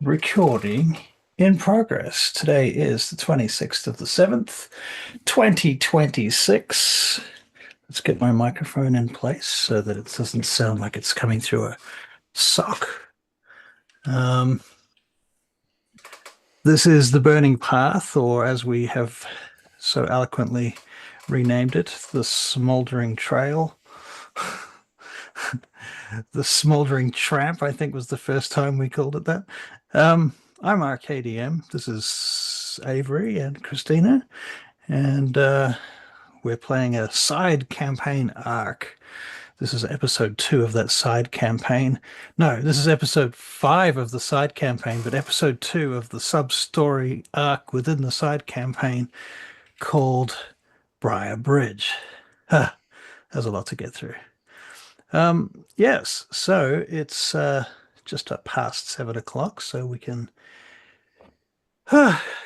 Recording in progress. Today is the 26th of the 7th, 2026. Let's get my microphone in place so that it doesn't sound like it's coming through a sock. This is the Burning Path, or as we have so eloquently renamed it, the Smoldering Trail. The Smoldering Tramp, I think, was the first time we called it that. I'm RKDM. This is Avery and Christina, and we're playing a side campaign arc. This is episode 2 of that side campaign. No, this is episode 5 of the side campaign, but episode 2 of the sub-story arc within the side campaign called Briar Bridge. Huh, there's a lot to get through. Yes, so it's just past 7 o'clock, so we can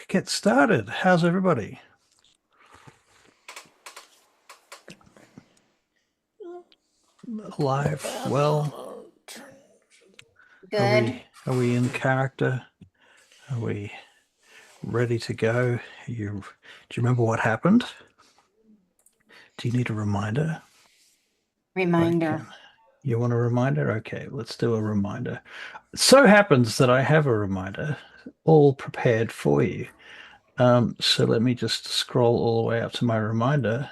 get started. How's everybody? Alive? Well? Good. Are we in character? Are we ready to go? Do you remember what happened? Do you need a reminder? Reminder. You want a reminder? Okay, let's do a reminder. It so happens that I have a reminder all prepared for you. So let me just scroll all the way up to my reminder.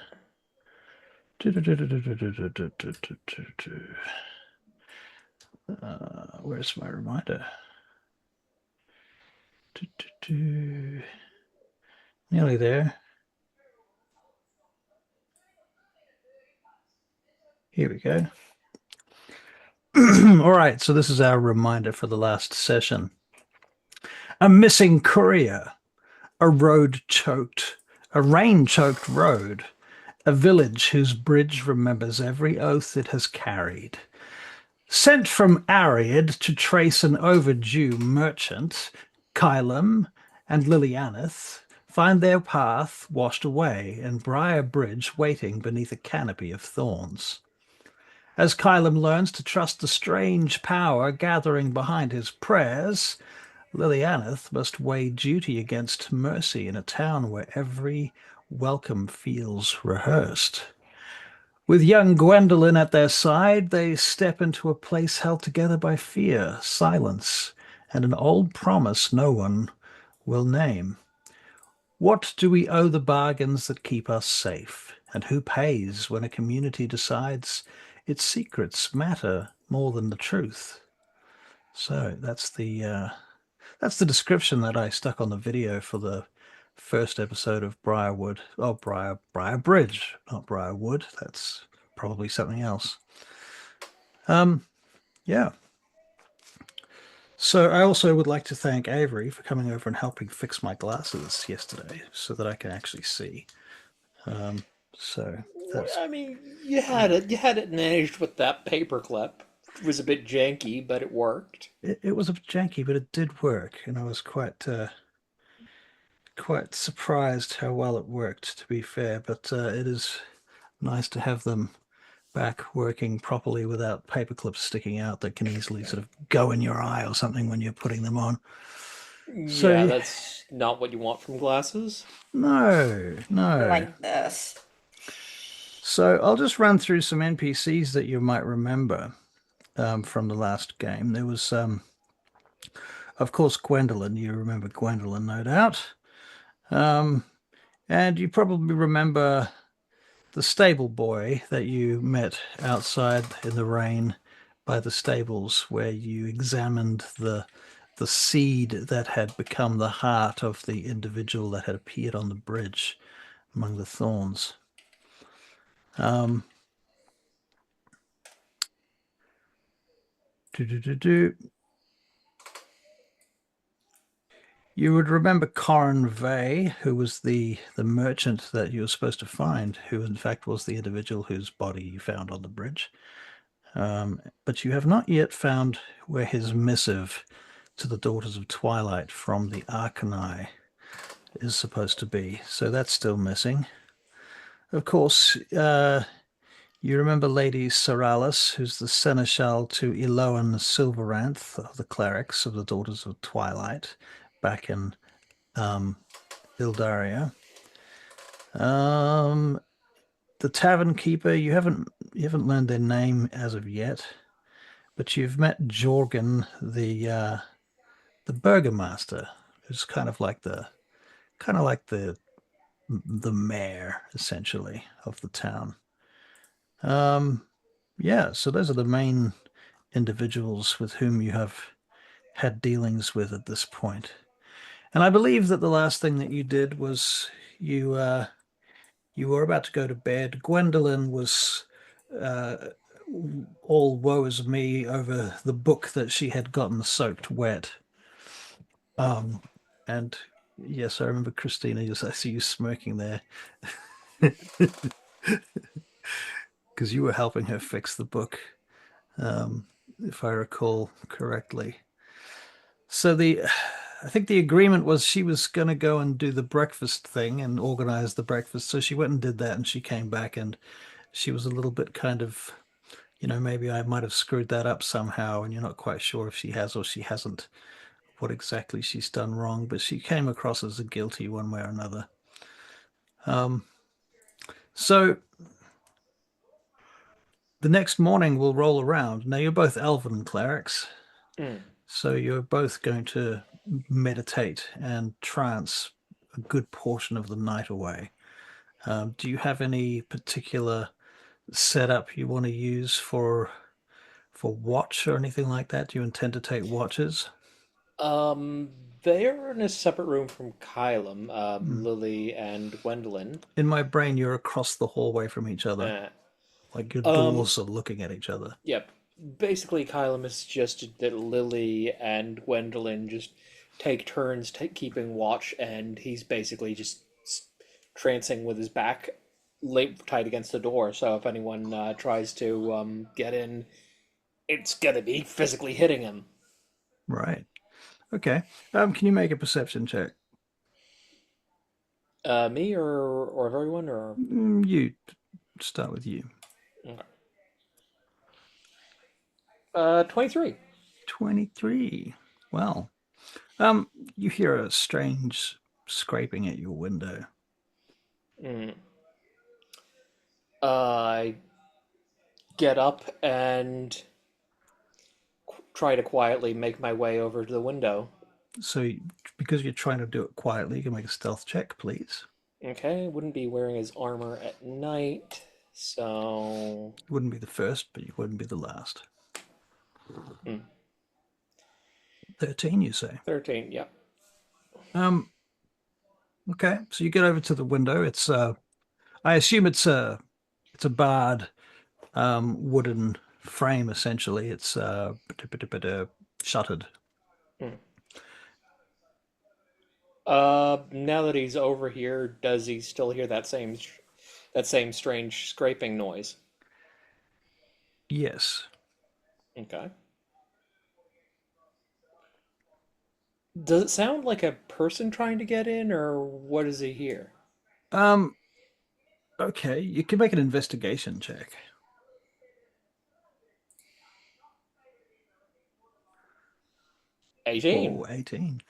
Where's my reminder? Nearly there. Here we go. All right, so this is our reminder for the last session. A missing courier, a rain-choked road, a village whose bridge remembers every oath it has carried. Sent from Ariad to trace an overdue merchant, Kylum and Lilianith find their path washed away and Briar Bridge waiting beneath a canopy of thorns. As Kylum learns to trust the strange power gathering behind his prayers, Lilianith must weigh duty against mercy in a town where every welcome feels rehearsed. With young Gwendolyn at their side, they step into a place held together by fear, silence, and an old promise no one will name. What do we owe the bargains that keep us safe? And who pays when a community decides its secrets matter more than the truth? So that's the description that I stuck on the video for the first episode of Briarwood. Oh, Briar Bridge, not Briarwood. That's probably something else. Yeah. So I also would like to thank Avery for coming over and helping fix my glasses yesterday so that I can actually see. So that's I mean, you had it managed with that paperclip. It was a bit janky, but it worked. it was a bit janky, but it did work, and I was quite surprised how well it worked, to be fair. But it is nice to have them back working properly without paper clips sticking out that can easily sort of go in your eye or something when you're putting them on. So, Yeah, that's not what you want from glasses. No. Like this. So I'll just run through some NPCs that you might remember from the last game. There was, of course, Gwendolyn. You remember Gwendolyn, no doubt. And you probably remember the stable boy that you met outside in the rain by the stables, where you examined the seed that had become the heart of the individual that had appeared on the bridge among the thorns. You would remember Corin Vey, who was the merchant that you were supposed to find, who in fact was the individual whose body you found on the bridge. But you have not yet found where his missive to the Daughters of Twilight from the Arcani is supposed to be. So that's still missing. Of course, You remember Lady Soralus, who's the seneschal to Eloan Silveranth of the clerics of the Daughters of Twilight, back in um, Ildaria. Um, the tavern keeper, you haven't learned their name as of yet, but you've met Jorgan, the Burgomaster, who's kind of like the mayor essentially of the town. Um, yeah, so those are the main individuals with whom you have had dealings with at this point. And I believe that the last thing that you did was you uh, you were about to go to bed. Gwendolyn was uh, all woe is me over the book that she had gotten soaked wet. Um, and yes, I remember Christina. I see you smirking there because you were helping her fix the book, if I recall correctly. So I think the agreement was she was going to go and do the breakfast thing and organize the breakfast. So she went and did that, and she came back, and she was a little bit kind of, maybe I might have screwed that up somehow, and you're not quite sure if she has or she hasn't, what exactly she's done wrong, but she came across as a guilty one way or another. Um, so the next morning we'll roll around. Now you're both elven clerics, Mm. so you're both going to meditate and trance a good portion of the night away. Do you have any particular setup you want to use for watch or anything like that? Do you intend to take watches? Um, they're in a separate room from Kylum, Mm. Lily and Gwendolyn. In my brain, you're across the hallway from each other, Uh, like your um, doors are looking at each other. yep. Basically, Kylum has suggested that Lily and Gwendolyn just take turns keeping watch, and he's basically just trancing with his back tight against the door. So if anyone tries to get in, it's gonna be physically hitting him. Right. Okay. Can you make a perception check? Me or everyone or You start with you. okay. 23. 23. Well, um, you hear a strange scraping at your window. Mm. I get up and try to quietly make my way over to the window. So, because you're trying to do it quietly, you can make a stealth check, please. Okay, wouldn't be wearing his armor at night, so You wouldn't be the first, but you wouldn't be the last. mm, 13, you say. 13. Yeah. Um, okay. So you get over to the window. I assume it's a barred wooden frame essentially. It's shuttered. Mm. Now that he's over here, does he still hear that same strange scraping noise? Yes. Okay. Does it sound like a person trying to get in, or what does he hear? Um, okay, you can make an investigation check. 18. Oh, 18.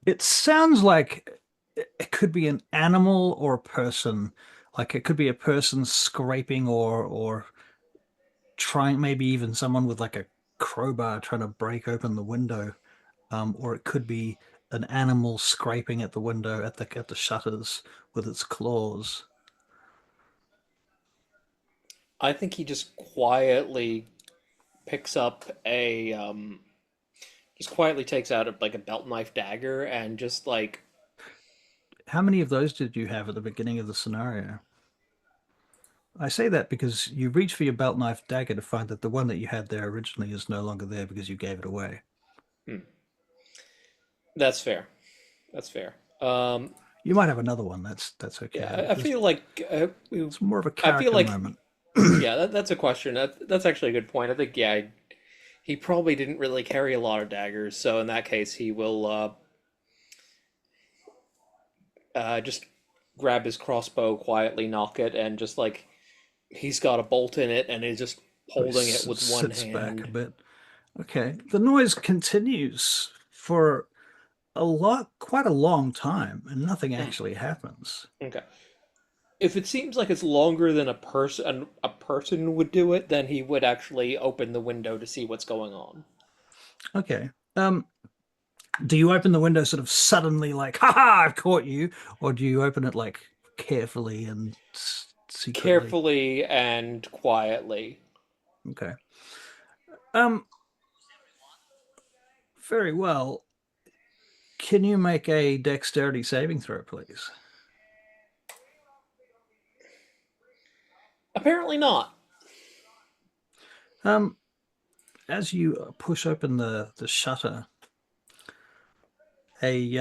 It sounds like it could be an animal or a person. Like it could be a person scraping or trying, maybe even someone with like a crowbar trying to break open the window. Or it could be an animal scraping at the window at the shutters with its claws. I think he just quietly picks up just quietly takes out like a belt knife dagger and just like How many of those did you have at the beginning of the scenario? I say that because you reach for your belt knife dagger to find that the one that you had there originally is no longer there because you gave it away. hmm, that's fair. That's fair. You might have another one. That's okay. Yeah, I feel like It's more of a I feel character like moment. yeah, that's a question. That's actually a good point. I think yeah, he probably didn't really carry a lot of daggers, so in that case, he will just grab his crossbow, quietly knock it, and just like He's got a bolt in it, and he's just holding it with one Sits back a hand. bit. Okay. The noise continues for quite a long time, and nothing actually happens. Okay. If it seems like it's longer than a person would do it, then he would actually open the window to see what's going on. Okay. Do you open the window sort of suddenly, like, "Ha ha, I've caught you," or do you open it like carefully and secretly? Carefully and quietly. Okay. Um. Very well. Can you make a dexterity saving throw, please? Apparently not. Um. As you push open the shutter, a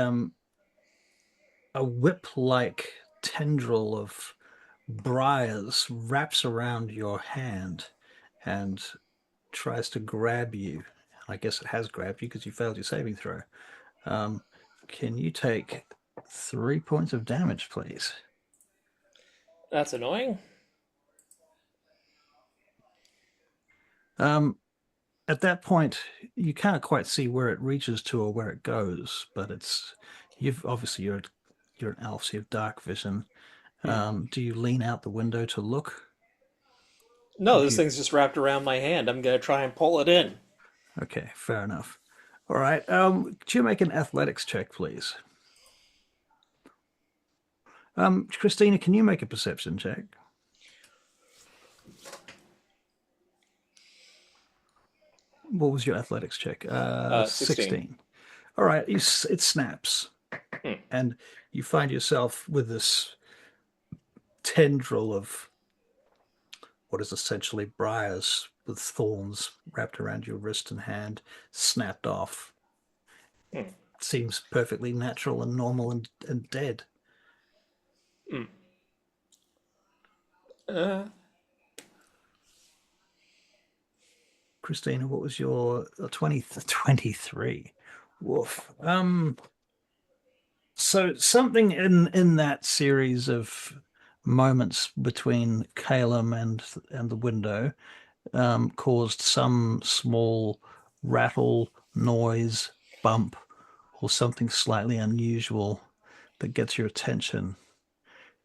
a whip-like tendril of briars wraps around your hand and tries to grab you. I guess it has grabbed you because you failed your saving throw. Um, can you take 3 points of damage, please? That's annoying. Um, at that point, you can't quite see where it reaches to or where it goes, but you've obviously you're an elf, so you have dark vision. Do you lean out the window to look? Or No, do this you? thing's just wrapped around my hand. I'm gonna try and pull it in. Okay, fair enough. All right. Could you make an athletics check, please? Christina, can you make a perception check? What was your athletics check? 16. 16. All right, it snaps, Hmm. and you find yourself with this tendril of what is essentially briars with thorns wrapped around your wrist and hand, snapped off. Hmm. Seems perfectly natural and normal and dead. Hmm. Uh, Christina, what was your 23? Woof. So something in that series of moments between Kylum and the window caused some small rattle, noise, bump, or something slightly unusual that gets your attention,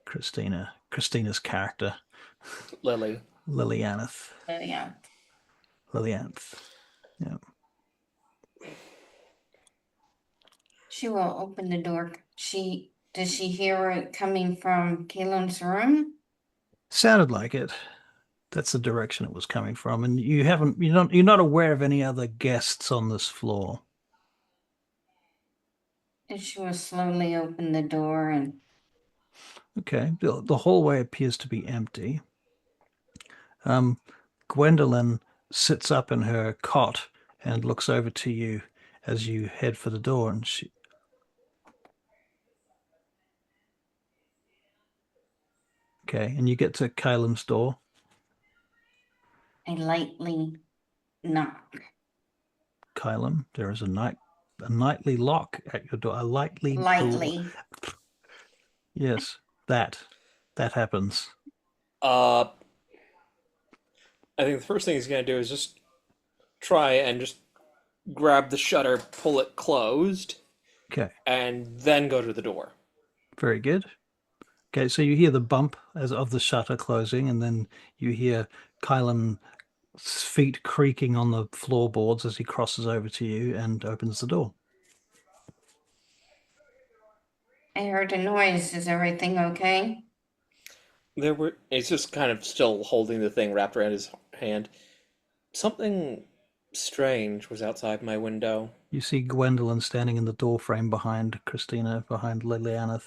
Christina. Christina's character, Lily. Lilianith. Yeah. Lilianith. Yeah. She will open the door. Does she hear it coming from Kylum's room? Sounded like it. That's the direction it was coming from, and you're not aware of any other guests on this floor. And she will slowly open the door and Okay, the hallway appears to be empty. Gwendolyn sits up in her cot and looks over to you as you head for the door, and she. Okay, and you get to Kylum's door. I lightly knock. Kylum, there is a nightly lock at your door. A Lightly. Yes, that happens. Uh, I think the first thing he's gonna do is just try and just grab the shutter, pull it closed, Okay, and then go to the door. very good. Okay, so you hear the bump as of the shutter closing, and then you hear Kylum's feet creaking on the floorboards as he crosses over to you and opens the door. I heard a noise. Is everything okay? He's just kind of still holding the thing wrapped around his hand. Something strange was outside my window. You see Gwendolyn standing in the doorframe behind Christina, behind Lilianith.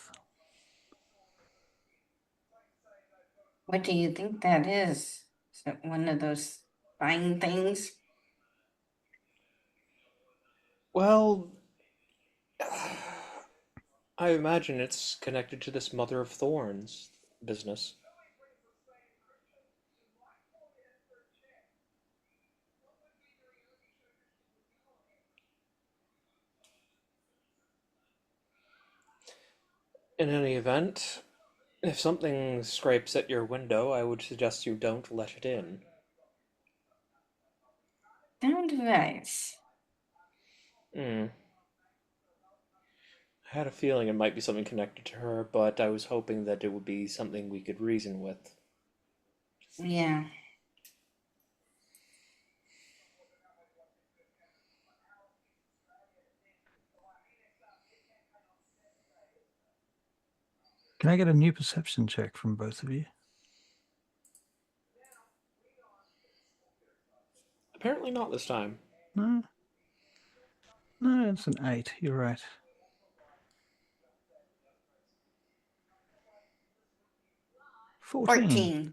What do you think that is? Is it one of those fine things? Well, I imagine it's connected to this Mother of Thorns business. In any event, If something scrapes at your window, I would suggest you don't let it in. Sound advice. Hmm. I had a feeling it might be something connected to her, but I was hoping that it would be something we could reason with. Yeah. Can I get a new perception check from both of you? Apparently not this time. No. No, it's an 8. You're right. $14.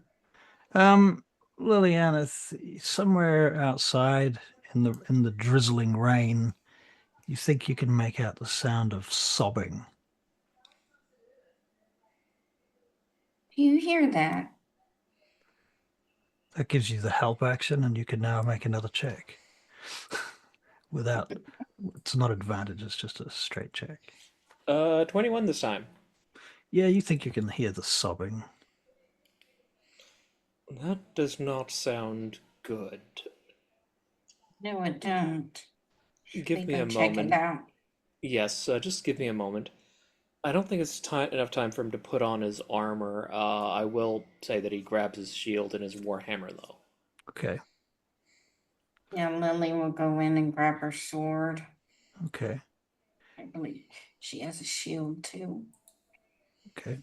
Lilianith, somewhere outside in the drizzling rain, you think you can make out the sound of sobbing. Do you hear that? That gives you the help action, and you can now make another check. Without, it's not advantage, it's just a straight check. 21 this time. Yeah, you think you can hear the sobbing. That does not sound good. No, it don't. Give We me go a check moment. it out. Yes, just give me a moment. I don't think it's enough time for him to put on his armor. I will say that he grabs his shield and his warhammer, though. Okay. Yeah, Lily will go in and grab her sword. Okay. I believe she has a shield too. Okay.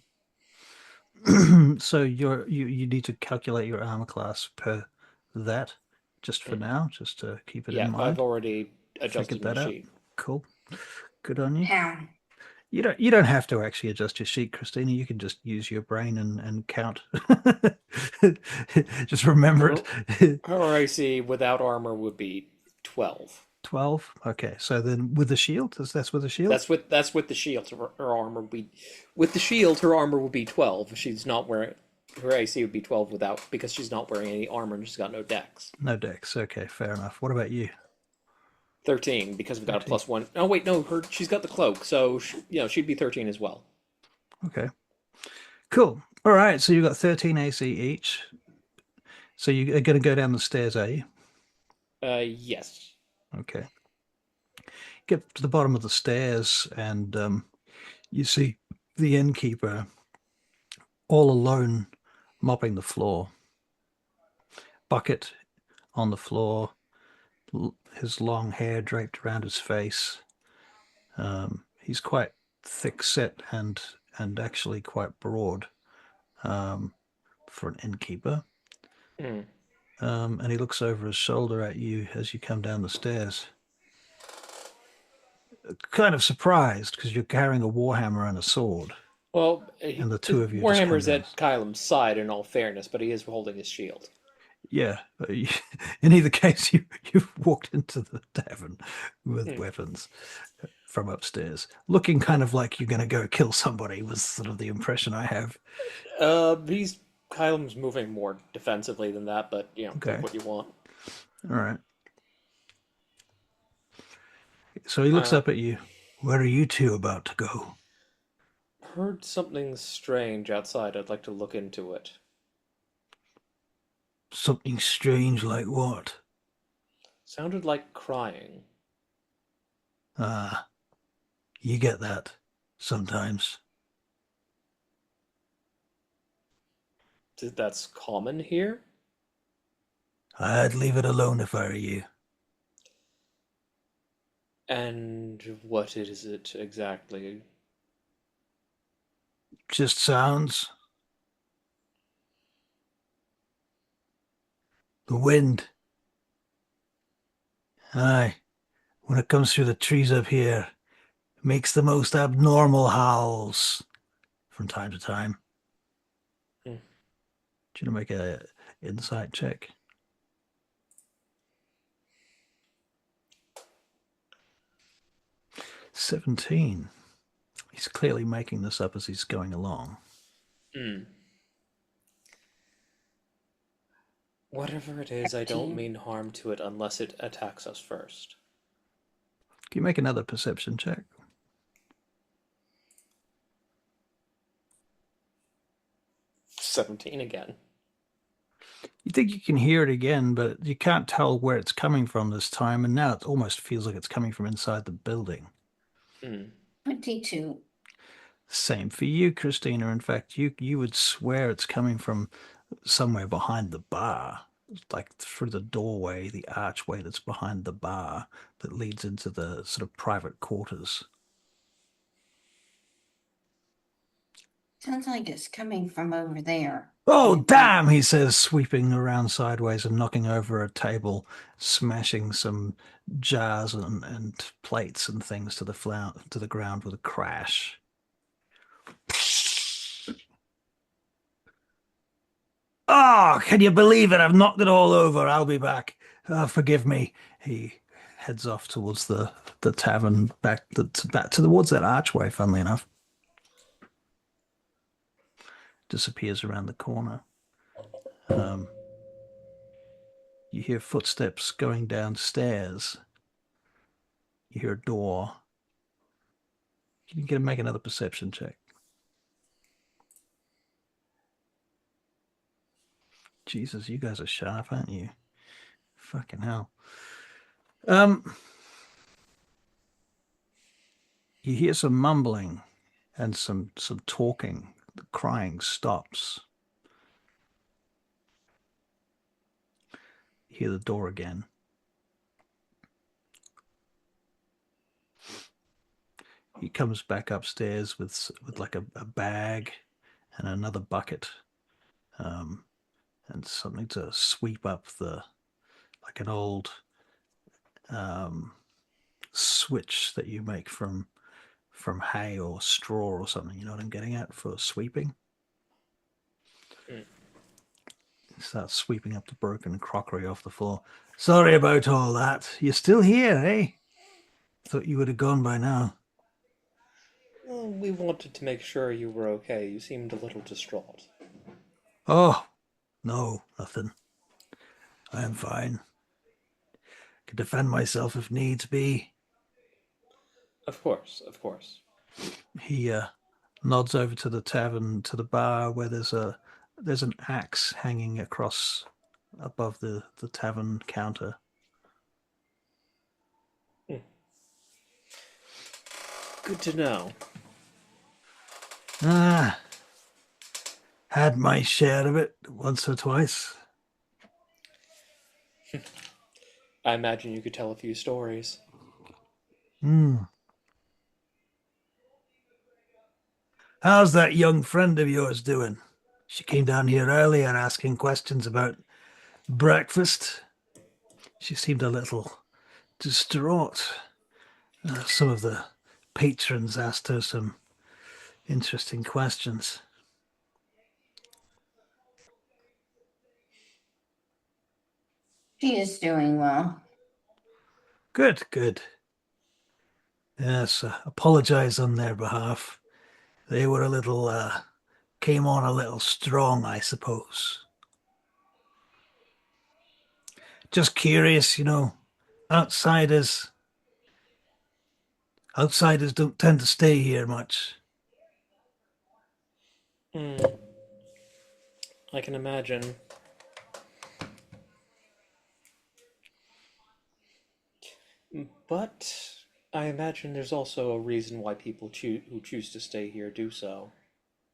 So you need to calculate your armor class per that, just for now, just to keep it in Yeah, mind. I've already adjusted my that out. sheet. Cool. Good on you. How? You don't have to actually adjust your sheet, Christina. You can just use your brain and count. Just remember it. Her AC without armor would be 12. 12. Okay, so then with the shield, that's with the shield. That's with the shield. Her armor would be with the shield. Her armor would be 12. She's not wearing her AC would be 12 without because she's not wearing any armor and she's got no dex. No dex. Okay, fair enough. What about you? 13 because we've got 13. a +1. Oh wait, no, she's got the cloak, so she'd be 13 as well. Okay. Cool. All right. So you've got 13 AC each. So you're going to go down the stairs, are you? Yes. Okay. Get to the bottom of the stairs, and you see the innkeeper all alone mopping the floor. Bucket on the floor, his long hair draped around his face. He's quite thick set and actually quite broad for an innkeeper. Mm. And he looks over his shoulder at you as you come down the stairs. Kind of surprised because you're carrying a warhammer and a sword. Well, And the two of you just Warhammer's come at Kylum's side in all fairness, but he is holding his shield. Yeah. In either case, you've walked into the tavern with weapons from upstairs, looking kind of like you're going to go kill somebody, was sort of the impression I have. Kylum's moving more defensively than that, but Okay. take what you want. All right. So he looks up at you. Where are you two about to go? Heard something strange outside. I'd like to look into it. Something strange like what? Sounded like crying. Ah, you get that sometimes. That's common here? I'd leave it alone if I were you. And what is it exactly? Just sounds. The wind. Aye, when it comes through the trees up here, it makes the most abnormal howls from time to time. Hmm. Do you want to make a insight check? "17. He's clearly making this up as he's going along. Whatever it is, I don't mean harm to it unless it attacks us first. Can you make another perception check? 17 again. You think you can hear it again, but you can't tell where it's coming from this time, and now it almost feels like it's coming from inside the building. 22. Same for you, Christina. In fact, you would swear it's coming from somewhere behind the bar, like through the doorway, the archway that's behind the bar that leads into the sort of private quarters. Sounds like it's coming from over there. Oh, damn, he says, sweeping around sideways and knocking over a table, smashing some jars and plates and things to the ground with a crash. Oh, can you believe it? I've knocked it all over. I'll be back. Forgive me. He heads off towards the tavern, back towards that archway, funnily enough. Disappears around the corner. You hear footsteps going downstairs. You hear a door. Can you make another perception check? Jesus, you guys are sharp, aren't you? Fucking hell. You hear some mumbling and some talking. The crying stops. You hear the door again. He comes back upstairs with like a bag and another bucket, and something to sweep up like an old switch that you make from hay or straw or something. You know what I'm getting at, for sweeping? Starts sweeping up the broken crockery off the floor. Sorry about all that. You're still here, eh? Thought you would have gone by now. Well, we wanted to make sure you were okay. You seemed a little distraught. Oh, no, nothing. I am fine. Can defend myself if needs be. Of course, of course. He nods over to the tavern, to the bar, where there's an axe hanging across above the tavern counter. Good to know. Had my share of it once or twice. I imagine you could tell a few stories. How's that young friend of yours doing? She came down here earlier asking questions about breakfast. She seemed a little distraught. Some of the patrons asked her some interesting questions. She is doing well. Good, good. Yes, apologize on their behalf. They were a little, came on a little strong, I suppose. Just curious, outsiders don't tend to stay here much. I can imagine. But I imagine there's also a reason why people who choose to stay here do so.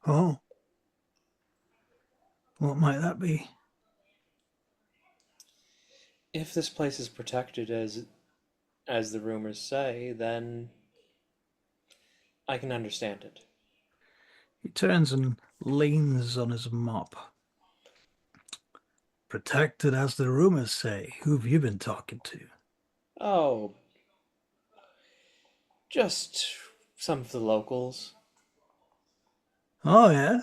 Oh, what might that be? If this place is protected as the rumors say, then I can understand it. He turns and leans on his mop. Protected as the rumors say. Who've you been talking to? Oh, just some of the locals. Oh, yeah?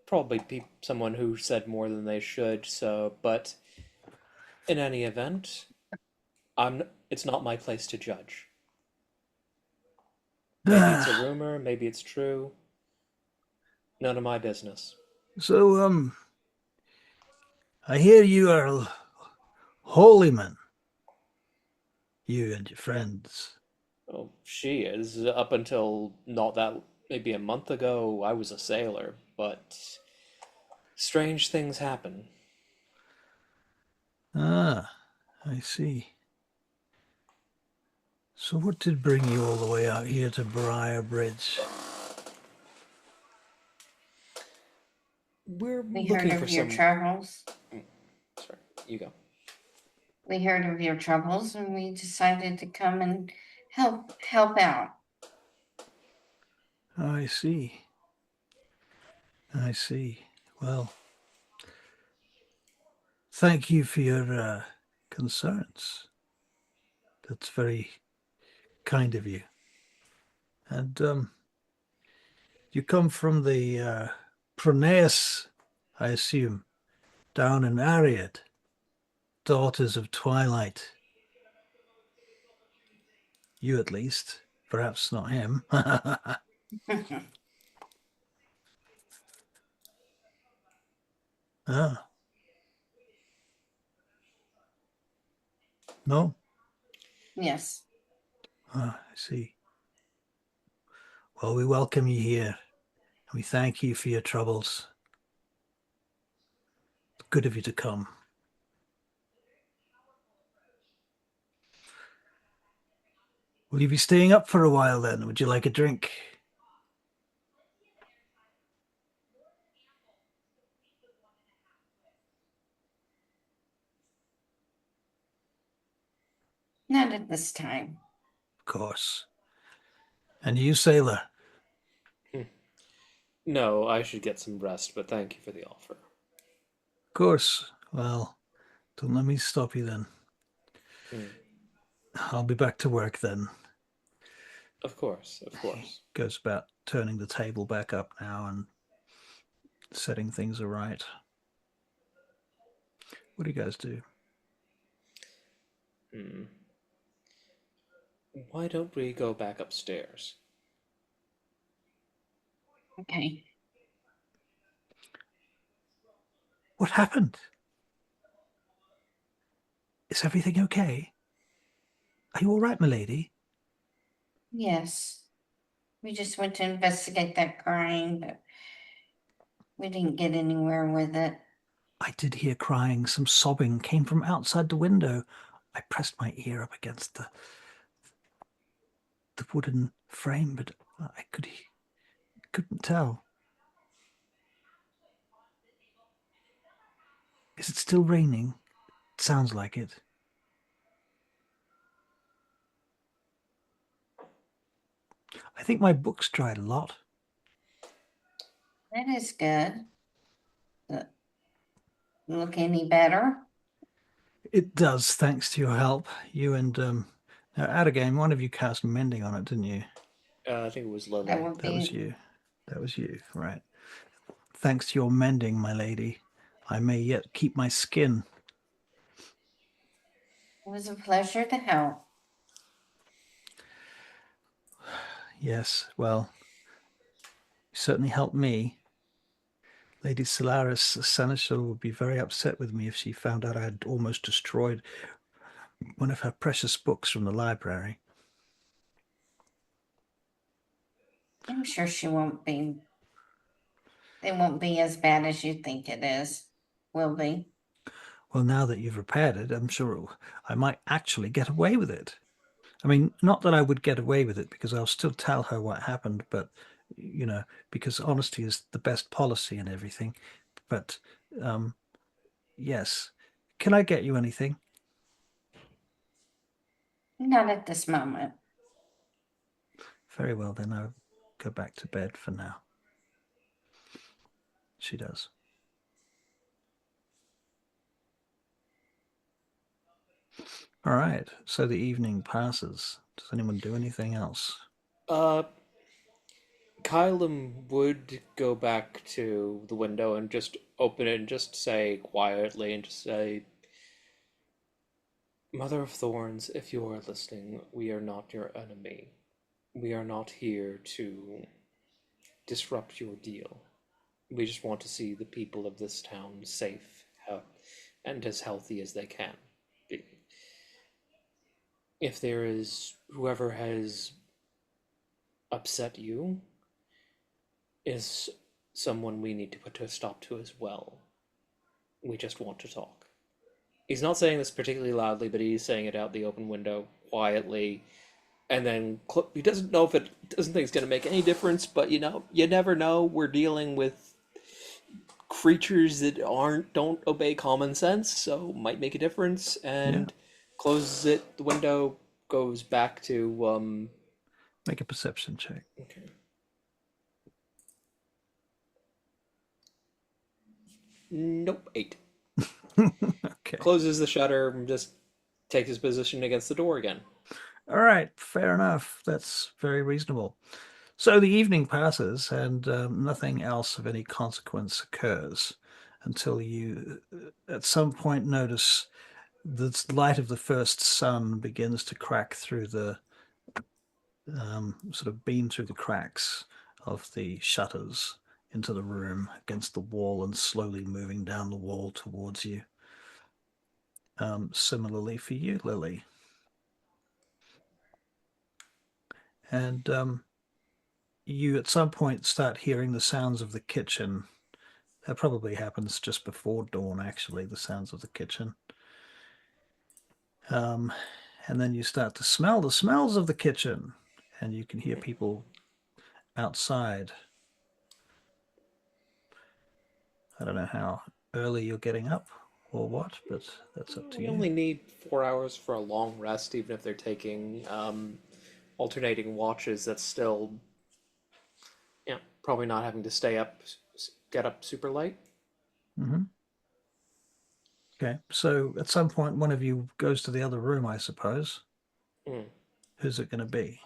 Probably someone who said more than they should, but in any event, it's not my place to judge. Maybe it's a rumor, maybe it's true. None of my business. So, I hear you are holy men. You and your friends. Oh, she is, up until not that maybe a month ago, I was a sailor, but strange things happen. Ah, I see. So what did bring you all the way out here to Briar Bridge? We're We heard looking for of your some. troubles. Sorry, you go. We heard of your troubles and we decided to come and help out. I see. I see. Well, thank you for your concerns. That's very kind of you. And you come from the Pronaeus, I assume, down in Ariad, daughters of twilight. You at least, perhaps not him. Ah, no. Yes. Ah, I see. Well, we welcome you here. We thank you for your troubles. Good of you to come. Will you be staying up for a while then? Would you like a drink? Not at this time. Of course. And you, sailor? No, I should get some rest, but thank you for the offer. Of course. Well, don't let me stop you then. Hmm. I'll be back to work then. Of course, of course. Goes about turning the table back up now and setting things aright. What do you guys do? Hmm. Why don't we go back upstairs? Okay. What happened? Is everything okay? Are you all right, my lady? Yes. We just went to investigate that crime, but we didn't get anywhere with it. I did hear crying. Some sobbing came from outside the window. I pressed my ear up against the wooden frame, but I couldn't tell. Is it still raining? It sounds like it. I think my book's dried a lot. That is good. Look any better? It does, thanks to your help. You and now Adagame, one of you cast mending on it, didn't you? I think it was That Lily. would That was be you. That was you, right? Thanks to your mending, my lady, I may yet keep my skin. it was a pleasure to help. Yes, well, you certainly helped me. Lady Solaris Seneschal would be very upset with me if she found out I had almost destroyed one of her precious books from the library. I'm sure she won't be. They won't be as bad as you think it is. Will be. Well, now that you've repaired it, I'm sure I might actually get away with it. I mean, not that I would get away with it because I'll still tell her what happened, but, because honesty is the best policy and everything. But, yes. Can I get you anything? Not at this moment. Very well, then I'll go back to bed for now. She does. All right. So the evening passes. Does anyone do anything else? Uh, Kylum would go back to the window and just open it and just say quietly and just say, Mother of Thorns, if you are listening, we are not your enemy. We are not here to disrupt your deal. We just want to see the people of this town safe and as healthy as they can be. If there is whoever has upset you, is someone we need to put a stop to as well. We just want to talk. He's not saying this particularly loudly, but he's saying it out the open window quietly. And then he doesn't know if it doesn't think it's going to make any difference, but you never know. We're dealing with creatures that don't obey common sense, so might make a difference. And closes it. The window goes back to Make a perception check. Okay. Nope, 8. Okay. Closes the shutter and just takes his position against the door again. All right, fair enough. That's very reasonable. So the evening passes and nothing else of any consequence occurs until you at some point notice the light of the first sun begins to crack through the sort of beam through the cracks of the shutters into the room against the wall and slowly moving down the wall towards you. Similarly for you, Lily. And you at some point start hearing the sounds of the kitchen. That probably happens just before dawn, actually, the sounds of the kitchen. And then you start to smell the smells of the kitchen, and you can hear people outside. I don't know how early you're getting up or what, but that's up to We you. only need 4 hours for a long rest, even if they're taking alternating watches. That's still, probably not having to stay up, get up super late. Mm-hmm. Okay, so at some point, one of you goes to the other room, I suppose. Mm. Who's it going to be?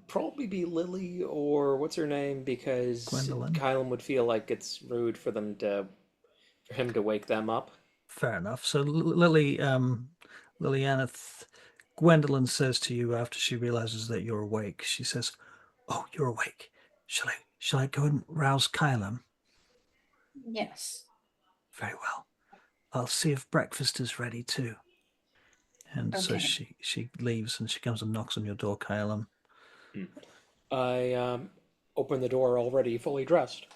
Probably be Lily or what's her name, because Gwendolyn. Kylum would feel like it's rude for him to wake them up. Fair enough. So Lily, Lilianith, Gwendolyn says to you after she realizes that you're awake. She says, "Oh, you're awake. Shall I go and rouse Kylum?" Yes. Very well. I'll see if breakfast is ready too. And so Okay. she leaves and she comes and knocks on your door, Kylum. I open the door already fully dressed.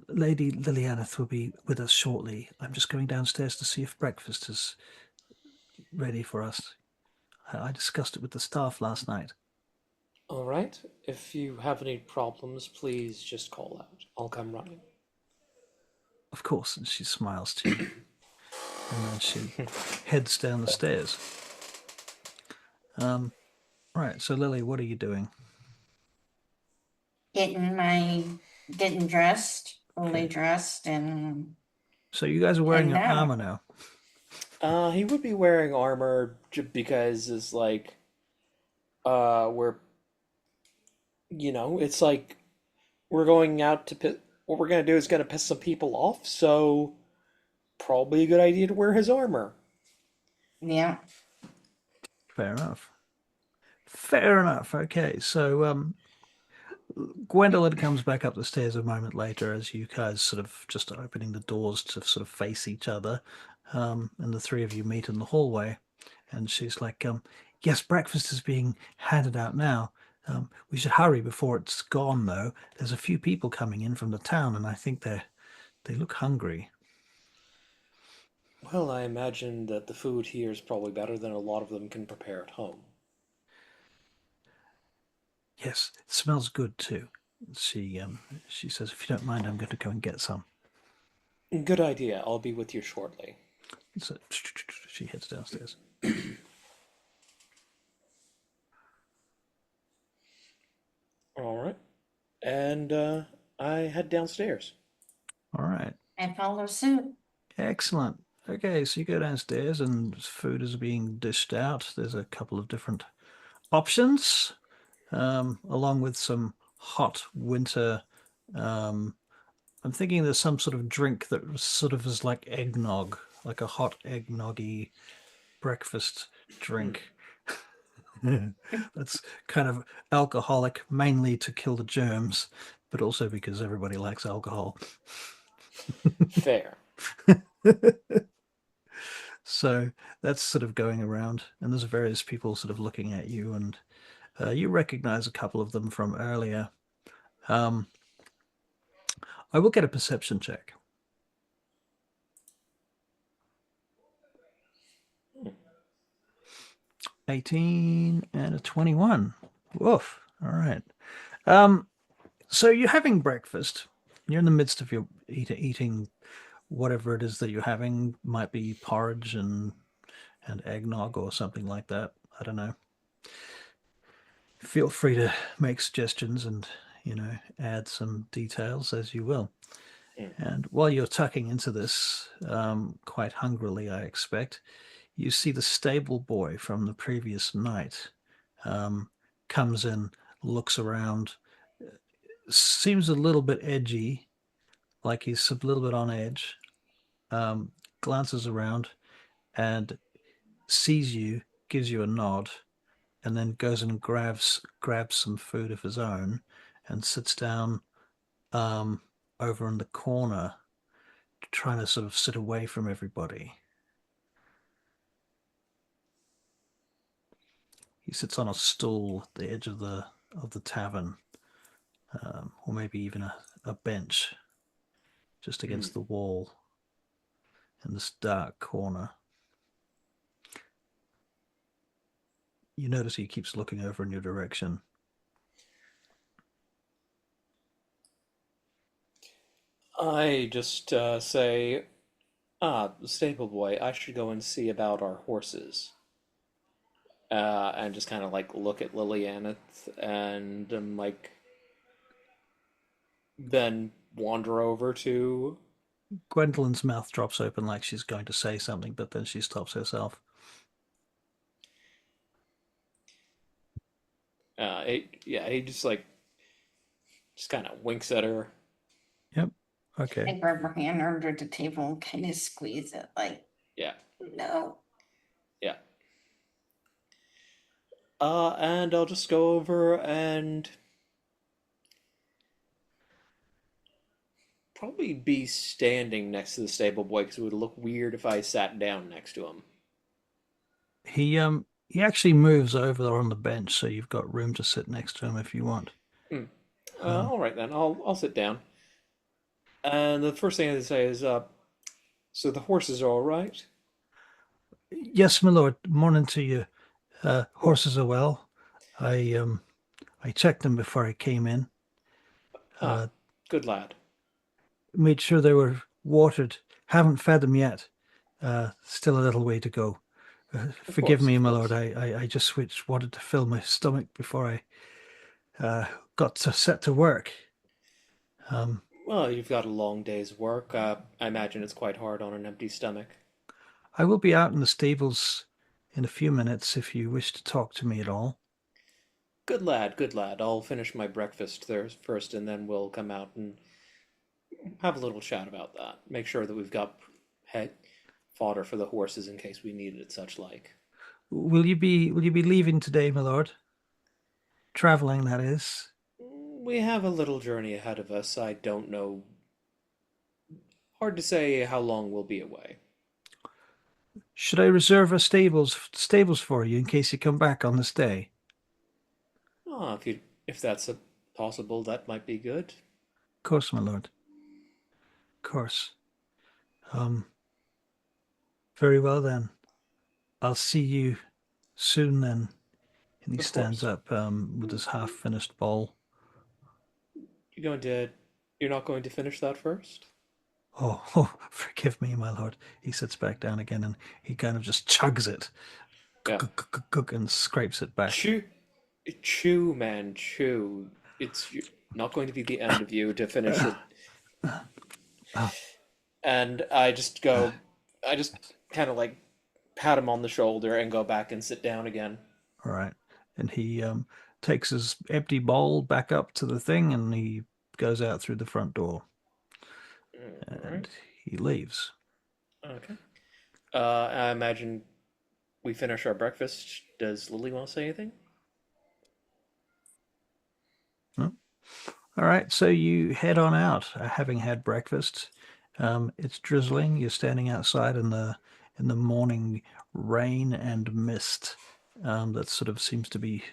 Lady Lilianith will be with us shortly. I'm just going downstairs to see if breakfast is ready for us. I discussed it with the staff last night. All right. If you have any problems, please just call out. I'll come running. Of course, and she smiles to you. And then she heads down the stairs. Right, so Lily, what are you doing? Getting dressed, fully Okay. dressed, and So you guys are wearing your now. armor now. He would be wearing armor because it's like, we're, it's like we're going out to piss. What we're gonna do is gonna piss some people off. So probably a good idea to wear his armor. Yeah. Fair enough. Fair enough. Okay, so Gwendolyn comes back up the stairs a moment later as you guys sort of just opening the doors to sort of face each other, and the three of you meet in the hallway. And she's like, "Yes, breakfast is being handed out now. We should hurry before it's gone, though. There's a few people coming in from the town, and I think they look hungry." Well, I imagine that the food here is probably better than a lot of them can prepare at home. Yes, it smells good too. She says, "If you don't mind, I'm going to go and get some." Good idea. I'll be with you shortly. So she heads downstairs. All right. And I head downstairs. All right. I follow suit. Excellent. Okay, so you go downstairs and food is being dished out. There's a couple of different options, along with some hot winter. I'm thinking there's some sort of drink that sort of is like eggnog, like a hot eggnoggy breakfast drink. That's kind of alcoholic, mainly to kill the germs, but also because everybody likes alcohol. Fair. So that's sort of going around, and there's various people sort of looking at you, and you recognize a couple of them from earlier. I will get a perception check. 18 and a 21. Woof. All right. So you're having breakfast. You're in the midst of your eating whatever it is that you're having. Might be porridge and eggnog or something like that. I don't know. Feel free to make suggestions and, add some details as you will. And while you're tucking into this, quite hungrily, I expect, you see the stable boy from the previous night comes in, looks around, seems a little bit edgy, like he's a little bit on edge, glances around and sees you, gives you a nod, and then goes and grabs some food of his own and sits down over in the corner, trying to sort of sit away from everybody. He sits on a stool at the edge of the tavern, or maybe even a bench just against the wall in this dark corner. You notice he keeps looking over in your direction. I just say, stable boy, I should go and see about our horses. And just kind of like look at Lilianith and then wander over to. Gwendolyn's mouth drops open like she's going to say something, but then she stops herself. He just kind of winks at her. Yep. Okay. I grab her hand under the table and kind of squeeze it like, Yeah. no. Yeah. And I'll just go over and probably be standing next to the stable boy because it would look weird if I sat down next to him. He actually moves over there on the bench, so you've got room to sit next to him if you want. All right then, I'll sit down. And the first thing I say is, so the horses are all right? Yes, my lord. Morning to you. Horses are well. I checked them before I came in. Good lad. Made sure they were watered. Haven't fed them yet. Still a little way to go. Forgive me, my lord. I just wanted to fill my stomach before I got set to work. Well, you've got a long day's work. I imagine it's quite hard on an empty stomach. I will be out in the stables in a few minutes if you wish to talk to me at all. Good lad, good lad. I'll finish my breakfast there first, and then we'll come out and have a little chat about that. Make sure that we've got fodder for the horses in case we need it, such like. Will you be leaving today, my lord? Traveling, that is. We have a little journey ahead of us. I don't know. Hard to say how long we'll be away. Should I reserve a stables for you in case you come back on this day? If that's possible, that might be good. Of course, my lord. Of course. Very well then. I'll see you soon then. And he stands up with his half-finished bowl. You're not going to finish that first? Oh, forgive me, my lord. He sits back down again and he kind of just chugs it. Yeah. And scrapes it back. Chew, man, chew. It's not going to be the end of you to finish it. And I just kind of like pat him on the shoulder and go back and sit down again. All right. And he takes his empty bowl back up to the thing and he goes out through the front door. And he leaves. Okay. I imagine we finish our breakfast. Does Lily want to say anything? No? All right. So you head on out, having had breakfast. It's drizzling. You're standing outside in the in the morning rain and mist that sort of seems to be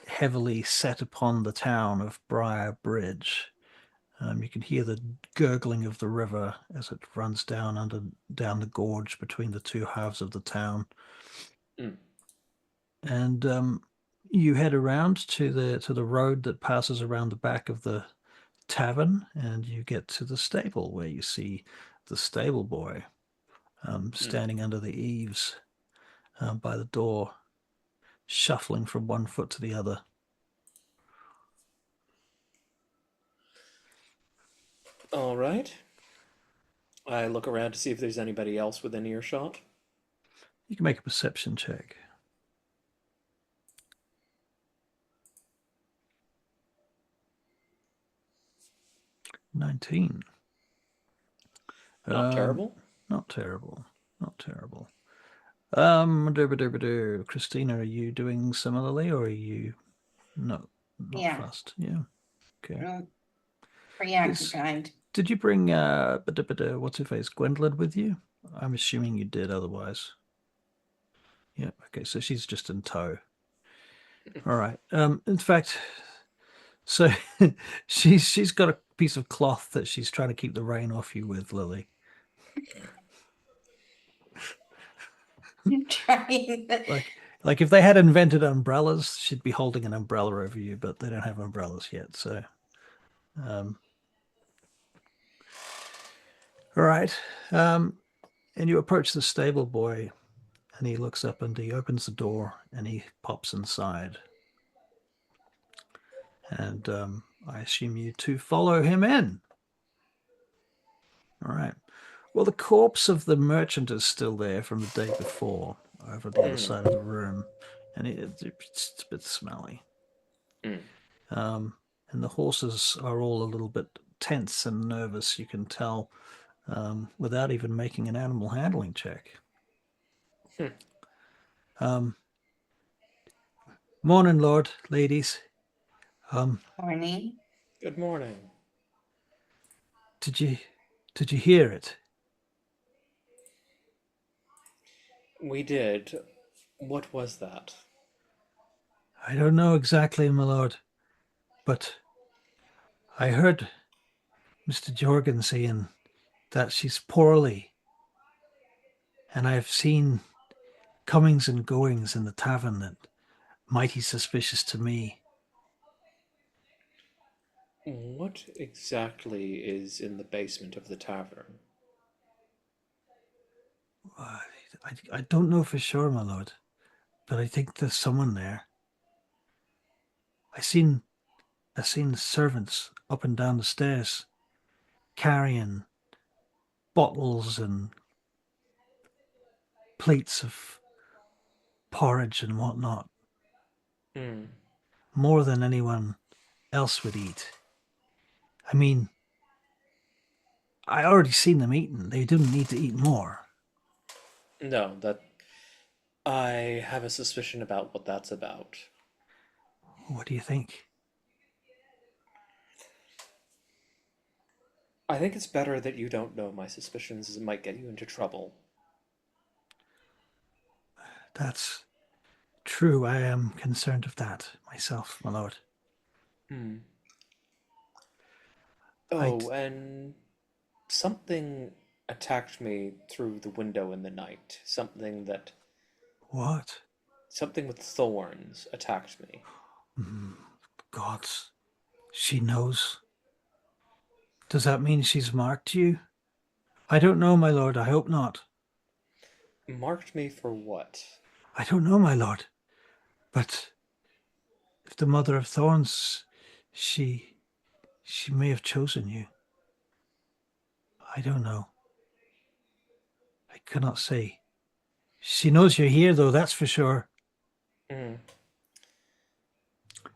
heavily set upon the town of Briar Bridge. You can hear the gurgling of the river as it runs down the gorge between the two halves of the town. Mm. And you head around to the road that passes around the back of the tavern, and you get to the stable where you see the stable boy standing under the eaves by the door, shuffling from one foot to the other. All right. I look around to see if there's anybody else within earshot. You can make a perception check. 19. Not terrible. Not terrible. Not terrible. Christina, are you doing similarly, or are you not Yeah. fussed? Yeah. Okay. Preoccupied. Did you bring what's her face, Gwendolyn, with you? I'm assuming you did, otherwise. Yeah. Okay. So she's just in tow. All right. In fact, so she's got a piece of cloth that she's trying to keep the rain off you with, Lily. I'm trying. Like if they had invented umbrellas, she'd be holding an umbrella over you, but they don't have umbrellas yet. So, all right. And you approach the stable boy, and he looks up and he opens the door and he pops inside. And I assume you two follow him in. All right. Well, the corpse of the merchant is still there from the day before, over the other side of the room, and it's a bit smelly. And the horses are all a little bit tense and nervous, you can tell, without even making an animal handling check. Morning, Lord, ladies. Morning. Good morning. Did you hear it? We did. What was that? I don't know exactly, my lord, but I heard Mr. Jorgan saying that she's poorly, and I've seen comings and goings in the tavern that mighty suspicious to me. What exactly is in the basement of the tavern? I don't know for sure, my lord, but I think there's someone there. I seen servants up and down the stairs carrying bottles and plates of porridge and whatnot. More than anyone else would eat. I mean, I already seen them eating. They didn't need to eat more. No, that... I have a suspicion about what that's about. What do you think? I think it's better that you don't know my suspicions, as it might get you into trouble. That's true. I am concerned of that myself, my lord. Oh, and something attacked me through the window in the night. Something that... What? Something with thorns attacked me. Gods. She knows. Does that mean she's marked you? I don't know, my lord. I hope not. Marked me for what? I don't know, my lord. But if the Mother of Thorns, she may have chosen you. I don't know. I cannot say. She knows you're here, though, that's for sure.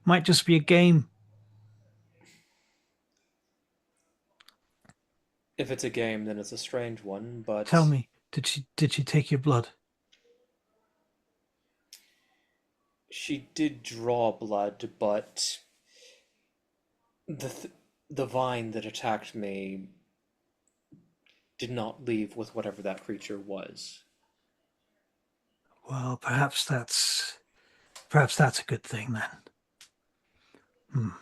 Might just be a game. If it's a game, then it's a strange one, but... Tell me, did she take your blood? She did draw blood, but... The vine that attacked me did not leave with whatever that creature was. Well, perhaps that's a good thing then.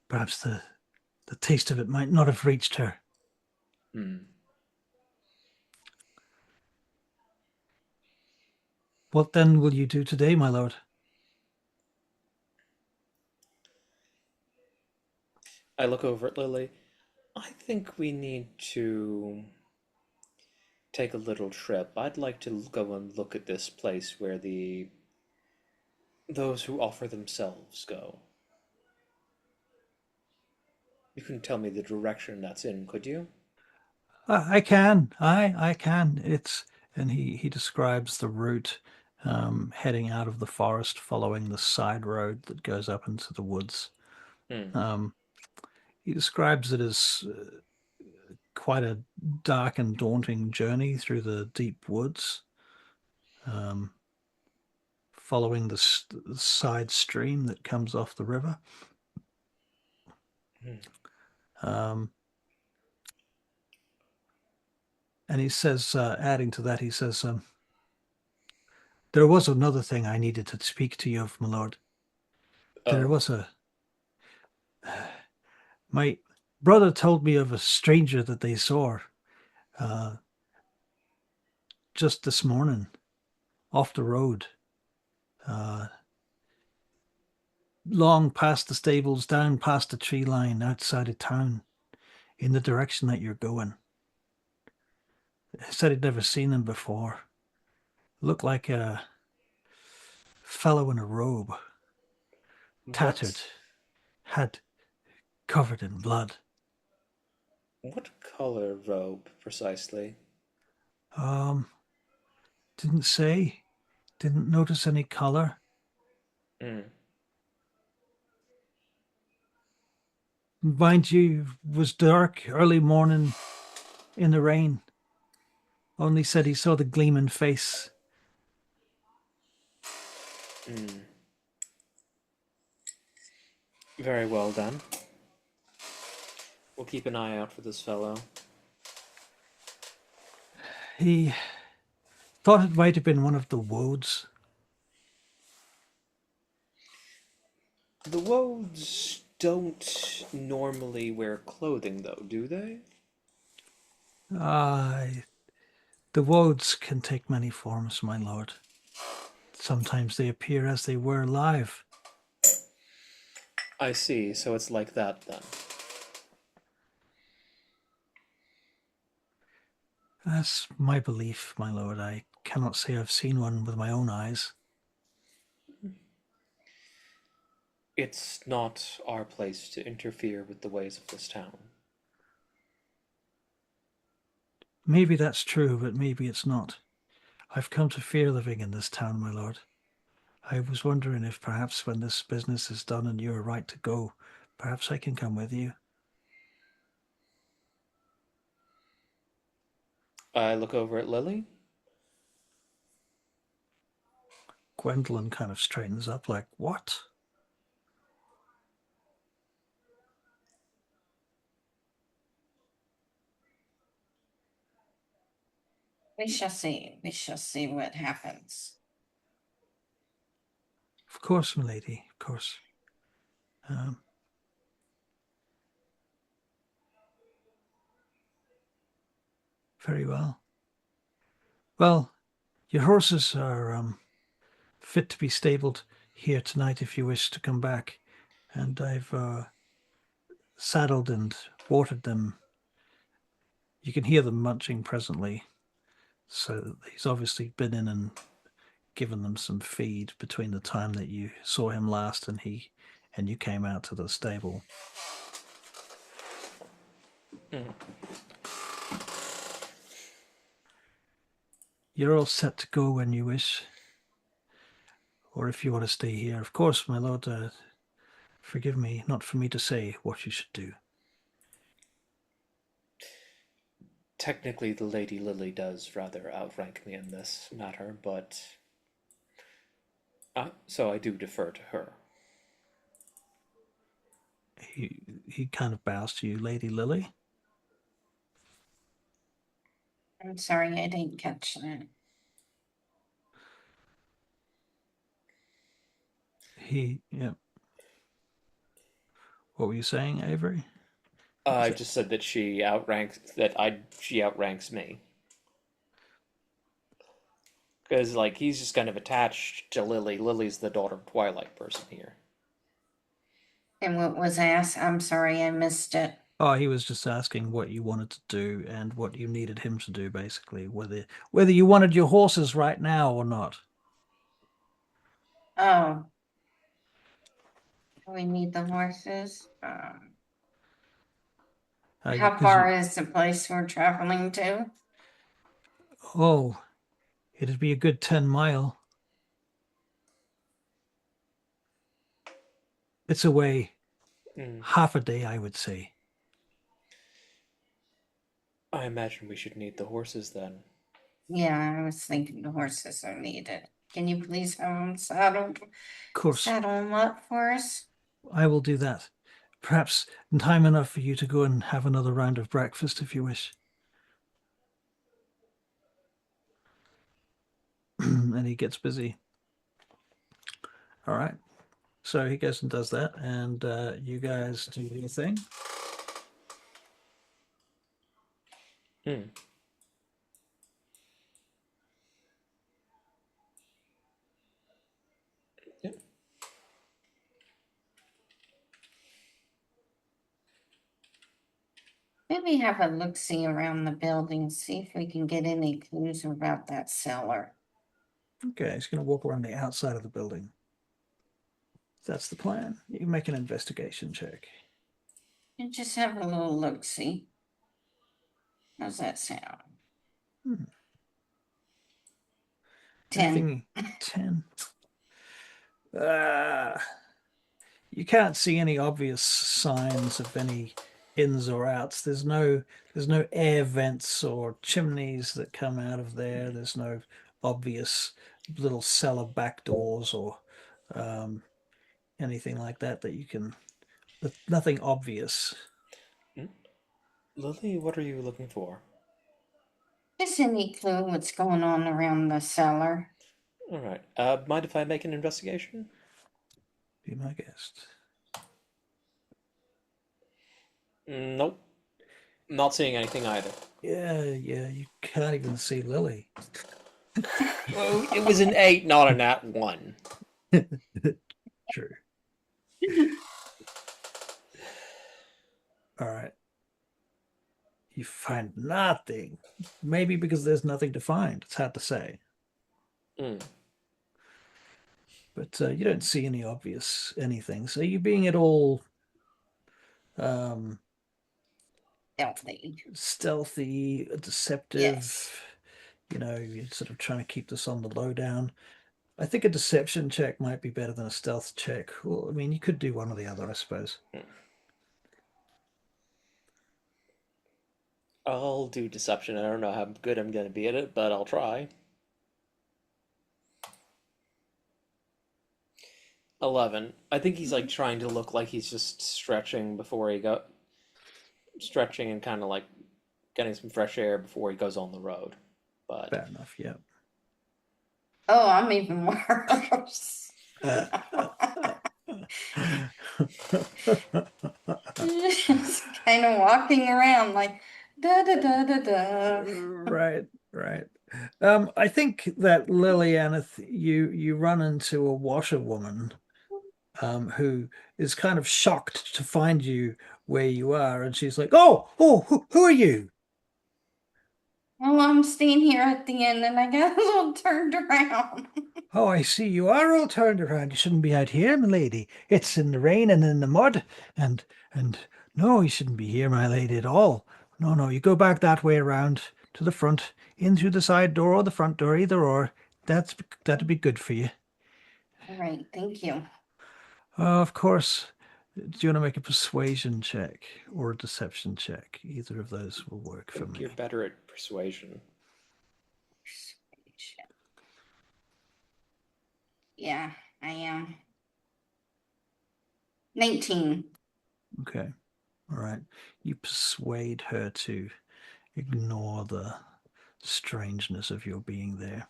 Perhaps the taste of it might not have reached her. Hmm. What then will you do today, my lord? I look over at Lily. I think we need to take a little trip. I'd like to go and look at this place where those who offer themselves go. You can tell me the direction that's in, could you? I can. I can. And he describes the route heading out of the forest, following the side road that goes up into the woods. Hmm. He describes it as quite a dark and daunting journey through the deep woods, following the side stream that comes off the river. Um, and he says, adding to that, he says, there was another thing I needed to speak to you of, my lord. There Oh, was my brother told me of a stranger that they saw uh, just this morning off the road, uh, long past the stables, down past the tree line outside of town, in the direction that you're going. He said he'd never seen him before. Looked like a fellow in a robe, tattered, what head covered in blood. what color robe precisely? Um, didn't say, didn't notice any color. Hmm. Mind you, it was dark, early morning in the rain. Only said he saw the gleaming face. Hmm. Very well then. We'll keep an eye out for this fellow. He thought it might have been one of the woads. The woads don't normally wear clothing, though, do they? Ah, the woads can take many forms, my lord. Sometimes they appear as they were alive. I see, so it's like that then. That's my belief, my lord. I cannot say I've seen one with my own eyes. It's not our place to interfere with the ways of this town. Maybe that's true, but maybe it's not. I've come to fear living in this town, my lord. I was wondering if perhaps when this business is done and you are right to go, perhaps I can come with you. I look over at Lily. Gwendolyn kind of straightens up like, what? We shall see. We shall see what happens. Of course, milady, of course. Um, very well. Well, your horses are fit to be stabled here tonight if you wish to come back. And I've saddled and watered them. You can hear them munching presently. So he's obviously been in and given them some feed between the time that you saw him last and you came out to the stable. You're all set to go when you wish. Or if you want to stay here. Of course, my lord, forgive me, not for me to say what you should do. Technically, the Lady Lily does rather outrank me in this matter, but so I do defer to her. He kind of bows to you, Lady Lily. I'm sorry, I didn't catch that. Yeah. What were you saying, Avery? I just said that she outranks me. Because, like, he's just kind of attached to Lily. Lily's the daughter of Twilight person here. And what was asked? I'm sorry, I missed it. Oh, he was just asking what you wanted to do and what you needed him to do, basically. Whether you wanted your horses right now or not. Oh. We need the horses. How 'Cause far is the place we're traveling to? Oh, it'd be a good 10 mile. It's away half a day, I would say. I imagine we should need the horses then. Yeah, I was thinking the horses are needed. Can you please have them saddled? Of course, Saddle them up for us? I will do that. Perhaps in time enough for you to go and have another round of breakfast if you wish. And he gets busy. All right. So he goes and does that, and you guys do your thing. Yep. Maybe have a look-see around the building, see if we can get any clues about that cellar. Okay, he's going to walk around the outside of the building. That's the plan. You can make an investigation check. And just have a little look-see. How's that sound? 10. 10. You can't see any obvious signs of any ins or outs. There's no air vents or chimneys that come out of there. There's no obvious little cellar back doors or anything like that you can. Nothing obvious. Lily, what are you looking for? Just any clue what's going on around the cellar? All right. Mind if I make an investigation? Be my guest. Nope. Not seeing anything either. Yeah, you can't even see Lily. Well, it was an 8, not a nat 1. True. All right. You find nothing. Maybe because there's nothing to find. It's hard to say. But you don't see any obvious anything. So you being at all stealthy, deceptive. Yes. You're sort of trying to keep this on the lowdown. I think a deception check might be better than a stealth check. Well, I mean, you could do one or the other, I suppose. I'll do deception. I don't know how good I'm going to be at it, but I'll try. 11. I think he's like trying to look like he's just stretching stretching and kind of like getting some fresh air before he goes on the road. But Fair enough, yeah. Oh, I'm even worse. Just kind of walking around like da da da da da. Right. I think that Lilianith, you run into a washerwoman who is kind of shocked to find you where you are, and she's like, "Oh, who are you?" Oh, I'm staying here at the end, and I got a little turned around. Oh, I see you are all turned around. You shouldn't be out here, my lady. It's in the rain and in the mud, and no, you shouldn't be here, my lady, at all. No, you go back that way around to the front, in through the side door or the front door, either or. That'd be good for you. All right, thank you. Of course. Do you want to make a persuasion check or a deception check? Either of those will work I for think me. you're better at persuasion. Yeah, I am. 19. Okay. All right. You persuade her to ignore the strangeness of your being there.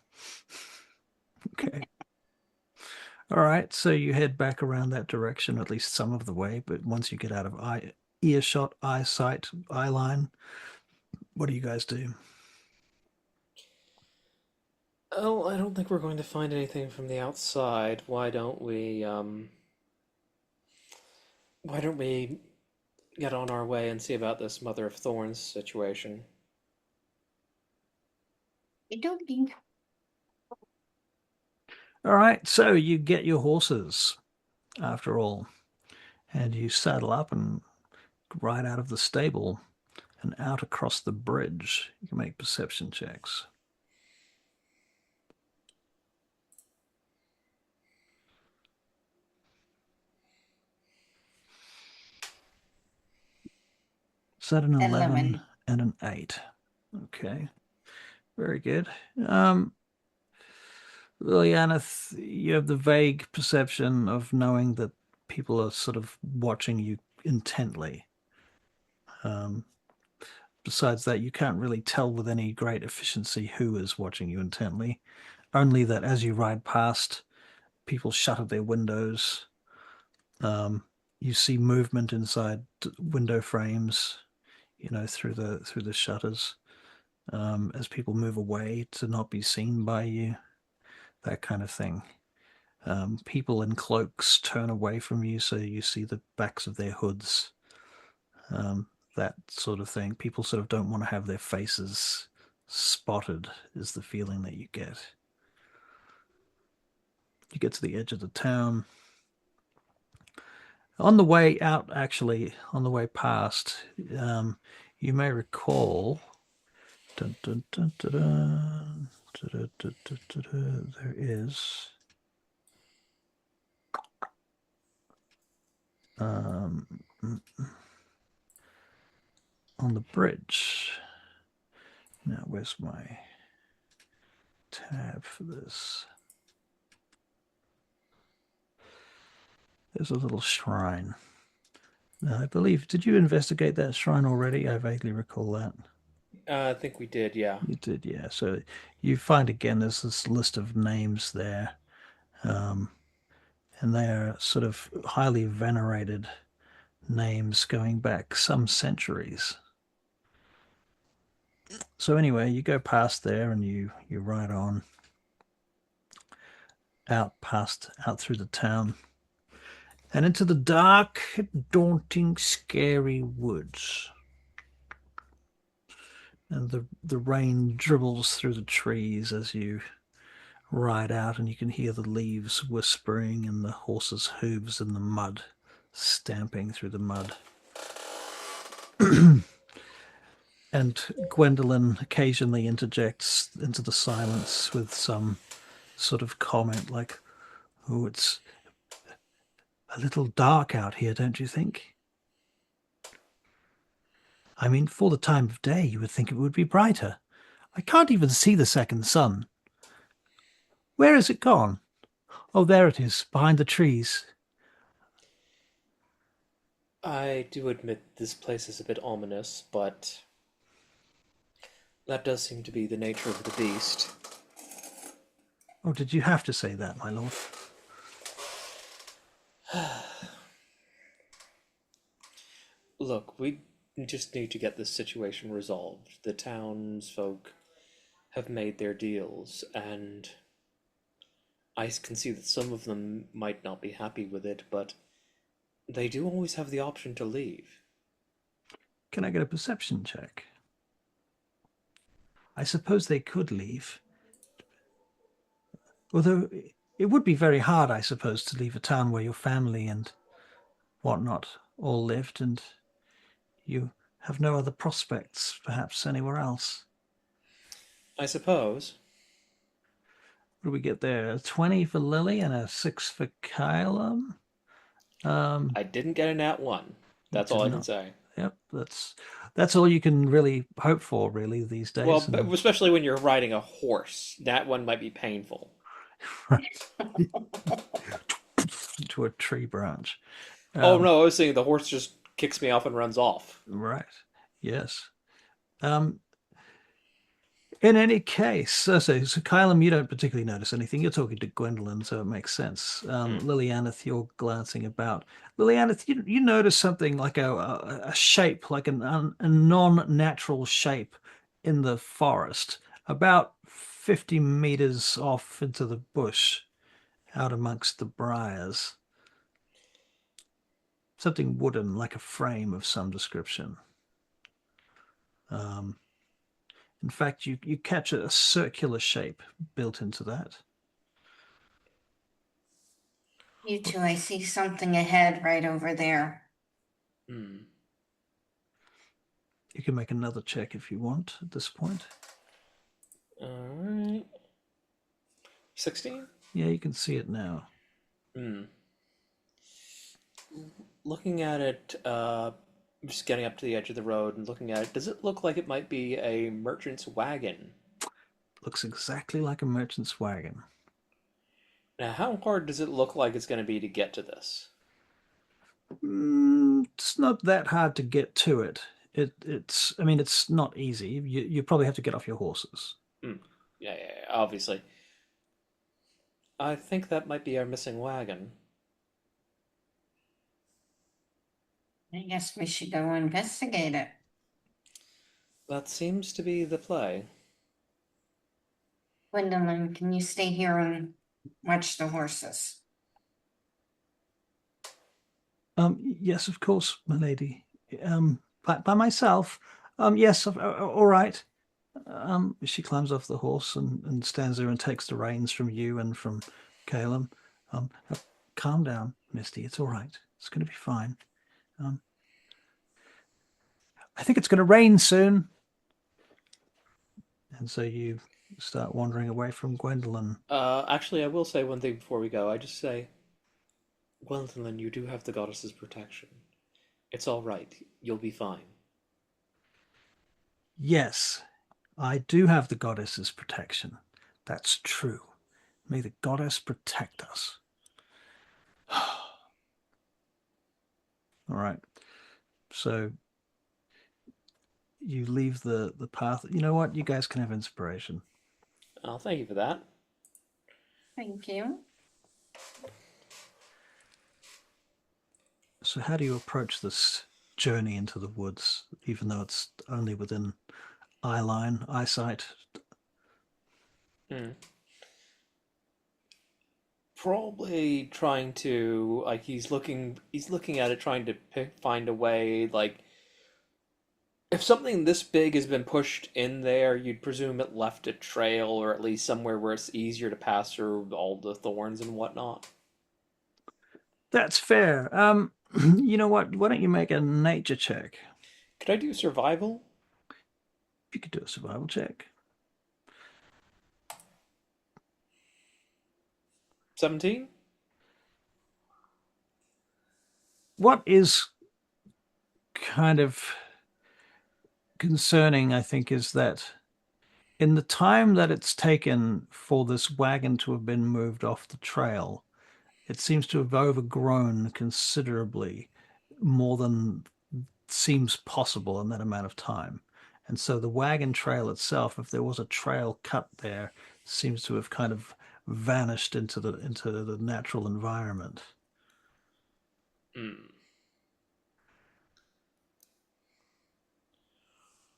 Okay. All right, so you head back around that direction, at least some of the way, but once you get out of earshot, eyesight, eye line, what do you guys do? Oh, I don't think we're going to find anything from the outside. Why don't we get on our way and see about this Mother of Thorns situation? You don't think All right, so you get your horses, after all, and you saddle up and ride out of the stable and out across the bridge. You can make perception checks. Is that an 11 and an 8? Okay, very good. Lilianith, you have the vague perception of knowing that people are sort of watching you intently. Besides that, you can't really tell with any great efficiency who is watching you intently. Only that as you ride past, people shutter their windows. You see movement inside window frames, through the shutters, as people move away to not be seen by you, that kind of thing. People in cloaks turn away from you, so you see the backs of their hoods. That sort of thing. People sort of don't want to have their faces spotted, is the feeling that you get. You get to the edge of the town. On the way out, actually, on the way past, you may recall there is on the bridge. Now, where's my tab for this? There's a little shrine. Now, I believe, did you investigate that shrine already? I vaguely recall that. I think we did, yeah. You did, yeah. So you find again there's this list of names there. And they are sort of highly venerated names going back some centuries. So anyway, you go past there and you ride on out through the town and into the dark, daunting, scary woods. And the rain dribbles through the trees as you ride out, and you can hear the leaves whispering and the horses' hooves in the mud, stamping through the mud. And Gwendolyn occasionally interjects into the silence with some sort of comment like, "Oh, it's a little dark out here, don't you think? I mean, for the time of day, you would think it would be brighter. I can't even see the second sun. Where is it gone? Oh, there it is, behind the trees." I do admit this place is a bit ominous, but that does seem to be the nature of the beast. Oh, did you have to say that, my lord? Look, we just need to get this situation resolved. The townsfolk have made their deals, and I can see that some of them might not be happy with it, but they do always have the option to leave. Can I get a perception check? I suppose they could leave. Although it would be very hard, I suppose, to leave a town where your family and whatnot all lived, and you have no other prospects, perhaps, anywhere else. I suppose. What do we get there? A 20 for Lily and a 6 for Kylum. I didn't get a nat 1. That's all I can not. say. Yep, that's all you can really hope for, really, these days. Well, especially when you're riding a horse. Nat 1 might be painful. To a tree branch. Oh no, I was saying the horse just kicks me off and runs off. Right. Yes. In any case, so Kylum, you don't particularly notice anything. You're talking to Gwendolyn, so it makes sense. Lilianith, you're glancing about. Lilianith, you notice something like a shape, like a non-natural shape in the forest, about 50 meters off into the bush, out amongst the briars. Something wooden, like a frame of some description. In fact, you catch a circular shape built into that. You two, I see something ahead right over there. Hmm. You can make another check if you want at this point. All right. 16? Yeah, you can see it now. Hmm. Looking at it, just getting up to the edge of the road and looking at it, does it look like it might be a merchant's wagon? Looks exactly like a merchant's wagon. Now, how hard does it look like it's going to be to get to this? It's not that hard to get to it. I mean, it's not easy. You probably have to get off your horses. Hmm. Yeah, obviously. I think that might be our missing wagon. I guess we should go investigate it. That seems to be the play. Gwendolyn, can you stay here and watch the horses? Yes, of course, my lady. By myself. Yes, all right. She climbs off the horse and stands there and takes the reins from you and from Kylum. Calm down, Misty. It's all right. It's going to be fine. I think it's going to rain soon. And so you start wandering away from Gwendolyn. Actually, I will say one thing before we go. I just say, Gwendolyn, you do have the goddess's protection. It's all right. You'll be fine. Yes, I do have the goddess's protection. That's true. May the goddess protect us. All right. So you leave the path. You know what? You guys can have inspiration. Oh, thank you for that. Thank you. So how do you approach this journey into the woods, even though it's only within eyesight? Probably trying to like he's looking at it, trying to find a way. Like if something this big has been pushed in there, you'd presume it left a trail, or at least somewhere where it's easier to pass through all the thorns and whatnot. That's fair. You know what? Why don't you make a nature check? Could I do survival? You could do a survival check. 17? What is kind of concerning, I think, is that in the time that it's taken for this wagon to have been moved off the trail, it seems to have overgrown considerably more than seems possible in that amount of time. And so the wagon trail itself, if there was a trail cut there, seems to have kind of vanished into the natural environment.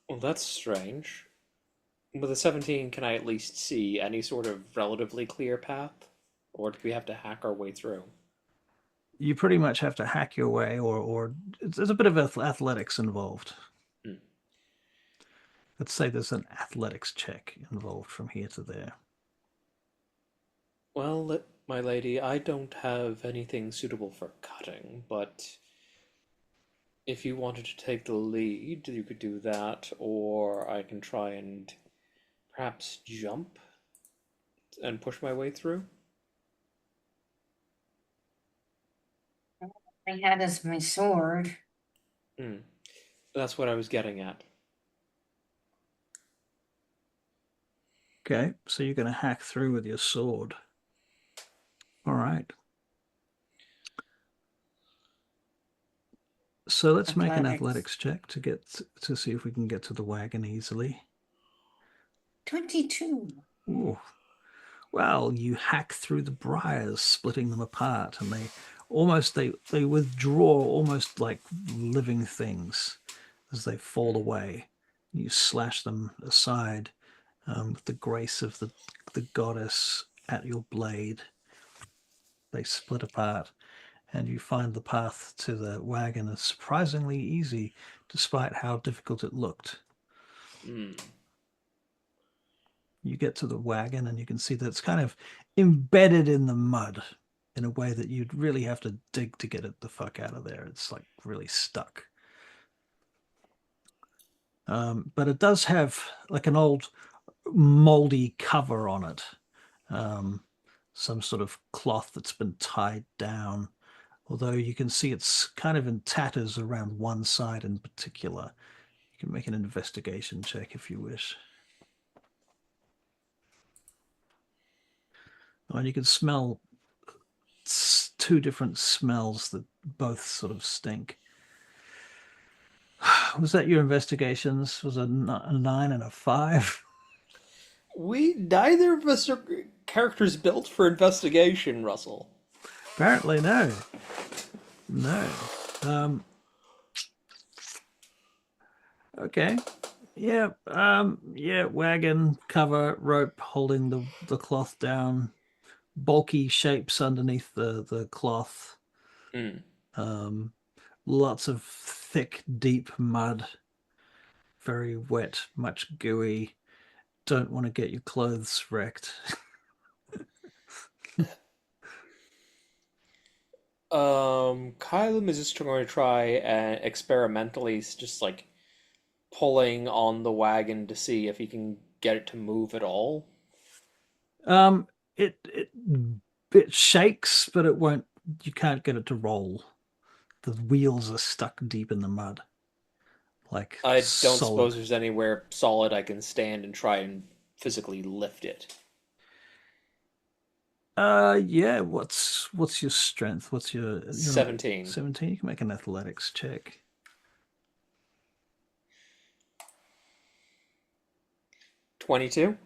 Well, that's strange. With a 17, can I at least see any sort of relatively clear path? Or do we have to hack our way through? You pretty much have to hack your way, or there's a bit of athletics involved. Let's say there's an athletics check involved from here to there. Well, my lady, I don't have anything suitable for cutting, but if you wanted to take the lead, you could do that, or I can try and perhaps jump and push my way through. I had as my sword. That's what I was getting at. Okay, so you're going to hack through with your sword. All right. So let's make an athletics check to see if we can get to the wagon easily. 22. Ooh. Well, you hack through the briars, splitting them apart, and they withdraw almost like living things as they fall away. You slash them aside with the grace of the goddess at your blade. They split apart, and you find the path to the wagon is surprisingly easy, despite how difficult it looked. You get to the wagon, and you can see that it's kind of embedded in the mud in a way that you'd really have to dig to get it the fuck out of there. It's like really stuck. But it does have like an old moldy cover on it. Some sort of cloth that's been tied down. Although you can see it's kind of in tatters around one side in particular. You can make an investigation check if you wish. And you can smell two different smells that both sort of stink. Was that your investigations? Was a 9 and a 5? Neither of us are characters built for investigation, Russell. Apparently, no. No. Okay. Yeah. Yeah. Wagon, cover, rope holding the cloth down. Bulky shapes underneath the cloth. Lots of thick, deep mud. Very wet, much gooey. Don't want to get your clothes wrecked. Kylum is just going to try and experimentally just like pulling on the wagon to see if he can get it to move at all. It shakes, but it won't. You can't get it to roll. The wheels are stuck deep in the mud. Like I don't solid. suppose there's anywhere solid I can stand and try and physically lift it. Yeah. What's your strength? What's your 17. 17. You can make an athletics check. 22.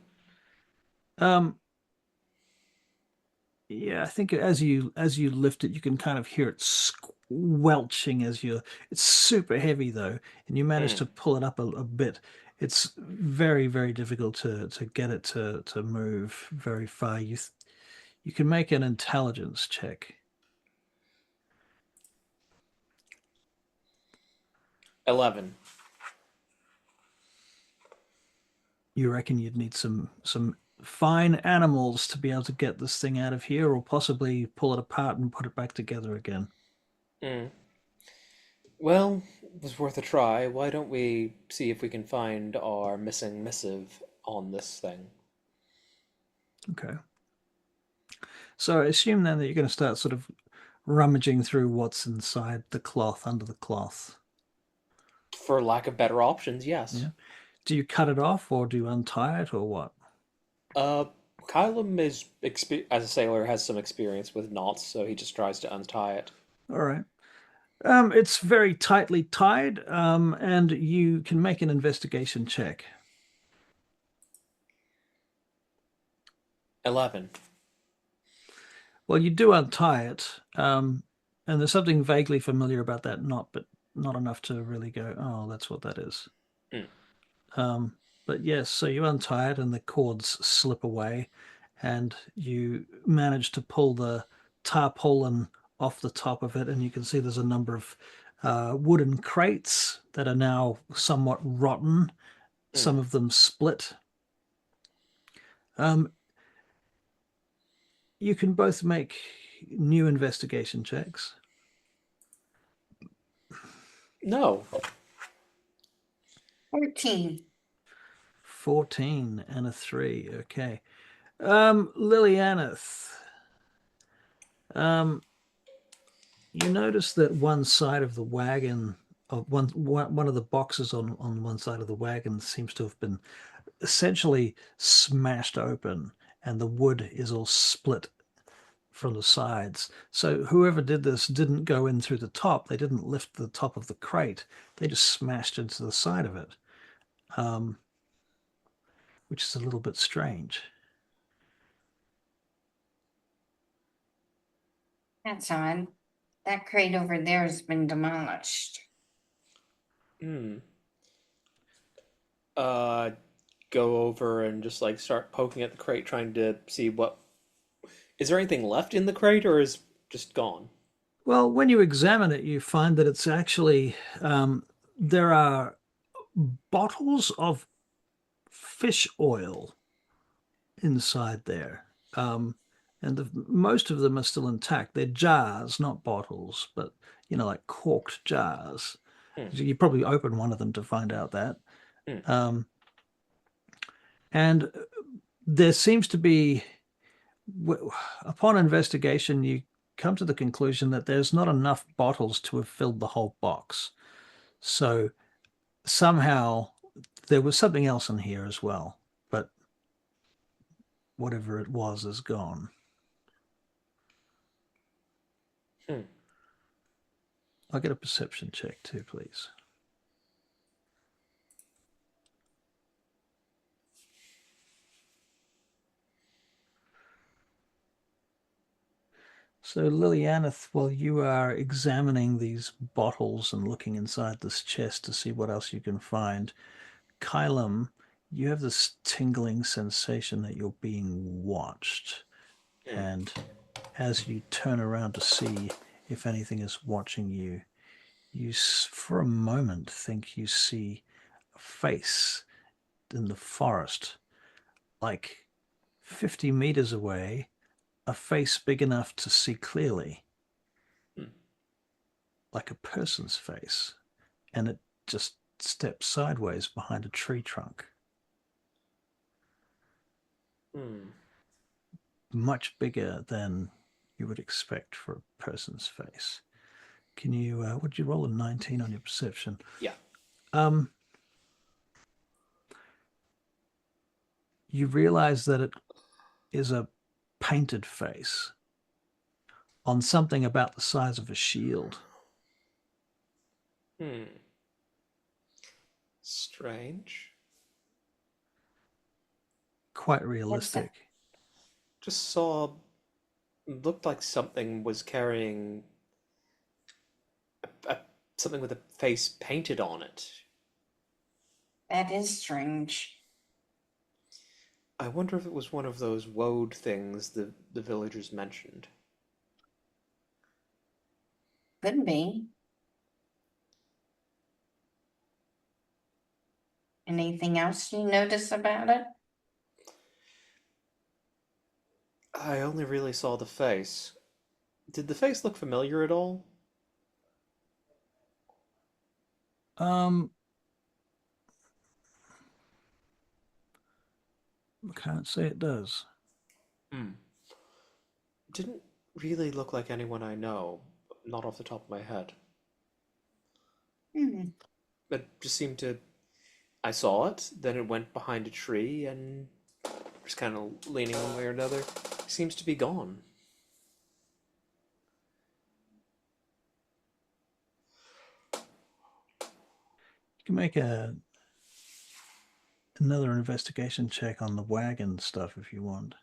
Yeah, I think as you lift it, you can kind of hear it squelching it's super heavy though, and you manage to pull it up a bit. It's very, very difficult to get it to move very far. You can make an intelligence check. 11. You reckon you'd need some fine animals to be able to get this thing out of here, or possibly pull it apart and put it back together again. Well, it was worth a try. Why don't we see if we can find our missing missive on this thing? Okay. So I assume then that you're going to start sort of rummaging through what's inside the cloth, under the cloth. For lack of better options, yes. Yeah. Do you cut it off, or do you untie it, or what? Kylum is, as a sailor, has some experience with knots, so he just tries to untie it. All right. It's very tightly tied, and you can make an investigation check. 11. Well, you do untie it, and there's something vaguely familiar about that knot, but not enough to really go, oh, that's what that is. But yes, so you untie it, and the cords slip away, and you manage to pull the tarpaulin off the top of it, and you can see there's a number of wooden crates that are now somewhat rotten. Some of them split. You can both make new investigation checks. No. 14. 14 and a 3. Okay. Lilianith. You notice that one side of the wagon, one of the boxes on one side of the wagon seems to have been essentially smashed open, and the wood is all split from the sides. So whoever did this didn't go in through the top. They didn't lift the top of the crate. They just smashed into the side of it. which is a little bit strange. That's odd. That crate over there has been demolished. Hmm. Uh, go over and just like start poking at the crate, trying to see what is there anything left in the crate, or is just gone? Well, when you examine it, you find that it's actually there are bottles of fish oil inside there. And most of them are still intact. They're jars, not bottles, but like corked jars. Hmm. You probably open one of them to find out that. Hmm. Um, and there seems to be, upon investigation, you come to the conclusion that there's not enough bottles to have filled the whole box. So somehow there was something else in here as well, but whatever it was is gone. Hmm. I'll get a perception check too, please. So Lilianith, while you are examining these bottles and looking inside this chest to see what else you can find, Kylum, you have this tingling sensation that you're being watched. Hmm. And as you turn around to see if anything is watching you, you for a moment think you see a face in the forest, like 50 meters away, a face big enough to see clearly, Hmm. like a person's face, and it just steps sideways behind a tree trunk. Hmm. Much bigger than you would expect for a person's face. Can you, would you roll a 19 on your perception? Yeah. You realize that it is a painted face on something about the size of a shield. Hmm. Strange. Quite What's that? realistic. Just saw. Looked like something was carrying a, something with a face painted on it. That is strange. I wonder if it was one of those woad things the villagers mentioned. Could be. Anything else you notice about it? I only really saw the face. Did the face look familiar at all? Um, I can't say it does. Hmm. Didn't really look like anyone I know, not off the top of my head. Hmm. It just seemed to. I saw it, then it went behind a tree and just kind of leaning one way or another. Seems to be gone. You can make another investigation check on the wagon stuff if you want.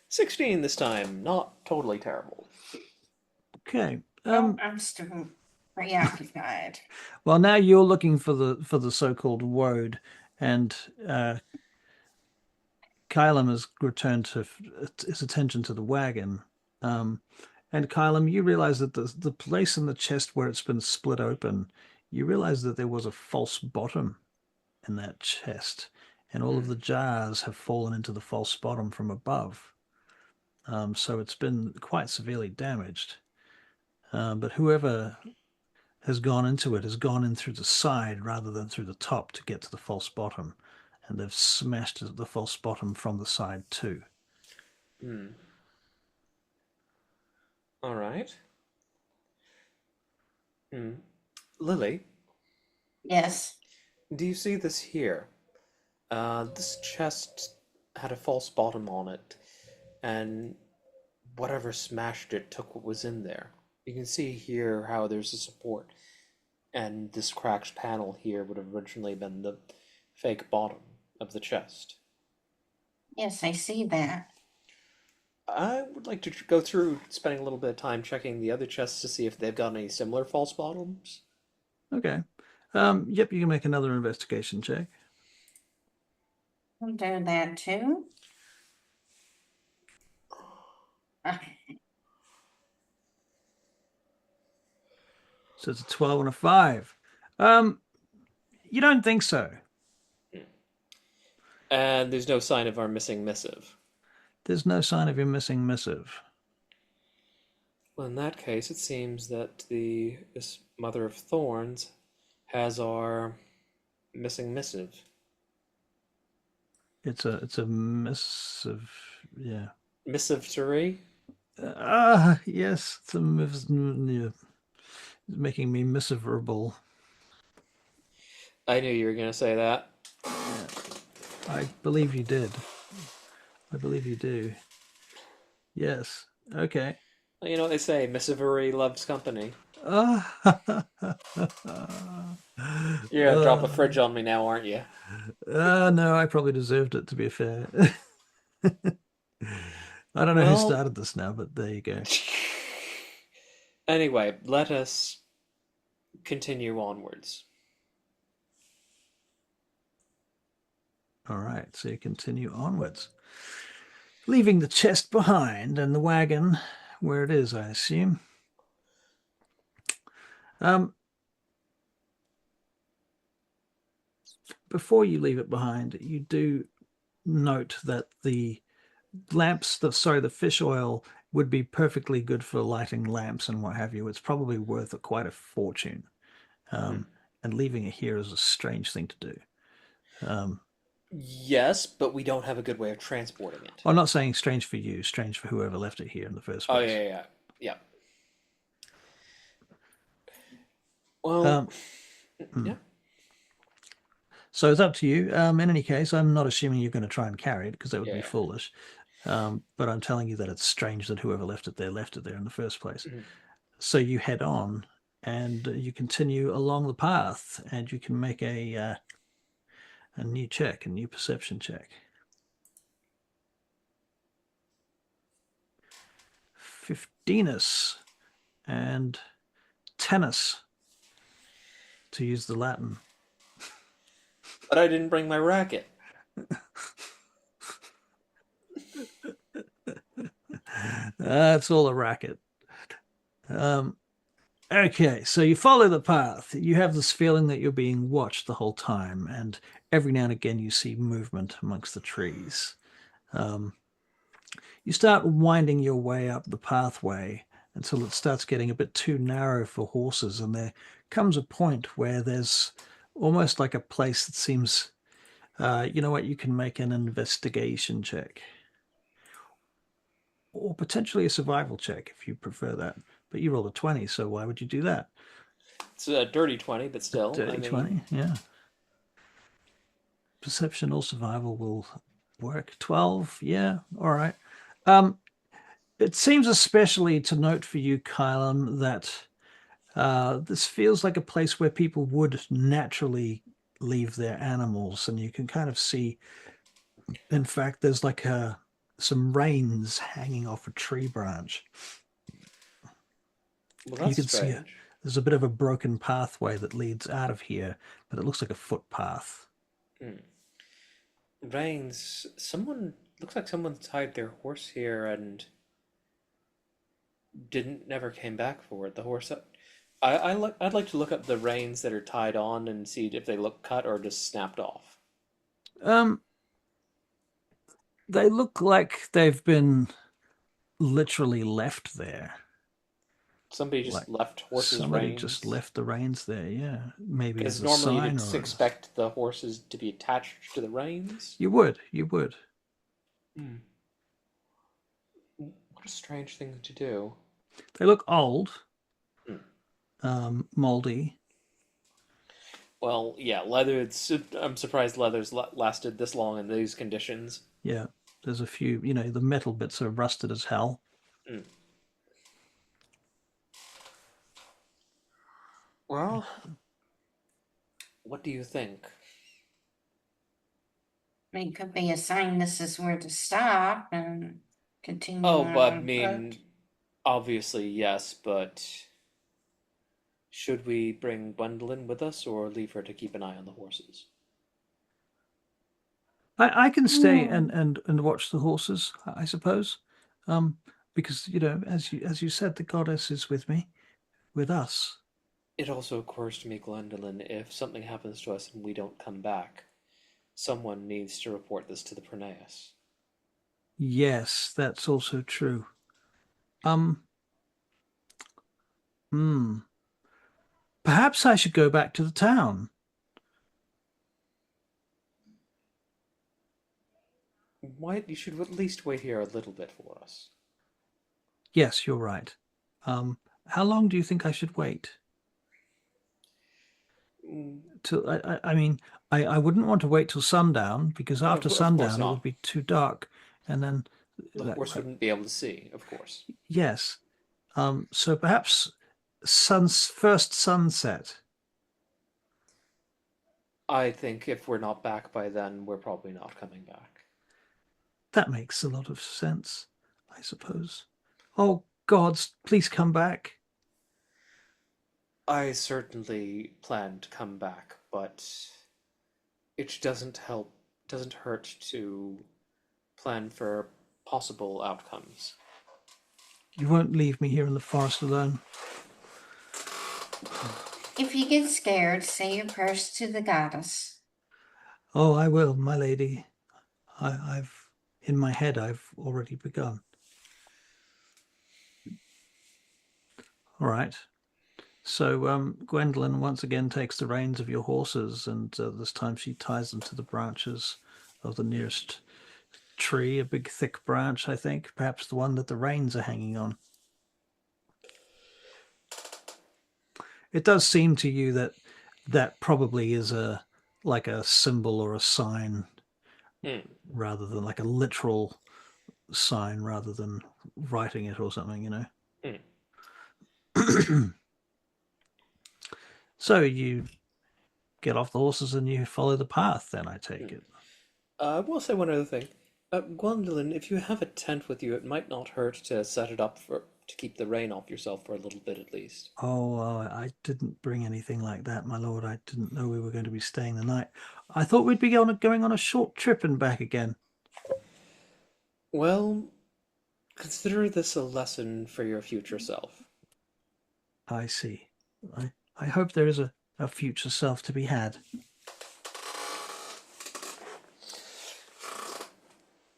16 this time, not totally terrible. Okay. Oh, I'm still preoccupied. Well, now you're looking for the so-called woad, and Kylum has returned to his attention to the wagon. And Kylum, you realize that the place in the chest where it's been split open, you realize that there was a false bottom in that chest, and all of the jars have fallen into the false bottom from above. So it's been quite severely damaged. But whoever has gone into it has gone in through the side rather than through the top to get to the false bottom. And they've smashed the false bottom from the side too. Hmm. All right. Hmm. Lily, Yes. do you see this here? This chest had a false bottom on it, and whatever smashed it took what was in there. You can see here how there's a support, and this cracked panel here would have originally been the fake bottom of the chest. Yes, I see that. I would like to go through spending a little bit of time checking the other chests to see if they've got any similar false bottoms. Okay. Yep, you can make another investigation check. I'll do that too. So it's a 12 and a 5. You don't think so. And there's no sign of our missing missive. There's no sign of your missing missive. Well, in that case, it seems that this Mother of Thorns has our missing missive. It's a missive, yeah. Missive Turi? Yes, it's a yeah. It's making me miserable. I knew you were going to say that. Yeah. I believe you did. I believe you do. Yes. Okay. Well, you know what they say, missivery loves company. Uh, You're going to drop a fridge on me now, aren't you? no, I probably deserved it, to be fair. I don't know who Well- started this now, but there you go. Anyway, let us continue onwards. All right, so you continue onwards. Leaving the chest behind and the wagon where it is, I assume. Before you leave it behind, you do note that the lamps, the fish oil would be perfectly good for lighting lamps and what have you. It's probably worth quite a fortune. And leaving it here is a strange thing to do. Yes, but we don't have a good way of transporting it. I'm not saying strange for you, strange for whoever left it here in the first Oh, place. yeah. Well, yeah. So it's up to you. In any case, I'm not assuming you're going to try and carry it because that would be Yeah. foolish. But I'm telling you that it's strange that whoever left it there in the first place. So you head on and you continue along the path, and you can make a new perception check. 15 and tennis, to use the Latin. But I didn't bring my racket. It's all a racket. Okay, so you follow the path. You have this feeling that you're being watched the whole time, and every now and again you see movement amongst the trees. You start winding your way up the pathway until it starts getting a bit too narrow for horses, and there comes a point where there's almost like a place that seems, you know what, you can make an investigation check. Or potentially a survival check if you prefer that. But you rolled a 20, so why would you do that? It's a dirty 20, but still. Dirty 20, yeah. Perception or survival will work. 12, yeah, all right. It seems especially to note for you, Kylum, that this feels like a place where people would naturally leave their animals, and you can kind of see, in fact, there's like some reins hanging off a tree branch. Well, that's you can strange. see there's a bit of a broken pathway that leads out of here, but it looks like a footpath. Reins. Looks like someone tied their horse here and never came back for it. The horse. I'd like to look up the reins that are tied on and see if they look cut or just snapped off. They look like they've been literally left there. Somebody just left horses' Somebody reins. just left the reins there, yeah. Maybe Because as a normally sign you'd or expect the horses to be attached to the reins. You would. What a strange thing to do. They look old, moldy. Well, yeah, leather. I'm surprised leather's lasted this long in these conditions. Yeah, there's a few. The metal bits are rusted as hell. Well, what do you think? It could be a sign this is where to stop and continue Oh, on but I foot. mean, obviously, yes, but should we bring Gwendolyn with us or leave her to keep an eye on the horses? I can stay Hmm. and watch the horses, I suppose. Because as you said, the goddess is with me, with us. It also occurs to me, Gwendolyn, if something happens to us and we don't come back, someone needs to report this to the Perneus. Yes, that's also true. Um, hmm. Perhaps I should go back to the town. Why, you should at least wait here a little bit for us. Yes, you're right. How long do you think I should wait? Mm, Till I mean, I wouldn't want to wait till sundown because after of course sundown it would not. be too dark, and then The horse wouldn't be able to see, of course. yes. So perhaps first sunset. I think if we're not back by then, we're probably not coming back. That makes a lot of sense, I suppose. Oh gods, please come back. I certainly plan to come back, but it doesn't hurt to plan for possible outcomes. You won't leave me here in the forest alone. If you get scared, say your prayers to the goddess. Oh, I will, my lady. I've in my head I've already begun. All right. So Gwendolyn once again takes the reins of your horses, and this time she ties them to the branches of the nearest tree, a big thick branch, I think, perhaps the one that the reins are hanging on. It does seem to you that that probably is like a symbol or a sign rather than like a literal sign rather than writing it or something, you know. So you get off the horses and you follow the path, then I take it. I will say one other thing. Gwendolyn, if you have a tent with you, it might not hurt to set it up to keep the rain off yourself for a little bit at least. Oh, I didn't bring anything like that, my lord. I didn't know we were going to be staying the night. I thought we'd be going on a short trip and back again. Well, consider this a lesson for your future self. I see. I hope there is a future self to be had.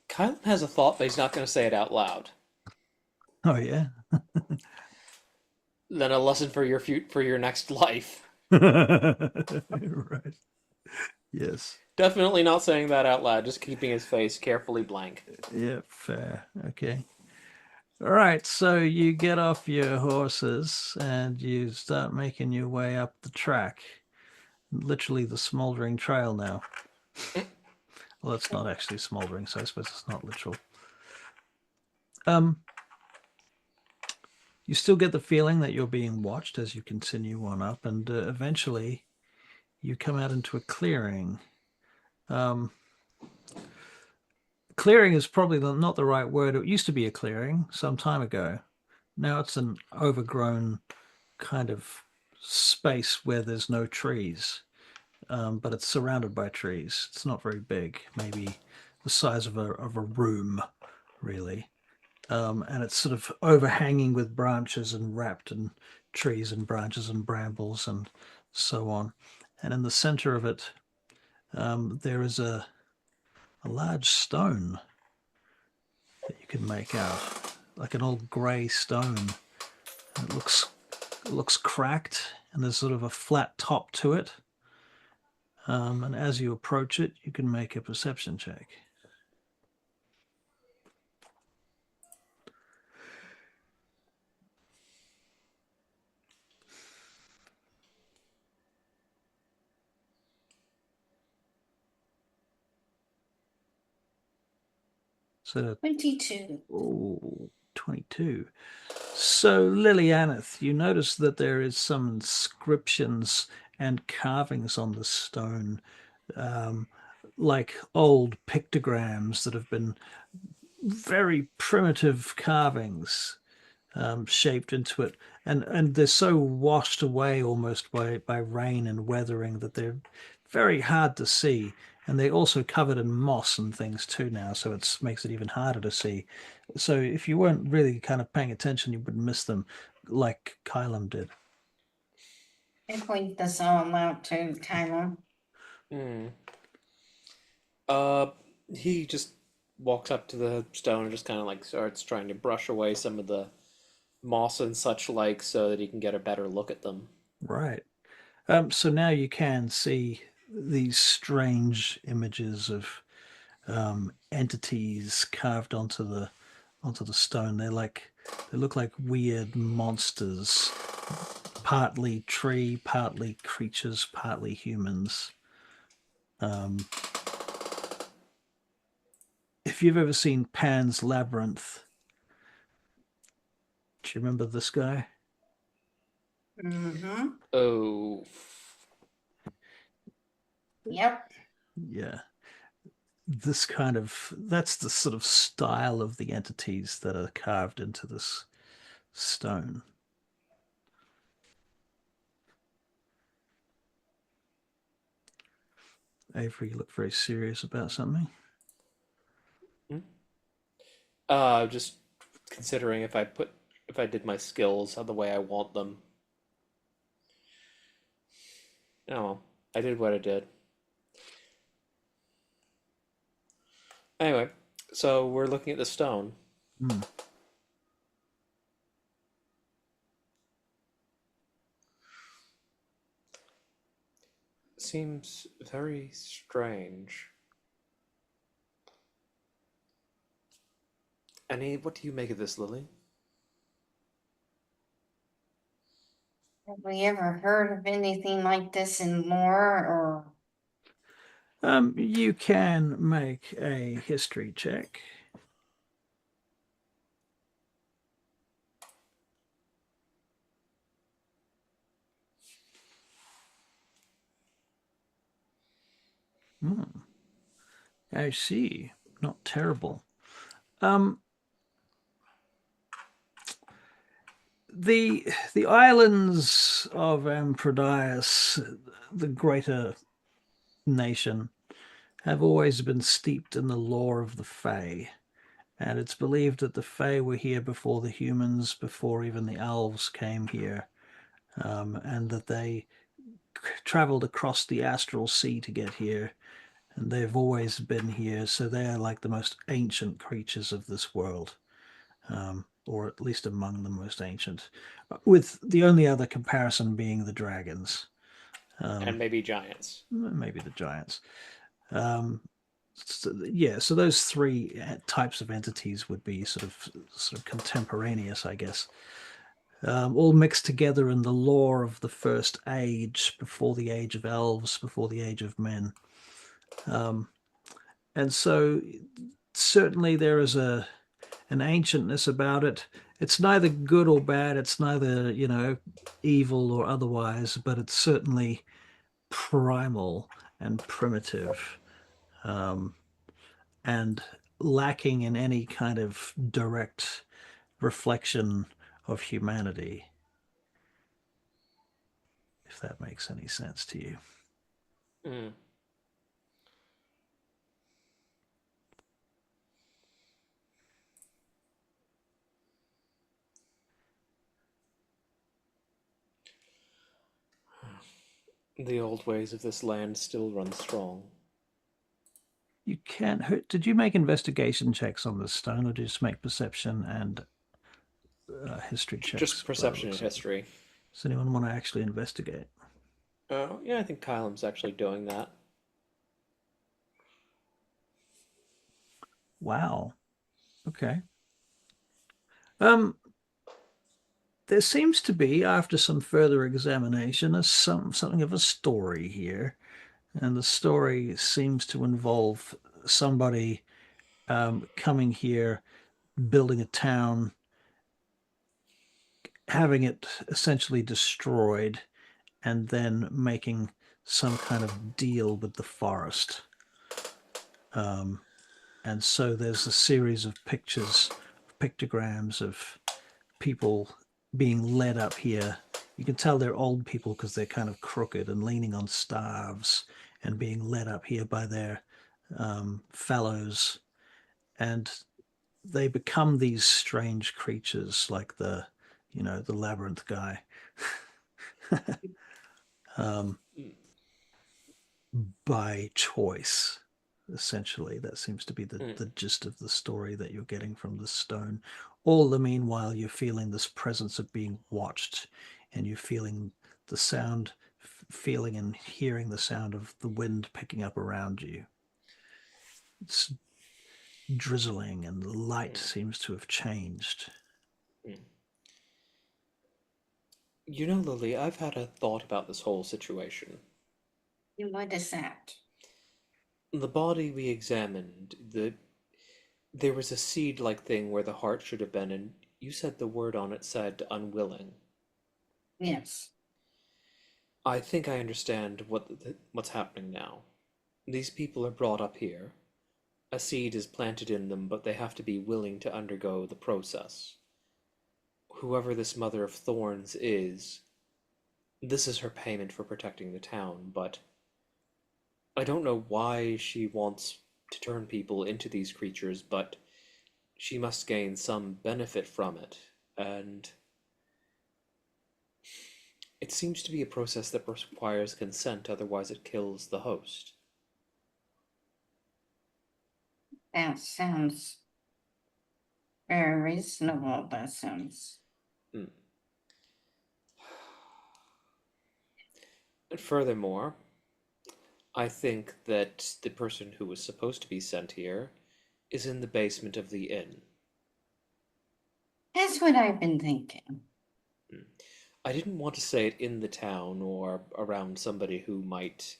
Kylum has a thought, but he's not going to say it out loud. Oh, yeah? Then a lesson for your next life. Right. Yes. Definitely not saying that out loud, just keeping his face carefully blank. Yeah, fair. Okay. All right, so you get off your horses and you start making your way up the track. Literally the smoldering trail now. Well, it's not actually smoldering, so I suppose it's not literal. You still get the feeling that you're being watched as you continue on up, and eventually you come out into a clearing. Clearing is probably not the right word. It used to be a clearing some time ago. Now it's an overgrown kind of space where there's no trees, but it's surrounded by trees. It's not very big, maybe the size of a room, really. And it's sort of overhanging with branches and wrapped in trees and branches and brambles and so on. And in the center of it, there is a large stone that you can make out, like an old grey stone. And it looks cracked, and there's sort of a flat top to it. And as you approach it, you can make a perception check. So 22. Oh, 22. So, Lilianith, you notice that there is some inscriptions and carvings on the stone. like old pictograms that have been very primitive carvings shaped into it, and they're so washed away almost by rain and weathering that they're very hard to see. And they're also covered in moss and things too now, so it makes it even harder to see. So if you weren't really kind of paying attention, you would miss them, like Kylum did. I point this all out to Kylum. Hmm. He just walks up to the stone and just kind of like starts trying to brush away some of the moss and such like so that he can get a better look at them. Right. So now you can see these strange images of entities carved onto the stone. They look like weird monsters, partly tree, partly creatures, partly humans. If you've ever seen Pan's Labyrinth, do you remember this guy? Mm-hmm. Oh, Yep. Yeah. That's the sort of style of the entities that are carved into this stone. Avery, you look very serious about something. just considering if I did my skills the way I want them. Oh, I did what I did. Anyway, so we're looking at the stone. Hmm. Seems very strange. What do you make of this, Lily? Have we ever heard of anything like this in lore or? You can make a history check. Hmm. I see. Not terrible. Um, the islands of Amprodias, the greater nation, have always been steeped in the lore of the Fae. And it's believed that the Fae were here before the humans, before even the elves came here, and that they traveled across the astral sea to get here. And they've always been here, so they're like the most ancient creatures of this world, or at least among the most ancient, with the only other comparison being the dragons, And maybe giants. maybe the giants. So those three types of entities would be sort of contemporaneous, I guess, all mixed together in the lore of the first age, before the age of elves, before the age of men. And so certainly there is an ancientness about it. It's neither good or bad. It's neither, evil or otherwise, but it's certainly primal and primitive, and lacking in any kind of direct reflection of humanity, if that makes any sense to you. Mm. The old ways of this land still run strong. You can't hurt. Did you make investigation checks on this stone, or did you just make perception and history checks? Just perception and history. Does anyone want to actually investigate? Yeah, I think Kylum's actually doing that. Wow. Okay. There seems to be, after some further examination, something of a story here, and the story seems to involve somebody coming here, building a town, having it essentially destroyed, and then making some kind of deal with the forest. And so there's a series of pictures, pictograms of people being led up here. You can tell they're old people because they're kind of crooked and leaning on staves and being led up here by their fellows. And they become these strange creatures like the labyrinth guy. Mm. By choice. Essentially, that seems to be the Mm. gist of the story that you're getting from the stone. All the meanwhile, you're feeling this presence of being watched, and you're feeling the sound, feeling and hearing the sound of the wind picking up around you. It's drizzling, and the light seems to have changed. Mm. You know, Lily, I've had a thought about this whole situation. And what is that? The body we examined, there was a seed-like thing where the heart should have been, and you said the word on it said unwilling. Yes. I think I understand what's happening now. These people are brought up here. A seed is planted in them, but they have to be willing to undergo the process. Whoever this Mother of Thorns is, this is her payment for protecting the town, but I don't know why she wants to turn people into these creatures, but she must gain some benefit from it, and it seems to be a process that requires consent, otherwise it kills the host. That sounds very reasonable. That sounds. Mm. And furthermore, I think that the person who was supposed to be sent here is in the basement of the inn. That's what I've been thinking. I didn't want to say it in the town or around somebody who might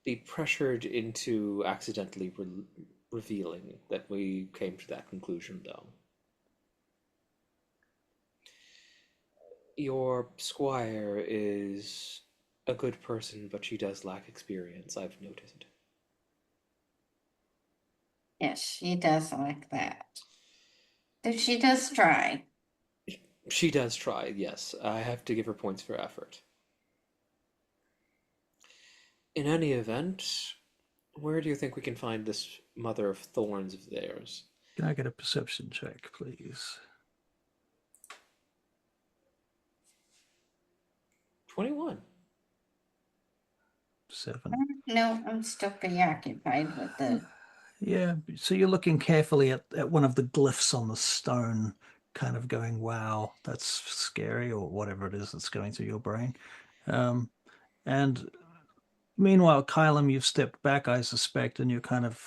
be pressured into accidentally revealing that we came to that conclusion, though. Your squire is a good person, but she does lack experience, I've noticed. Yes, she does like that. Though she does try. She does try, yes. I have to give her points for effort. In any event, where do you think we can find this Mother of Thorns of theirs? Can I get a perception check, please? 21. 7. No, I'm still preoccupied with the. Yeah, so you're looking carefully at one of the glyphs on the stone, kind of going, wow, that's scary, or whatever it is that's going through your brain. And meanwhile, Kylum, you've stepped back, I suspect, and you're kind of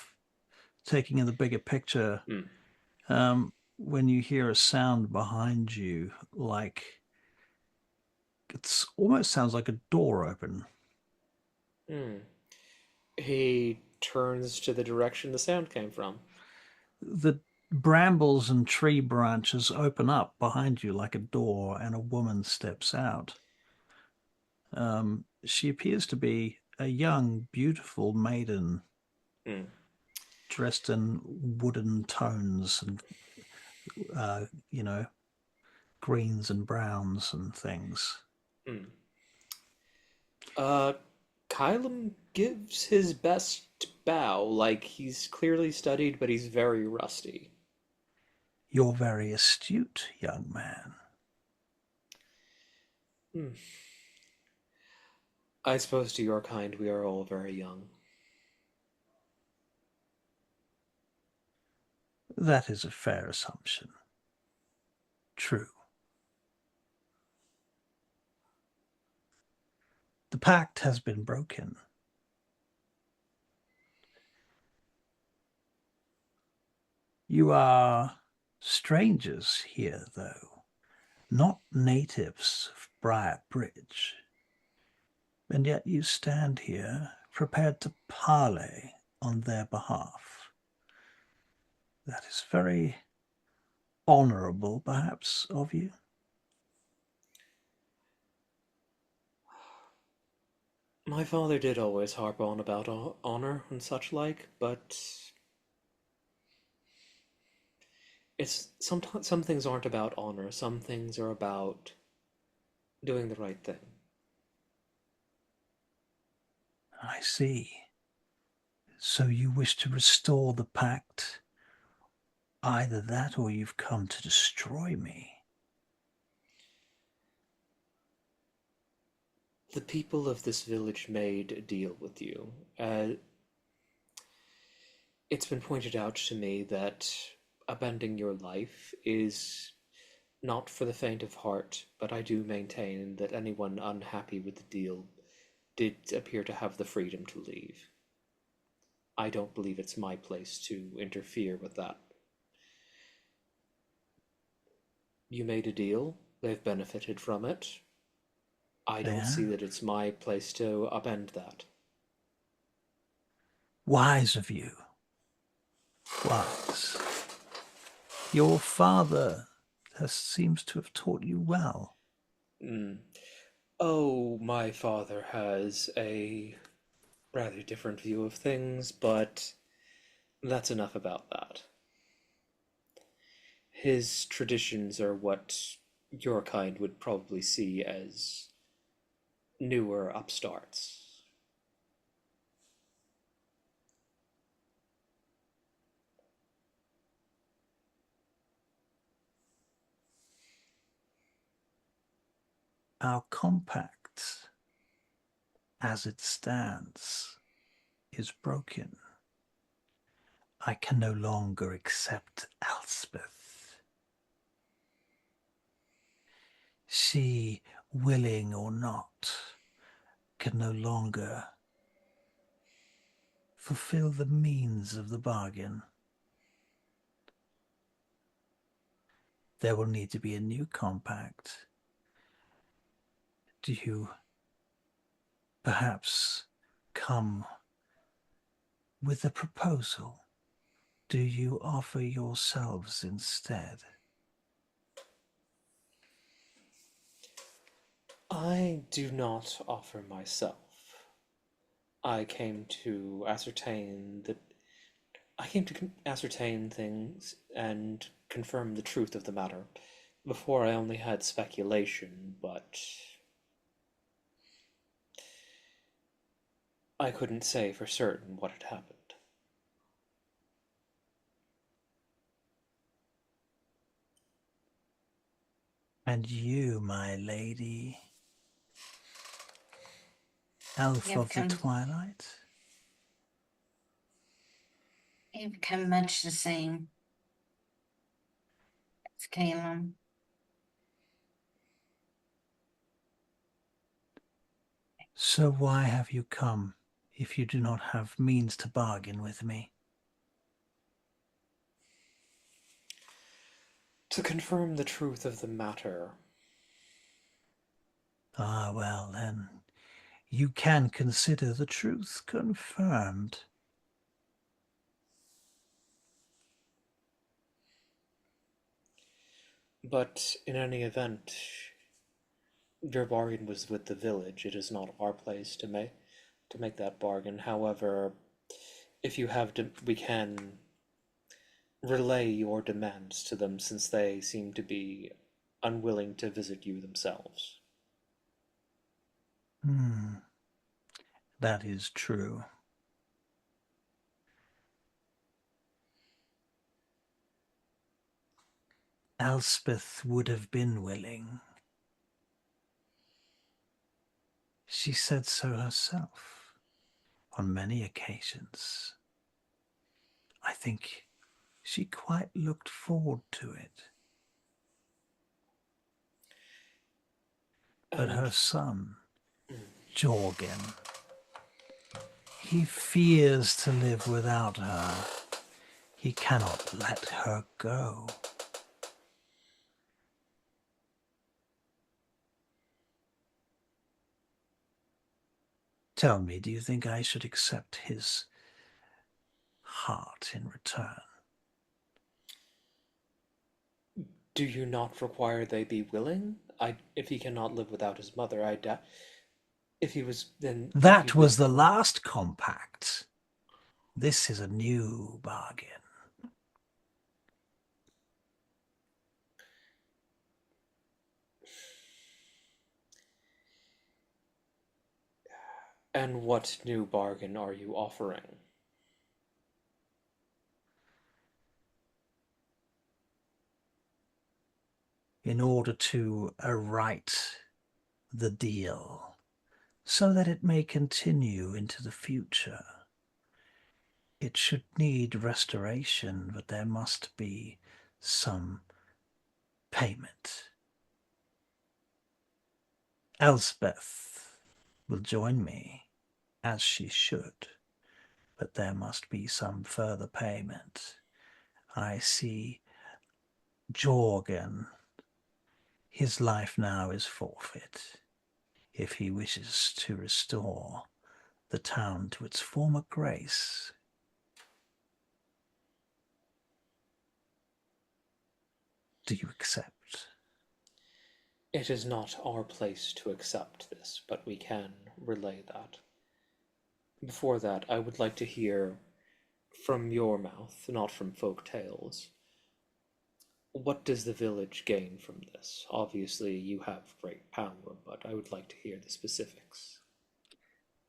taking in the bigger picture. When you hear a sound behind you, like it's almost sounds like a door open. Hmm. He turns to the direction the sound came from. The brambles and tree branches open up behind you like a door, and a woman steps out. She appears to be a young, beautiful maiden Hmm. dressed in wooden tones and, uh, you know, greens and browns and things. Hmm. Uh, Kylum gives his best bow, like he's clearly studied, but he's very rusty. You're very astute, young man. Hmm. I suppose to your kind we are all very young. That is a fair assumption. True. The pact has been broken. You are strangers here, though, not natives of Briar Bridge. And yet you stand here prepared to parley on their behalf. That is very honorable, perhaps, of you. My father did always harp on about honor and such like, but it's sometimes some things aren't about honor. Some things are about doing the right thing. I see. So you wish to restore the pact? Either that or you've come to destroy me. The people of this village made a deal with you. It's been pointed out to me that upending your life is not for the faint of heart, but I do maintain that anyone unhappy with the deal did appear to have the freedom to leave. I don't believe it's my place to interfere with that. You made a deal, they've benefited from it. I don't see Yeah? that it's my place to upend that. Wise of you. Wise. Your father seems to have taught you well. Mm. Oh, my father has a rather different view of things, but that's enough about that. His traditions are what your kind would probably see as newer upstarts. Our compact, as it stands, is broken. I can no longer accept Elspeth. She, willing or not, can no longer fulfill the means of the bargain. There will need to be a new compact. Do you perhaps come with a proposal? Do you offer yourselves instead? I do not offer myself. I came to ascertain that I came to ascertain things and confirm the truth of the matter. Before I only had speculation, but I couldn't say for certain what had happened. And you, my lady, elf You've of the come, twilight? you've become much the same as Kylum. So why have you come if you do not have means to bargain with me? To confirm the truth of the matter, Ah, well, then, you can consider the truth confirmed. but in any event, your bargain was with the village. It is not our place to make that bargain. However, if you have, we can relay your demands to them since they seem to be unwilling to visit you themselves. That is true. Elspeth would have been willing. She said so herself on many occasions. I think she quite looked forward to it. But And her son, Jorgan, he fears to live without her. He cannot let her go. Tell me, do you think I should accept his heart in return? do you not require they be willing? If he cannot live without his mother, If he was, then That was the last compact. This is a new bargain. And what new bargain are you offering? In order to right the deal, so that it may continue into the future. It should need restoration, but there must be some payment. Elspeth will join me, as she should, but there must be some further payment. I see Jorgan. His life now is forfeit. If he wishes to restore the town to its former grace. Do you accept? It is not our place to accept this, but we can relay that. Before that, I would like to hear from your mouth, not from folk tales. What does the village gain from this? Obviously, you have great power, but I would like to hear the specifics.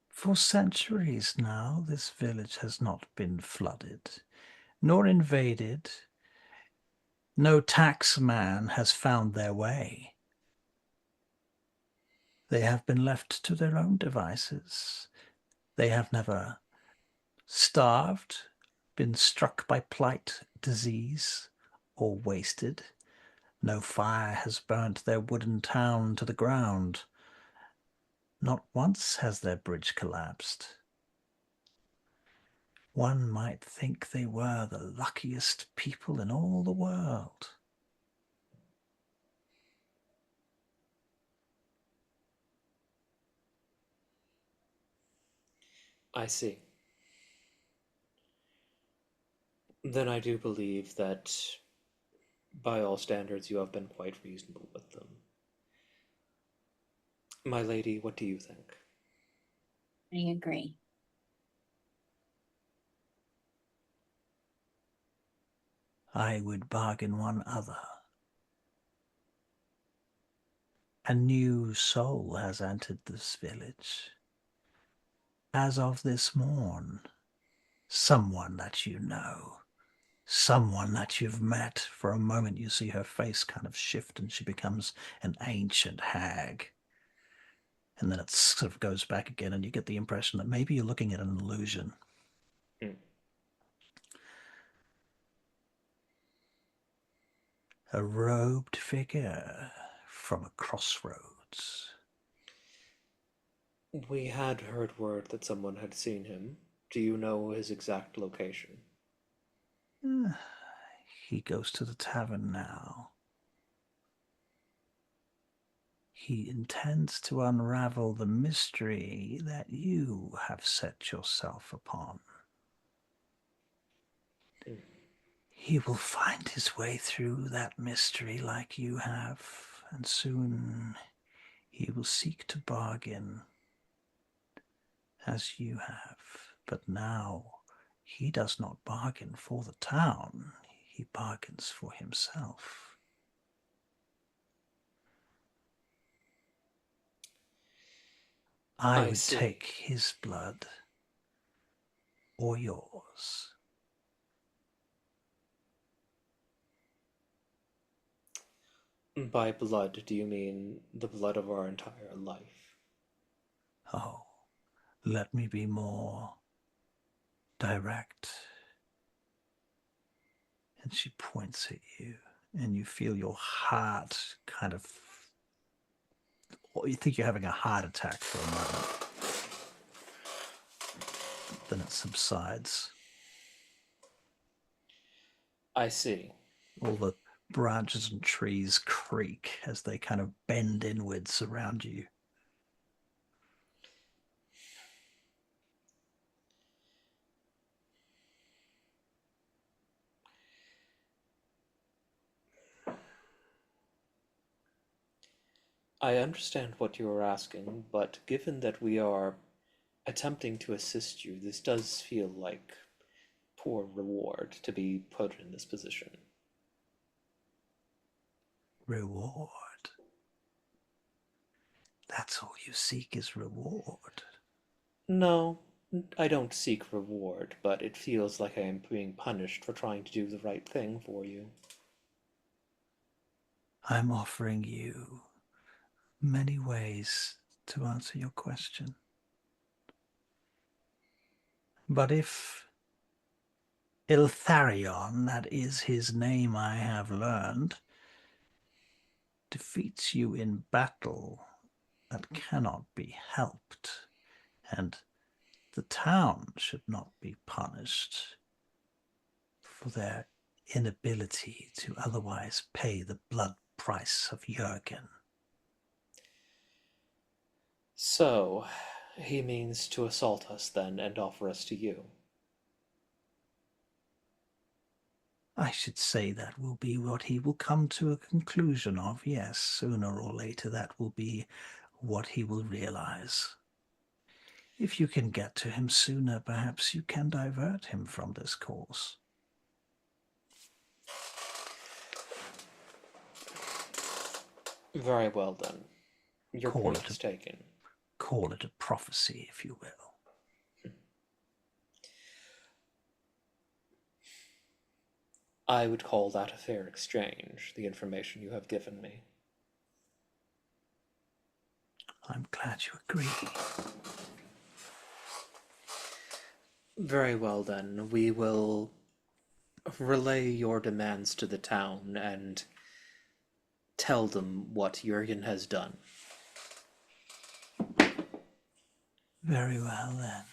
For centuries now, this village has not been flooded, nor invaded. No taxman has found their way. They have been left to their own devices. They have never starved, been struck by plight, disease, or wasted. No fire has burnt their wooden town to the ground. Not once has their bridge collapsed. One might think they were the luckiest people in all the world. I see. Then I do believe that, by all standards, you have been quite reasonable with them. My lady, what do you think? I agree. I would bargain one other. A new soul has entered this village. As of this morn, someone that you know, someone that you've met. For a moment you see her face kind of shift and she becomes an ancient hag. And then it sort of goes back again and you get the impression that maybe you're looking at an illusion. A robed figure from a crossroads. We had heard word that someone had seen him. Do you know his exact location? He goes to the tavern now. He intends to unravel the mystery that you have set yourself upon. He will find his way through that mystery like you have, and soon he will seek to bargain as you have. But now he does not bargain for the town, he bargains for himself. I would take his blood or yours. By blood, do you mean the blood of our entire life? Oh, let me be more direct. And she points at you, and you feel your heart kind of, well, you think you're having a heart attack for a moment. Then it subsides. I see. All the branches and trees creak as they kind of bend inwards around you. I understand what you are asking, but given that we are attempting to assist you, this does feel like poor reward to be put in this position. Reward. That's all you seek is reward. No, I don't seek reward, but it feels like I am being punished for trying to do the right thing for you. I'm offering you many ways to answer your question. But if Elarion, that is his name I have learned, defeats you in battle, that cannot be helped, and the town should not be punished for their inability to otherwise pay the blood price of Jorgan. So, he means to assault us then and offer us to you. I should say that will be what he will come to a conclusion of. Yes, sooner or later that will be what he will realize. If you can get to him sooner, perhaps you can divert him from this course. Very well then. Your Call point it is taken. Call it a prophecy, if you will. I would call that a fair exchange, the information you have given me. I'm glad you agree. Very well then, we will relay your demands to the town and tell them what Jorgan has done. Very well then.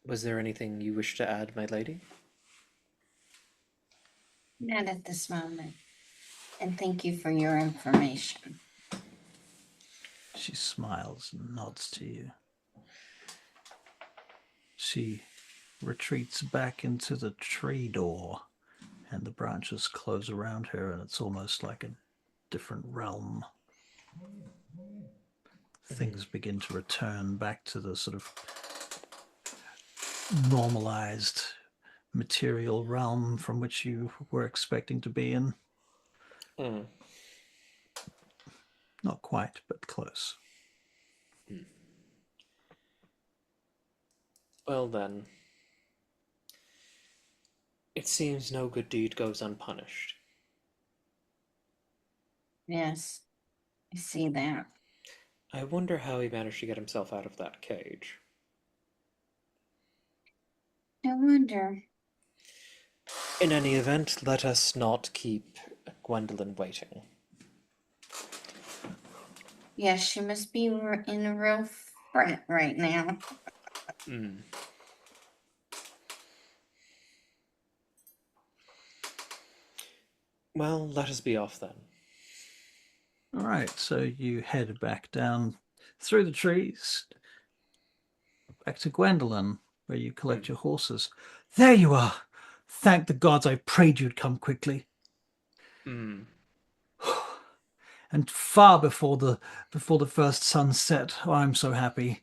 Was there anything you wish to add, my lady? Not at this moment. And thank you for your information. She smiles and nods to you. She retreats back into the tree door, and the branches close around her, and it's almost like a different realm. Things begin to return back to the sort of normalized material realm from which you were expecting to be in. Not quite, but close. Well then, it seems no good deed goes unpunished. Yes, I see that. I wonder how he managed to get himself out of that cage. I wonder. In any event, let us not keep Gwendolyn waiting. Yes, she must be in a real fret right now. Well, let us be off then. All right, so you head back down through the trees, back to Gwendolyn, where you collect your horses. There you are! Thank the gods, I prayed you'd come quickly. And far before the first sunset. Oh, I'm so happy.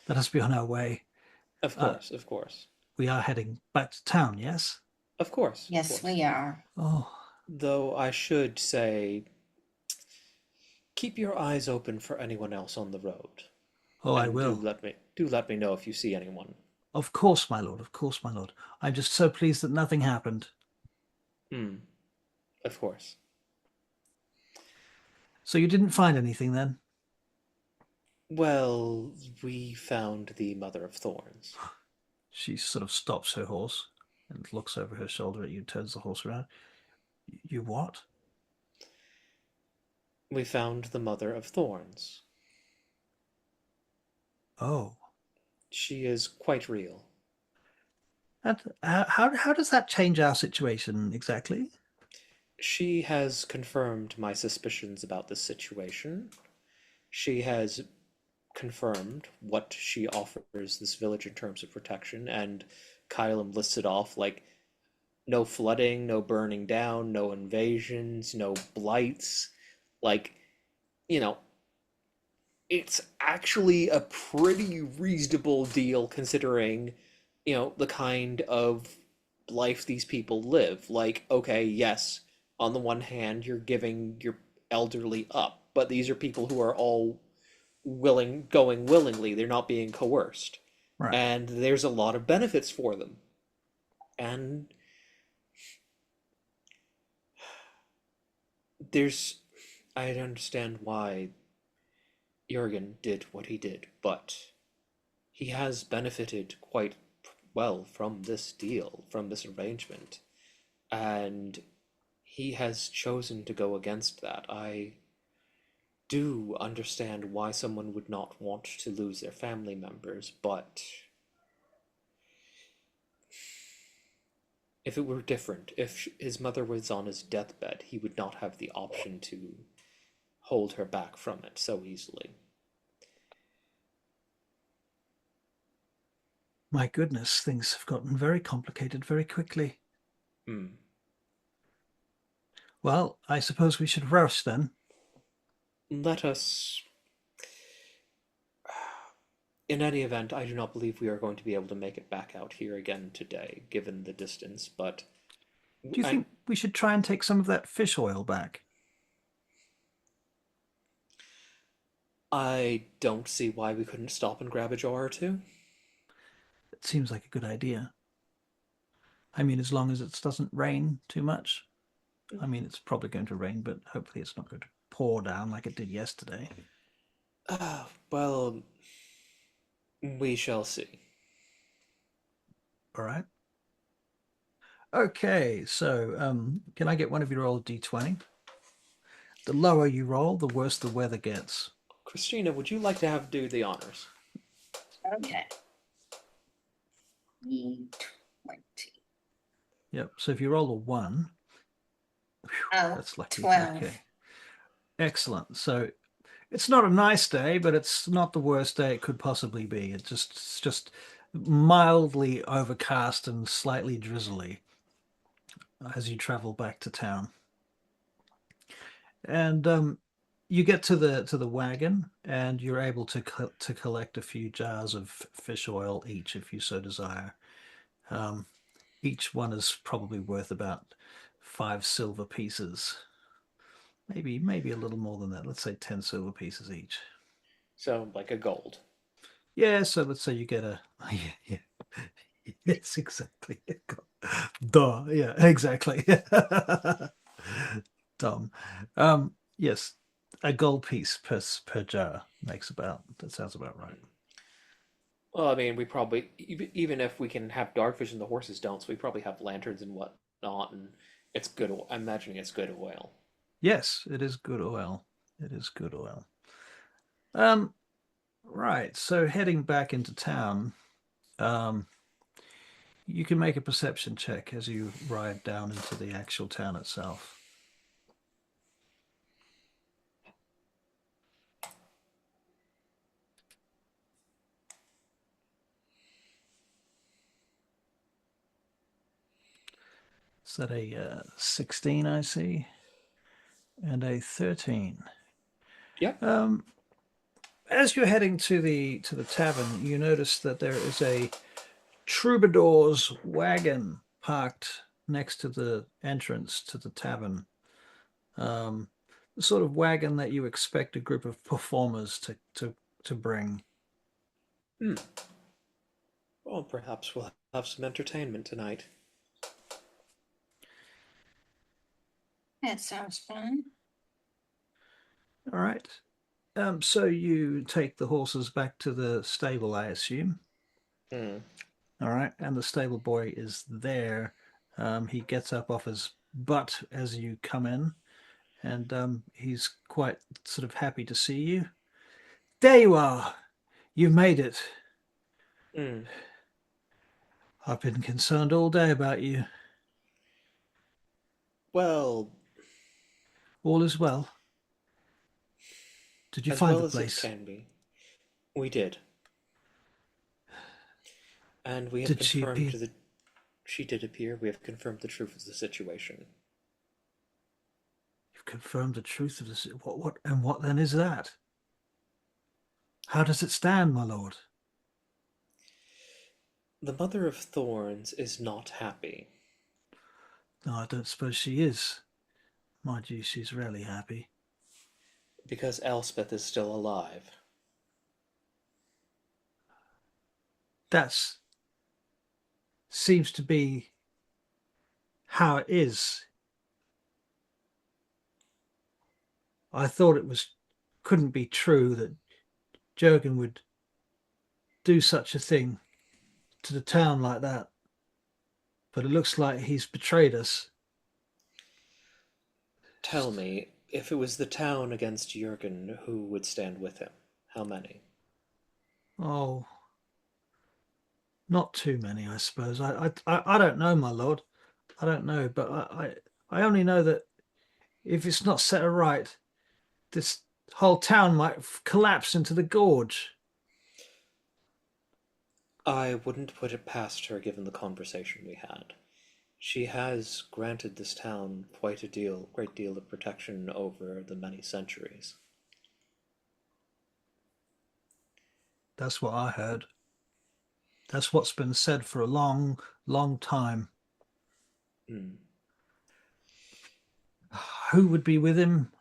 Let us be on our way. Of course, of course. We are heading back to town, yes? Of course. Yes, of course. we are. Oh. Though I should say, keep your eyes open for anyone else on the road. Oh, and I will. Do let me know if you see anyone. Of course, my lord. Of course, my lord. I'm just so pleased that nothing happened. Of course. So you didn't find anything then? Well, we found the Mother of Thorns. She sort of stops her horse and looks over her shoulder at you, turns the horse around. You what? We found the Mother of Thorns. Oh. She is quite real. And how does that change our situation exactly? She has confirmed my suspicions about this situation. She has confirmed what she offers this village in terms of protection, and Kylum listed off like No flooding, no burning down, no invasions, no blights. Like, you know, it's actually a pretty reasonable deal considering, the kind of life these people live. Like, okay, yes, on the one hand, you're giving your elderly up, but these are people who are all going willingly. They're not being coerced. Right. And there's a lot of benefits for them. And there's I understand why Jorgen did what he did, but he has benefited quite well from this deal, from this arrangement, and he has chosen to go against that. I do understand why someone would not want to lose their family members, but if it were different, if his mother was on his deathbed, he would not have the option to hold her back from it so easily. My goodness, things have gotten very complicated very quickly. Hmm. Well, I suppose we should rush then. Let us. In any event, I do not believe we are going to be able to make it back out here again today, given the distance, but Do you I, think we should try and take some of that fish oil back? I don't see why we couldn't stop and grab a jar or two. It seems like a good idea. I mean, as long as it doesn't rain too much. I mean, it's probably going to rain, but hopefully it's not going to pour down like it did yesterday. Well, we shall see. All right. Okay, so can I get one of you to roll a d20? The lower you roll, the worse the weather gets. Christina, would you like to have do the honors? Okay. E20. Yep. So if you roll a 1, Oh, that's lucky. 12. Okay. Excellent. So it's not a nice day, but it's not the worst day it could possibly be. It's just mildly overcast and slightly drizzly as you travel back to town. And you get to the wagon, and you're able to collect a few jars of fish oil each, if you so desire. Um, each one is probably worth about 5 silver pieces. Maybe a little more than that. Let's say 10 silver pieces each. So, like a gold. Yeah, so let's say you get a yeah. Yes, exactly. Duh. Yeah, exactly. Dumb. Yes, a gold piece per jar makes about. That sounds about right. Well, I mean, we probably, even if we can have dark vision, the horses don't, so we probably have lanterns and whatnot, and it's good. I'm imagining it's good oil. Yes, it is good oil. It is good oil. Um, right. So heading back into town, um, you can make a perception check as you ride down into the actual town itself. Is that a 16, I see? And a 13. Yep. As you're heading to the tavern, you notice that there is a troubadour's wagon parked next to the entrance to the tavern. The sort of wagon that you expect a group of performers to bring. Hmm. Well, perhaps we'll have some entertainment tonight. That sounds fun. All right. So you take the horses back to the stable, I assume. Hmm. All right, and the stable boy is there. He gets up off his butt as you come in, and he's quite sort of happy to see you. There you are. You made it. Hmm. I've been concerned all day about you. Well, All is well. Did you as find well the as it place? can be. We did. And we have Did she confirmed appear? to the She did appear. We have confirmed the truth of the situation. You've confirmed the truth of this. What then is that? How does it stand, my lord? The Mother of Thorns is not happy. No, I don't suppose she is. Mind you, she's rarely happy. Because Elspeth is still alive. That's seems to be how it is. I thought it couldn't be true that Jorgan would do such a thing to the town like that. But it looks like he's betrayed us. Tell me, if it was the town against Jorgan, who would stand with him? How many? Oh, not too many, I suppose. I don't know, my lord. I don't know, but I only know that if it's not set right, this whole town might collapse into the gorge. I wouldn't put it past her given the conversation we had. She has granted this town quite a great deal of protection over the many centuries. That's what I heard. That's what's been said for a long, long time. Hmm. Who would be with him?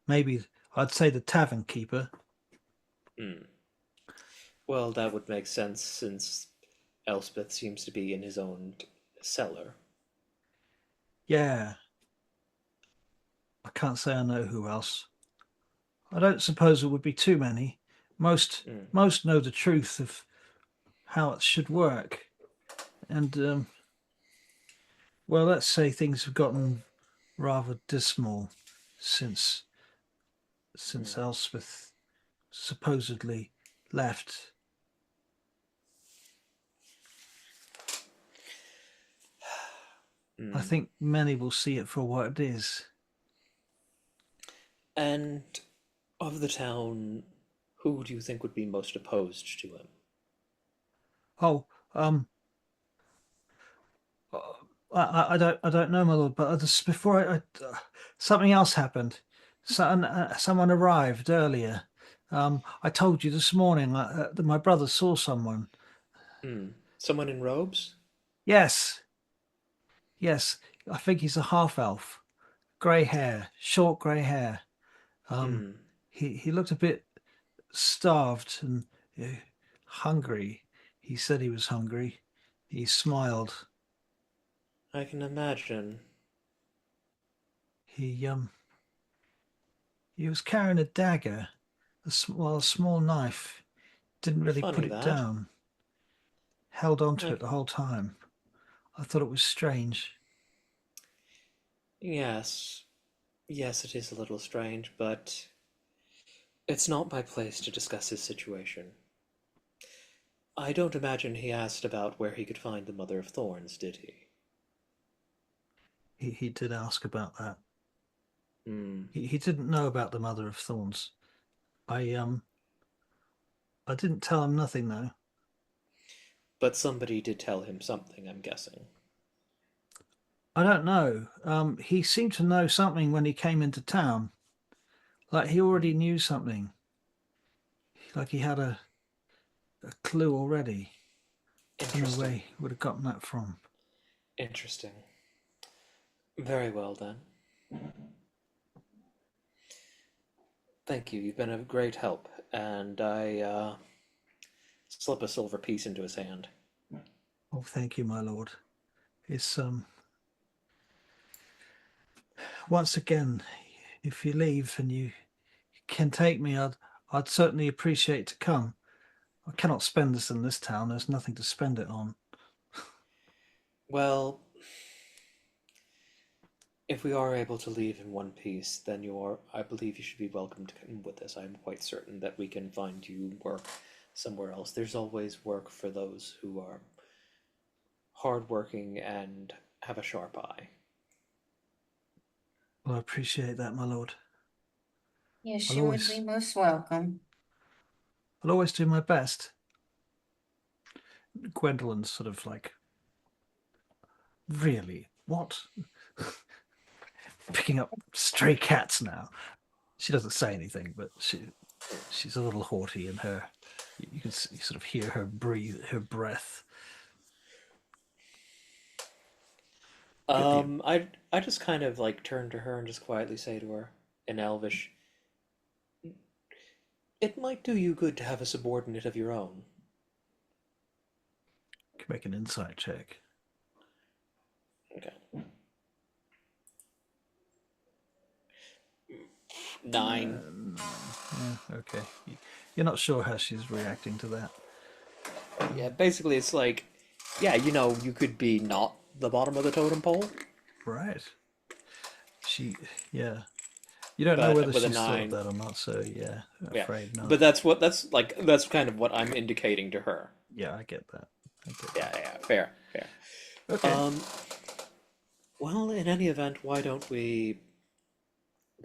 Maybe I'd say the tavern keeper. Hmm. Well, that would make sense since Elspeth seems to be in his own cellar. Yeah. I can't say I know who else. I don't suppose it would be too many. Most know the truth of how it should work. And well, let's say things have gotten rather dismal since Elspeth supposedly left. I think many will see it for what it is. And of the town, who do you think would be most opposed to him? Oh, I don't know, my lord. But just before something else happened. Someone arrived earlier. I told you this morning that my brother saw someone. Someone in robes? Yes, yes. I think he's a half elf, grey hair, short grey hair. He looked a bit starved and hungry. He said he was hungry. He smiled. I can imagine. He was carrying a dagger, a small knife. Didn't really Funny put it that. down. Held on to I- it the whole time. I thought it was strange. Yes. Yes, it is a little strange, but it's not my place to discuss his situation. I don't imagine he asked about where he could find the Mother of Thorns, did he? He did ask about that. Hmm. He didn't know about the Mother of Thorns. I didn't tell him nothing though. But somebody did tell him something, I'm guessing. I don't know. He seemed to know something when he came into town. Like he already knew something. Like he had a clue already. I don't know where Interesting. he would have gotten that from. Interesting. Very well then. Thank you. You've been a great help. And I slip a silver piece into his hand. Oh, thank you, my lord. It's once again, if you leave and you can take me, I'd certainly appreciate to come. I cannot spend this in this town. There's nothing to spend it on. Well, if we are able to leave in one piece, then I believe you should be welcome to come with us. I'm quite certain that we can find you work somewhere else. There's always work for those who are hardworking and have a sharp eye. Well, I appreciate that, my lord. Yes, I'll you would be most welcome. I'll always do my best. Gwendolyn's sort of like Really? What? Picking up stray cats now. She doesn't say anything, but she's a little haughty in her. You can sort of hear her breathe, her breath. I just kind of like turn to her and just quietly say to her in Elvish, "It might do you good to have a subordinate of your own." You can make an insight check. Okay. 9. Yeah, okay. You're not sure how she's reacting to that. Yeah, basically it's like, yeah, you could be not the bottom of the totem pole, Right. Yeah. You don't know but whether with a she's thought of 9, that or not, so yeah, yeah. afraid But not. that's kind of what I'm indicating to her. Yeah, I get that. I get Yeah, that. yeah, fair, fair. Okay. Well, in any event, why don't we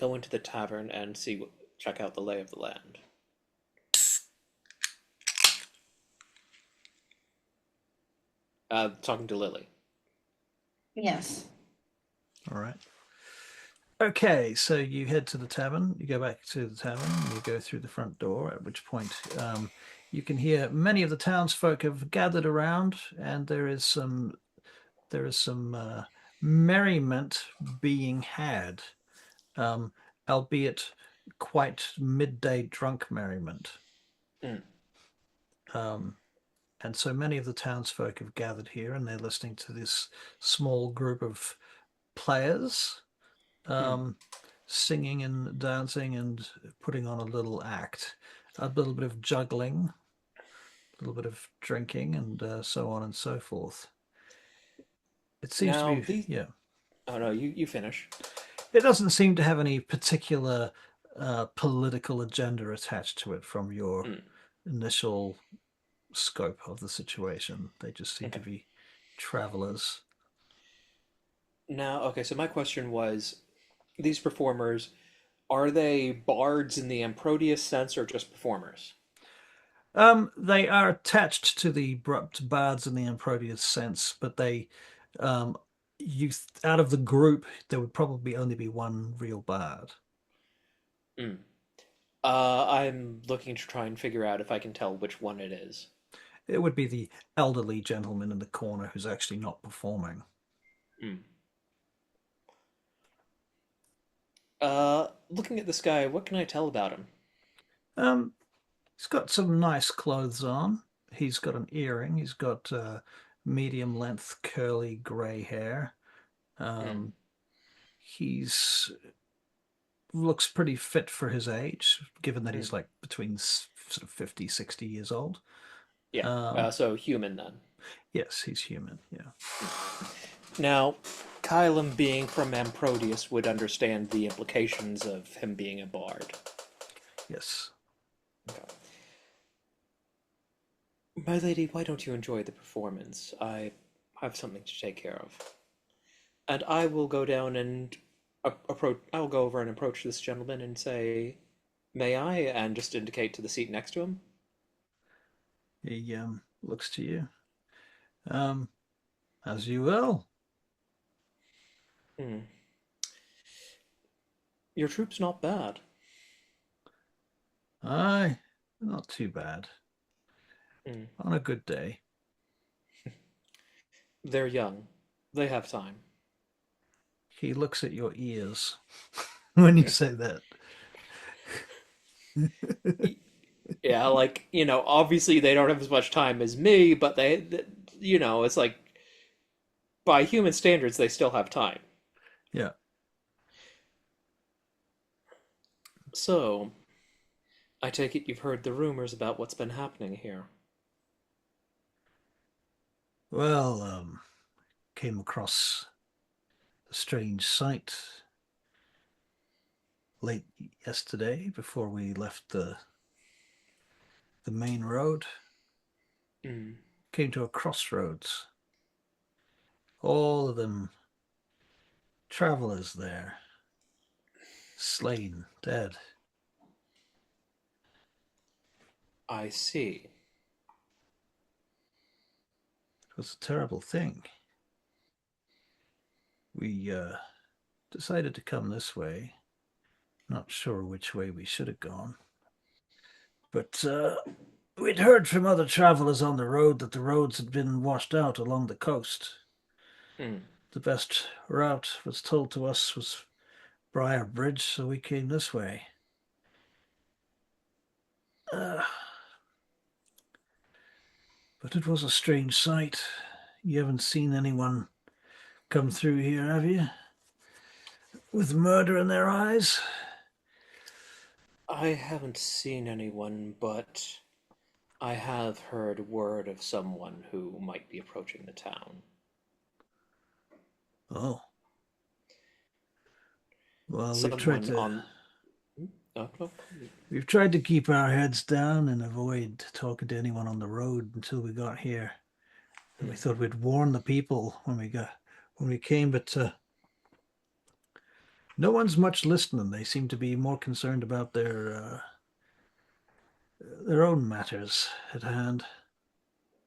go into the tavern and check out the lay of the land? Talking to Lily. Yes. All right. Okay, so you head to the tavern. You go back to the tavern. You go through the front door. At which point, you can hear many of the townsfolk have gathered around, and there is some merriment being had, um, albeit quite midday drunk merriment. Mm. And so many of the townsfolk have gathered here, and they're listening to this small group of players. Mm. Singing and dancing and putting on a little act, a little bit of juggling, a little bit of drinking, and so on and so forth. It seems to Now be, these. yeah, Oh no, you finish. it doesn't seem to have any particular political agenda attached to it from your Mm. initial scope of the situation. They just seem to Okay. be travelers. Now, okay. So my question was, these performers, are they bards in the Amprodius sense or just performers? They are attached to the abrupt bards in the Amprodius sense, but um, out of the group, there would probably only be one real bard. Mm. I'm looking to try and figure out if I can tell which one it is. It would be the elderly gentleman in the corner who's actually not performing. Mm. Looking at this guy, what can I tell about him? Um, he's got some nice clothes on. He's got an earring. He's got medium length curly grey hair. Mm. Um, he's looks pretty fit for his age, given that Mm. he's like between sort of 50, 60 years old. Yeah. Um, So human then. yes, he's human. Yeah. Now, Kylum being from Amprodius would understand the implications of him being a bard. Yes. Okay. My lady, why don't you enjoy the performance? I have something to take care of. And I will go down and approach. I'll go over and approach this gentleman and say, "May I?" and just indicate to the seat next to him. He looks to you. Um, as you will. Hmm. Your troop's not bad. Aye, not too bad. Hmm. On a good day. They're young. They have time. He looks at your ears when you say that. Yeah, like, obviously they don't have as much time as me, but it's like by human standards, they still have time. Yeah. So, I take it you've heard the rumors about what's been happening here. Well, came across a strange sight late yesterday before we left the main road. Mm. Came to a crossroads. All of them travelers there, slain, dead. I see. It was a terrible thing. We decided to come this way. Not sure which way we should have gone. But we'd heard from other travelers on the road that the roads had been washed out along the coast. The best route was told to us was Briar Bridge, so we came this way. But it was a strange sight. You haven't seen anyone come through here, have you? With murder in their eyes? I haven't seen anyone, but I have heard word of someone who might be approaching the town. Oh. Well, Someone on... Oh, no. we've tried to keep our heads down and avoid talking to anyone on the road until we got here. And we thought we'd warn the people when we came, but no one's much listening. They seem to be more concerned about their own matters at hand.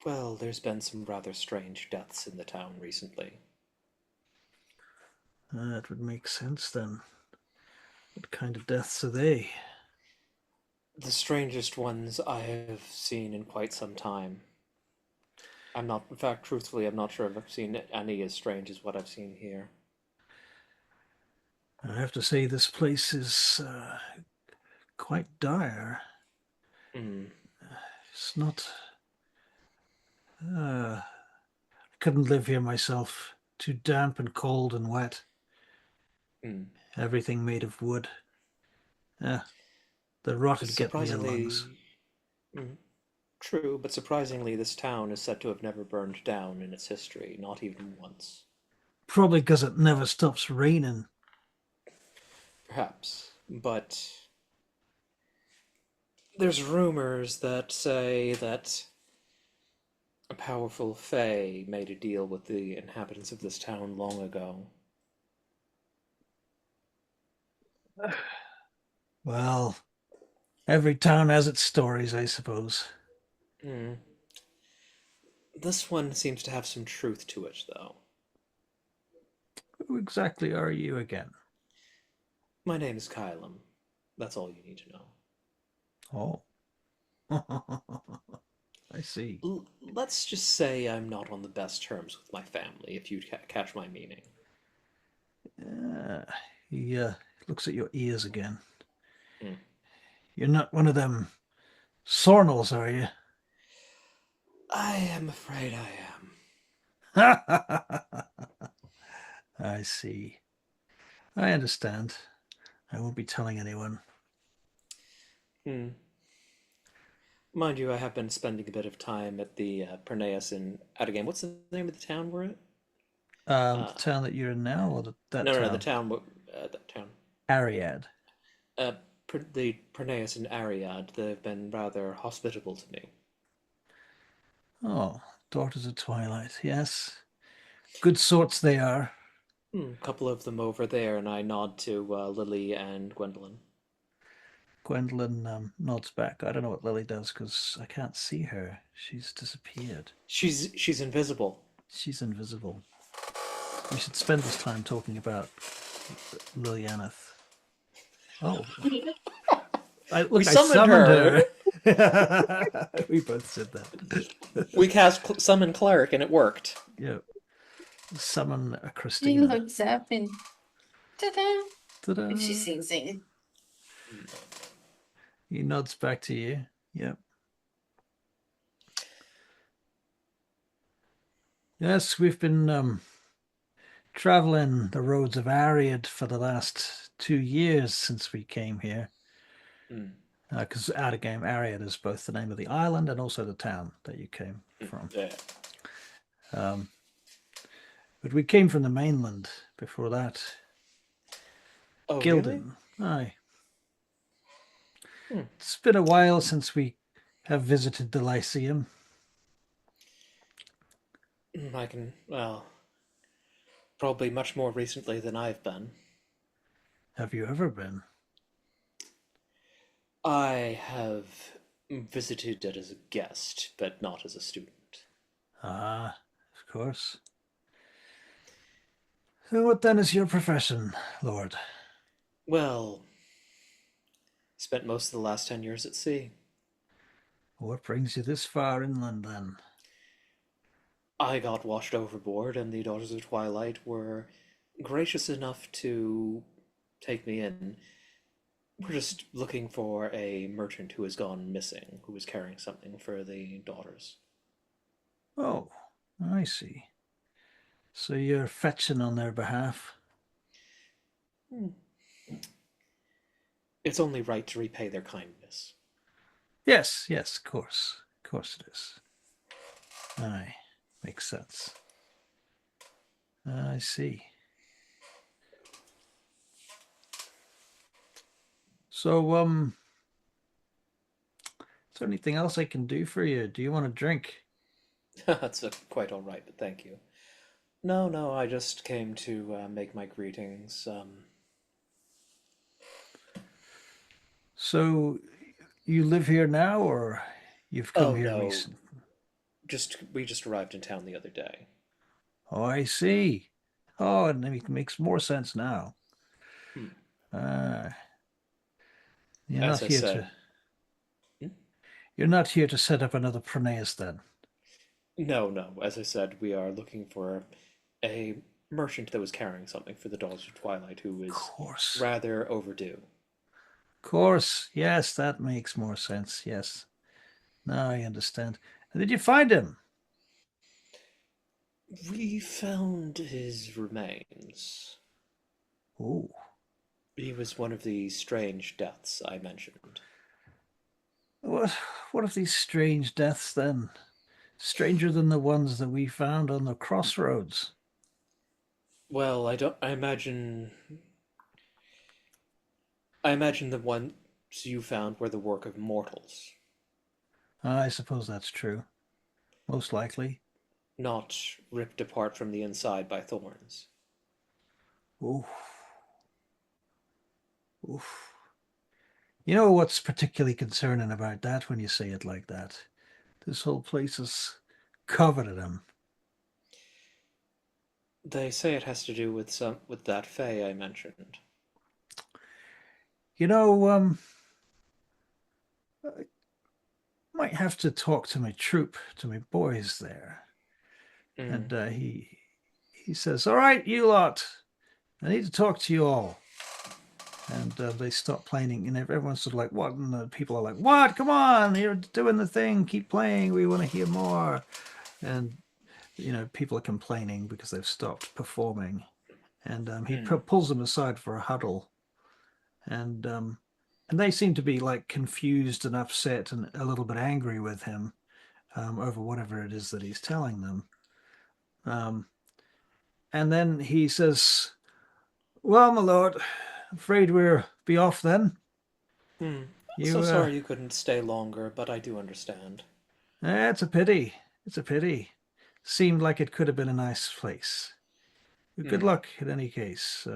Well, there's been some rather strange deaths in the town recently. That would make sense then. What kind of deaths are they? The strangest ones I have seen in quite some time. In fact, truthfully, I'm not sure if I've seen any as strange as what I've seen here. I have to say this place is quite dire. It's not... I couldn't live here myself. Too damp and cold and wet. Everything made of wood. The rot would get me in lungs. True, but surprisingly, this town is said to have never burned down in its history, not even once. Probably because it never stops raining. Perhaps, but there's rumors that say that a powerful fae made a deal with the inhabitants of this town long ago. Well, every town has its stories, I suppose. This one seems to have some truth to it, though. Who exactly are you again? My name is Kylum. That's all you need to know. Oh. I see. Let's just say I'm not on the best terms with my family, if you catch my meaning. He looks at your ears again. You're not one of them Sornals, are you? I am afraid I am. I see. I understand. I won't be telling anyone. Mind you, I have been spending a bit of time at the Perneus in Outagame. What's the name of the town we're at? The town that you're in now, or that town? No, the town. That town. Ariad. The Perneus and Ariad, they've been rather hospitable to me. Oh, Daughters of Twilight, yes. Good sorts they are. A couple of them over there, and I nod to Lily and Gwendolyn. Gwendolyn nods back. I don't know what Lily does because I can't see her. She's disappeared. She's invisible. She's invisible. We should spend this time talking about Lilianith. Oh. We summoned her. We both said that. We cast Summon Cleric and it worked. Yep. Summon a She Christina. looks up and ta-da! Ta-da. And she sings it. He nods back to you. Yep. Yes, we've been traveling the roads of Ariad for the last 2 years since we came here. Because Outagame, Ariad is both the name of the island and also the town that you came from. Yeah. But we came from the mainland before that. Oh, Gildan. really? Aye. It's been a while since we have visited the Lyceum. Probably much more recently than I've been. Have you ever been? I have visited it as a guest, but not as a student. Ah, of course. So what then is your profession, Lord? Well, spent most of the last 10 years at sea. What brings you this far inland then? I got washed overboard, and the Daughters of Twilight were gracious enough to take me in. We're just looking for a merchant who has gone missing, who was carrying something for the daughters. Oh, I see. So you're fetching on their behalf? Hmm. It's only right to repay their kindness. Yes, yes, of course. Of course it is. Aye, makes sense. I see. So, is there anything else I can do for you? Do you want a drink? That's quite all right, but thank you. No, no, I just came to make my greetings. So, you live here now, or you've come Oh here no, recently? we just arrived in town the other day. Oh, I see. Oh, it makes more sense now. Hmm. Uh, you're not As I here to said, hmm? you're not here to set up another Pronaeus then. No, no, as I said, we are looking for a merchant that was carrying something for the Daughters of Twilight who Of is course. rather overdue. Of course. Yes, that makes more sense. Yes. Now I understand. And did you find him? We found his remains. Oh. He was one of the strange deaths I mentioned. What what of these strange deaths then? Stranger than the ones that we found on the crossroads. Well, I imagine the ones you found were the work of mortals, I suppose that's true. Most likely. not ripped apart from the inside by thorns. Oof. Oof. You know what's particularly concerning about that when you say it like that? This whole place is covered in them. They say it has to do with that fae I mentioned. You know, I might have to talk to my troop, to my boys there. Mm, And he says, "All right, you lot, I need to talk to you all." And they stop playing, and everyone's sort of like, "What?" And the people are like, "What? Come on, you're doing the thing. Keep playing. We want to hear more." And people are complaining because they've stopped performing. And he mm, pulls them aside for a huddle, and they seem to be like confused and upset and a little bit angry with him over whatever it is that he's telling them. Um, and then he says, "Well, my lord, afraid we'll be off then. mm. So You, sorry you couldn't stay longer, but I do understand. it's a pity. It's a pity. Seemed like it could have been a nice place. Good Mm. luck in any case.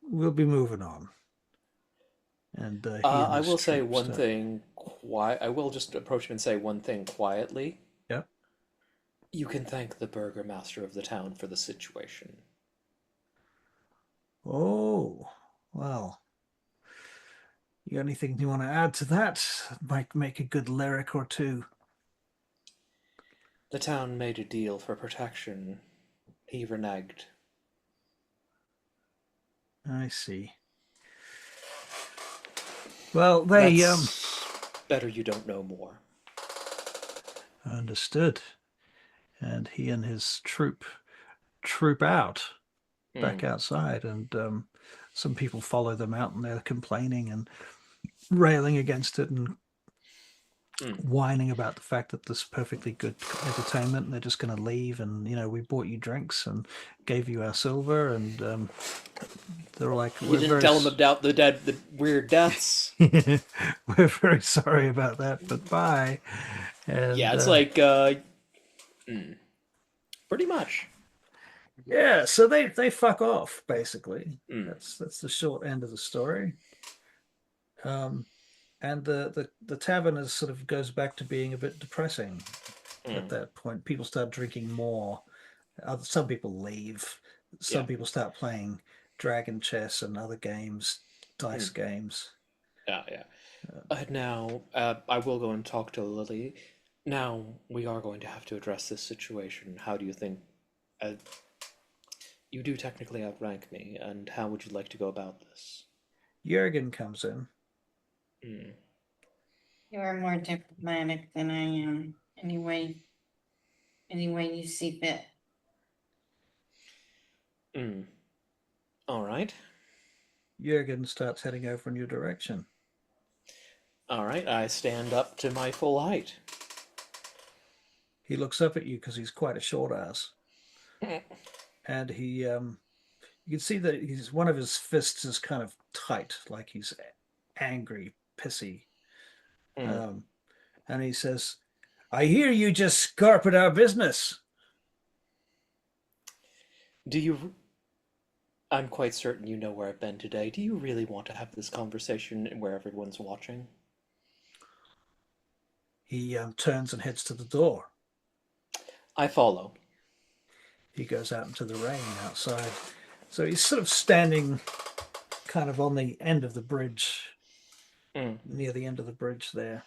We'll be moving on." And he and I his will say troop one start. thing I will just approach him and say one thing quietly. Yep. You can thank the burgomaster of the town for the situation. Oh, well. You got anything you want to add to that? Might make a good lyric or two. The town made a deal for protection. He reneged. I see. Well, they That's better you don't know more. understood, and he and his troop out back Mm, outside, and some people follow them out, and they're complaining and railing against it and mm. whining about the fact that this is perfectly good entertainment, and they're just going to leave. And we bought you drinks and gave you our silver, and they're like, You didn't tell him about the weird deaths. we're very sorry about that, but bye. Yeah, And it's like pretty much. yeah, so they fuck off basically. Mm, That's the short end of the story. Um, and the tavern is sort of goes back to being a bit depressing at mm. that point. People start drinking more, Some people leave. Some Yeah. people start playing dragon chess and other games, dice games. Yeah. Now, I will go and talk to Lily. Now, we are going to have to address this situation. How do you think? Uh, you do technically outrank me, and how would you like to go about this? Jorgan comes in. Hmm. You are more diplomatic than I am. Any way you see fit. Hmm. All right. Jorgan starts heading over in your direction. All right. I stand up to my full height. He looks up at you because he's quite a short ass. And you can see that one of his fists is kind of tight, like he's angry, pissy. And he says, I hear you just scarped our business. Do you? I'm quite certain you know where I've been today. Do you really want to have this conversation where everyone's watching? He turns and heads to the door. I follow. He goes out into the rain outside. So he's sort of standing kind of on the end of the bridge, near the end of the bridge there.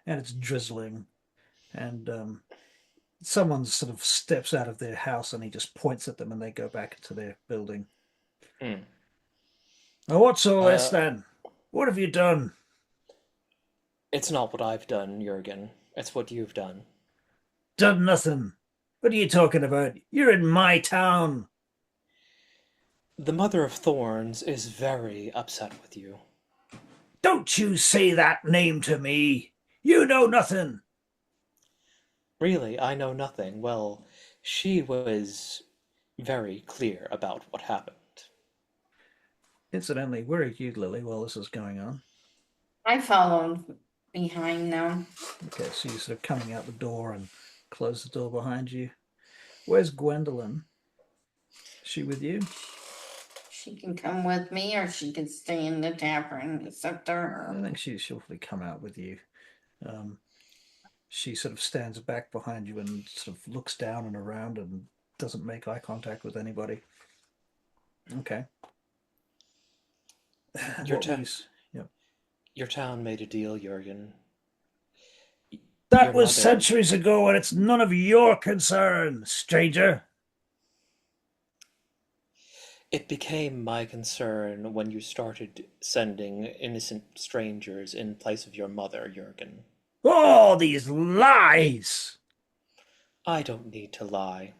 And it's drizzling. And someone sort of steps out of their house and he just points at them and they go back into their building. Now, what's all this then? What have you done? It's not what I've done, Jorgen. It's what you've done. Done nothing. What are you talking about? You're in my town. The Mother of Thorns is very upset with you. Don't you say that name to me. You know nothing. Really, I know nothing. Well, she was very clear about what happened. Incidentally, where are you, Lily, while this is going on? I followed behind them. Okay, so you're sort of coming out the door and close the door behind you. Where's Gwendolyn? Is she with you? She can come with me or she can stay in the tavern. It's up to I her. think she'll probably come out with you. She sort of stands back behind you and sort of looks down and around and doesn't make eye contact with anybody. Okay. Your town made a deal, Jorgen. That was centuries ago, and it's none of your concern, stranger. It became my concern when you started sending innocent strangers in place of your mother, Jorgen. Oh, these lies! I don't need to lie.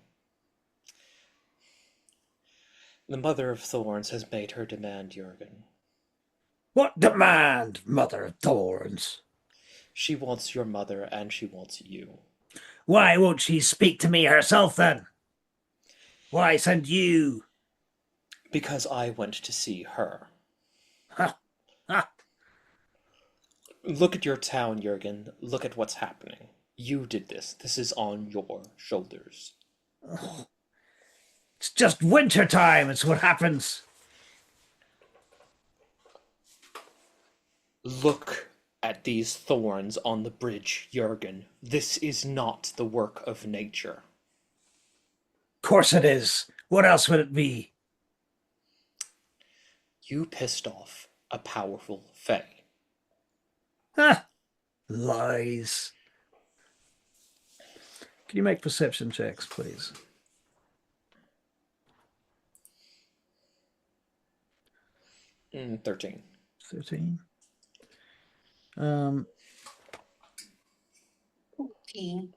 The Mother of Thorns has made her demand, Jorgen. What demand, Mother of Thorns? She wants your mother and she wants you. Why won't she speak to me herself then? Why send you? Because I went to see her. Ha! Ha! Look at your town, Jorgen. Look at what's happening. You did this. This is on your shoulders. Oh. It's just winter time. It's what happens. Look at these thorns on the bridge, Jorgen. This is not the work of nature. Of course it is. What else would it be? You pissed off a powerful fae. Ha! Lies. Can you make perception checks, please? 13. 13. 14.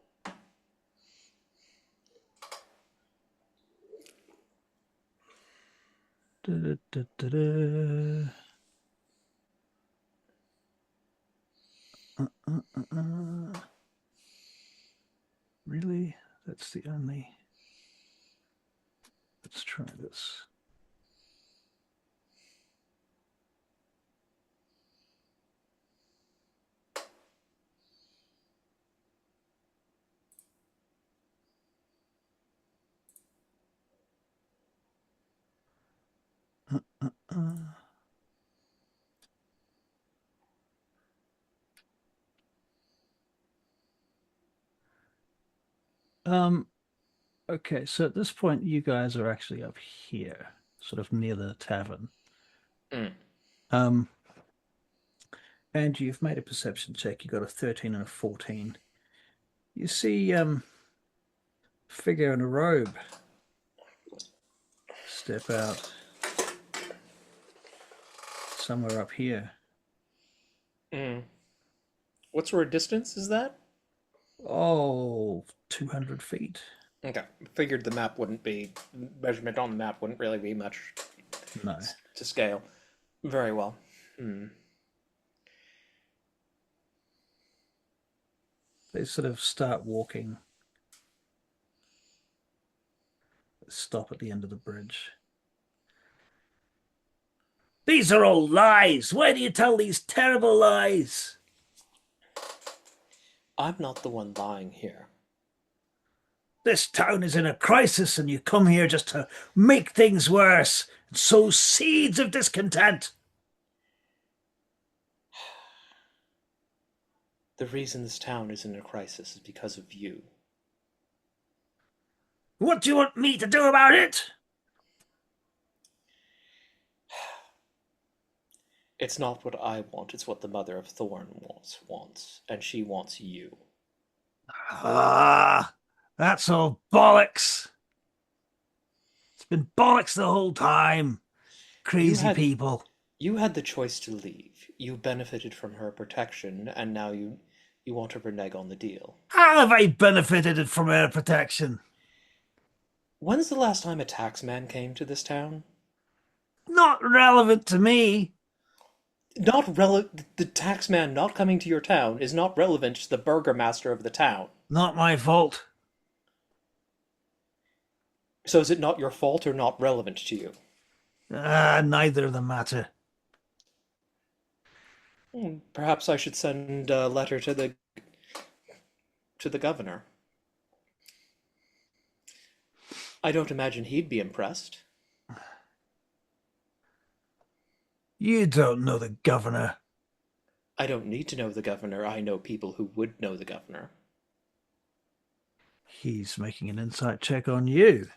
Really? That's the only... Let's try this. Okay, so at this point, you guys are actually up here, sort of near the tavern. Mm. Um, and you've made a perception check. You got a 13 and a 14. You see figure in a robe step out somewhere up here. Mm. What sort of distance is that? Oh, 200 feet. Okay, figured the map wouldn't be measurement on the map wouldn't really be much No. to scale. Very well. They sort of start walking, stop at the end of the bridge. These are all lies. Why do you tell these terrible lies? I'm not the one lying here. This town is in a crisis and you come here just to make things worse and sow seeds of discontent. The reason this town is in a crisis is because of you. What do you want me to do about it? It's not what I want, it's what the Mother of Thorns wants, and she wants you. Ah, that's all bollocks. It's been bollocks the whole time. Crazy people. You had the choice to leave. You benefited from her protection, and now you want to renege on the deal. How have I benefited from her protection? When's the last time a taxman came to this town? Not relevant to me. The taxman not coming to your town is not relevant to the burgomaster of the town. Not my fault. So is it not your fault or not relevant to you? Neither of them matter. Perhaps I should send a letter to the governor. I don't imagine he'd be impressed. You don't know the governor. I don't need to know the governor. I know people who would know the governor. He's making an insight check on you.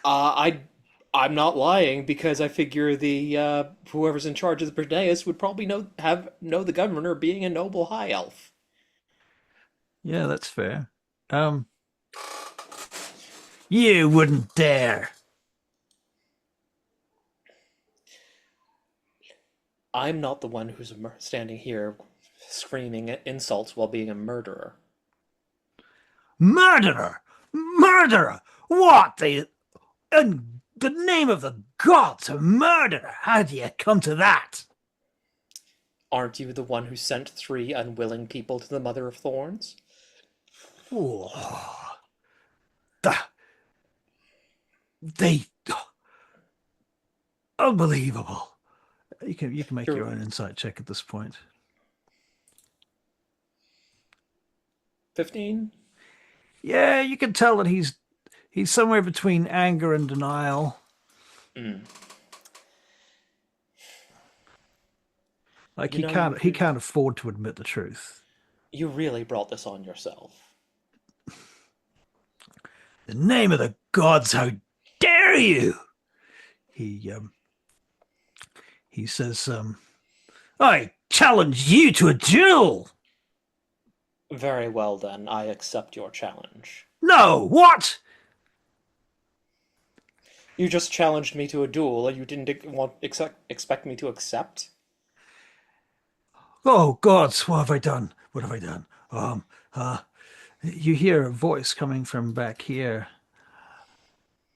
I'm not lying because I figure the whoever's in charge of the Briars would probably know the governor being a noble high elf. Yeah, that's fair. You wouldn't dare. I'm not the one who's standing here screaming insults while being a murderer. Murderer! Murderer! What? In the name of the gods, a murderer? How do you come to that? Aren't you the one who sent 3 unwilling people to the Mother of Thorns? Oh, unbelievable. You can make your own insight check at this point. 15? Yeah, you can tell that he's somewhere between anger and denial. Like he can't afford to admit the truth. You really brought this on yourself. The name of the gods, how dare you? He says, I challenge you to a duel. Very well then, I accept your challenge. No, what? You just challenged me to a duel and you didn't expect me to accept? Oh, gods, what have I done? What have I done? You hear a voice coming from back here.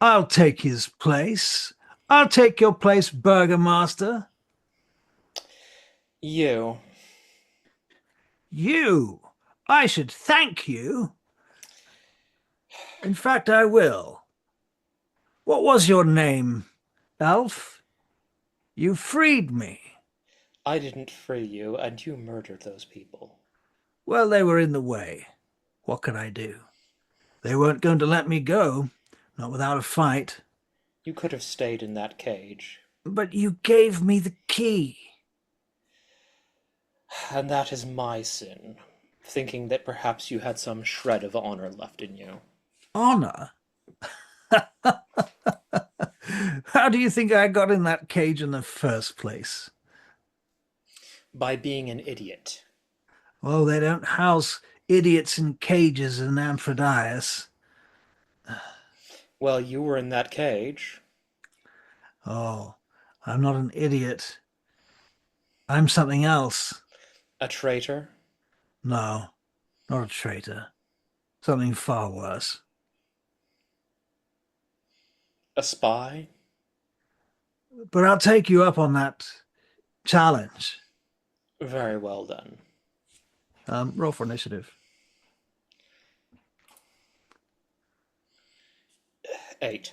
I'll take his place. I'll take your place, Burgomaster. You. You? I should thank you. In fact, I will. What was your name, elf? You freed me. I didn't free you, and you murdered those people. Well, they were in the way. What could I do? They weren't going to let me go, not without a fight. You could have stayed in that cage. But you gave me the key. And that is my sin, thinking that perhaps you had some shred of honor left in you. Honor? How do you think I got in that cage in the first place? By being an idiot. Oh, they don't house idiots in cages in Amphidias. Well, you were in that cage. Oh, I'm not an idiot. I'm something else. A traitor. No, not a traitor. Something far worse. A spy. But I'll take you up on that challenge. Very well done. Roll for initiative. 8.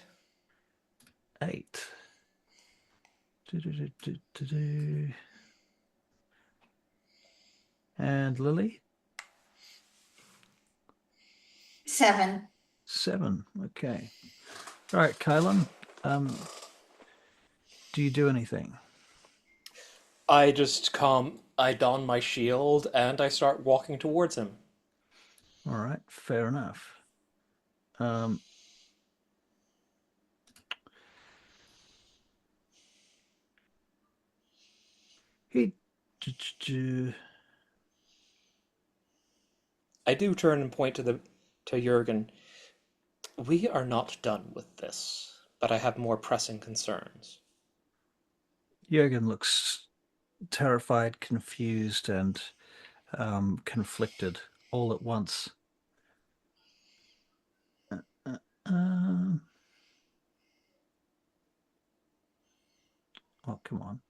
8. Do-do-do-do-do-do. And Lily? 7. 7. Okay. All right, Kylum. Do you do anything? I just come, I don my shield, and I start walking towards him. All right, fair enough. He. I do turn and point to Jorgan. We are not done with this, but I have more pressing concerns. Jorgan looks terrified, confused, and conflicted all at once. Oh, come on.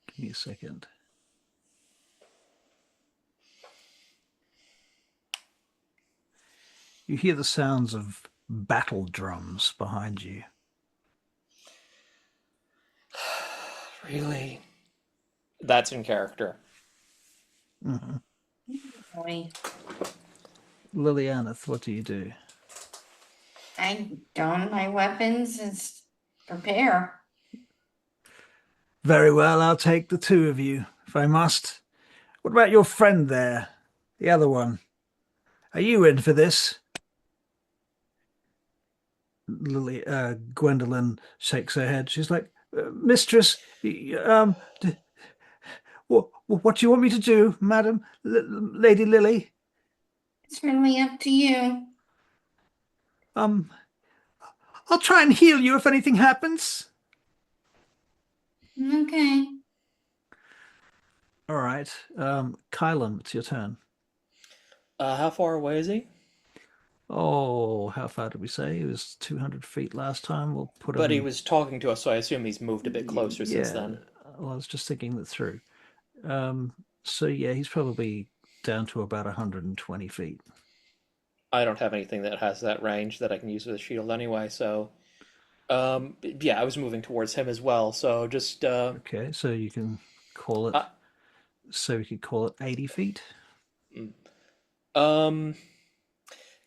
Give me a second. You hear the sounds of battle drums behind you. Really? That's in character. Mm-hmm. Boy, Lilianith, what do you do? I don my weapons and prepare. Very well, I'll take the two of you, if I must. What about your friend there? The other one? Are you in for this? Gwendolyn shakes her head. She's like, Mistress, what do you want me to do, Madam Lady Lily? It's really up to you. I'll try and heal you if anything happens. Okay. All right. Kylum, it's your turn. How far away is he? Oh, how far did we say? It was 200 feet last time. We'll put him... But he was talking to us, so I assume he's moved a bit closer since then. Well, I was just thinking that through. So, yeah, he's probably down to about 120 feet. I don't have anything that has that range that I can use with a shield anyway, so... yeah, I was moving towards him as well, so just... Okay, so you can call it... so we could call it 80 feet?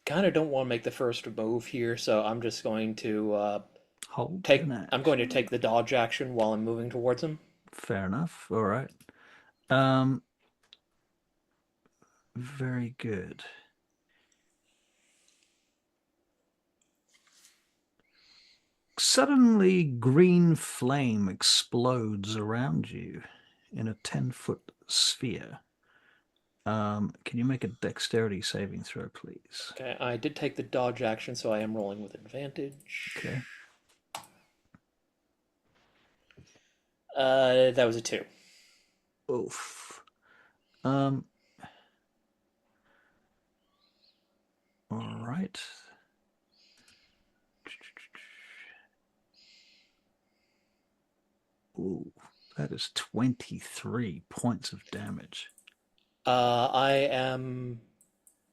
Kind of don't want to make the first move here, so I'm just going to Hold take... an action. I'm going to take the dodge action while I'm moving towards him. Fair enough. All right. Very good. Suddenly, green flame explodes around you in a 10-foot sphere. Can you make a dexterity saving throw, please? Okay, I did take the dodge action, so I am rolling with advantage. Okay. That was a 2. Oof. All right. Ooh, that is 23 points of damage. I am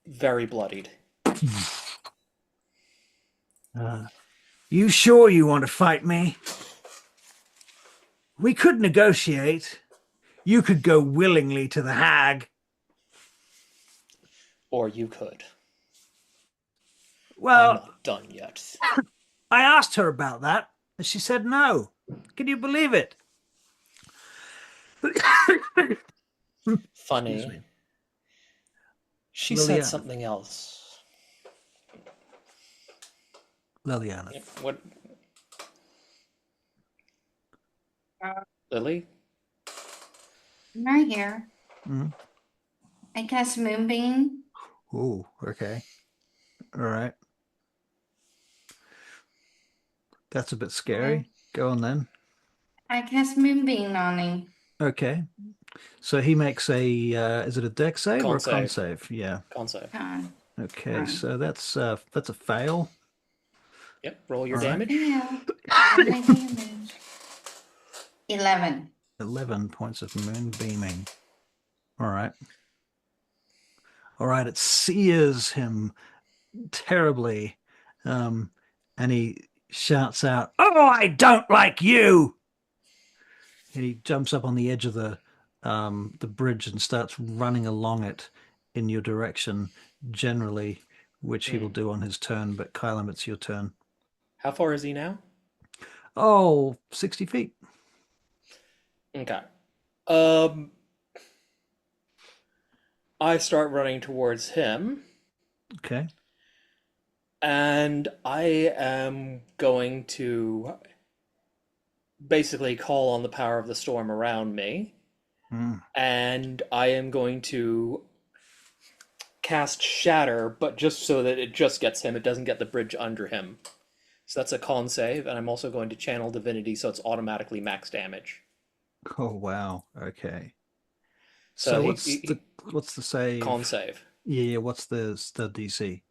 very bloodied. You sure you want to fight me? We could negotiate. You could go willingly to the hag. Or you could. Well, I'm not done yet. I asked her about that, and she said no. Can you believe it? Funny. She Lilianith. said something else. Lilianith. Yep. What, Uh, Lily? right here. Mm. I cast Moonbeam. Ooh, okay. All right. That's a bit scary. Go on then. I cast Moonbeam on him. Okay. So he makes a is it a deck save or a Con con save. save? Yeah. Con save. Con. Okay, Con. so that's a fail. Yep. Roll your All right. damage. Yeah. Roll my damage. 11. 11 points of moonbeaming. All right. All right, it sears him terribly. And he shouts out, "Oh, I don't like you!" And he jumps up on the edge of the bridge and starts running along it in your direction, generally, which he will do on his turn. But Kylum, it's your turn. How far is he now? Oh, 60 feet. Okay. I start running towards him, Okay. and I am going to basically call on the power of the storm around me, Mm. and I am going to cast Shatter, but just so that it just gets him, it doesn't get the bridge under him. So that's a con save, and I'm also going to channel Divinity, so it's automatically max damage. Oh, wow. Okay. So So he what's the save? con save, Yeah, what's the DC?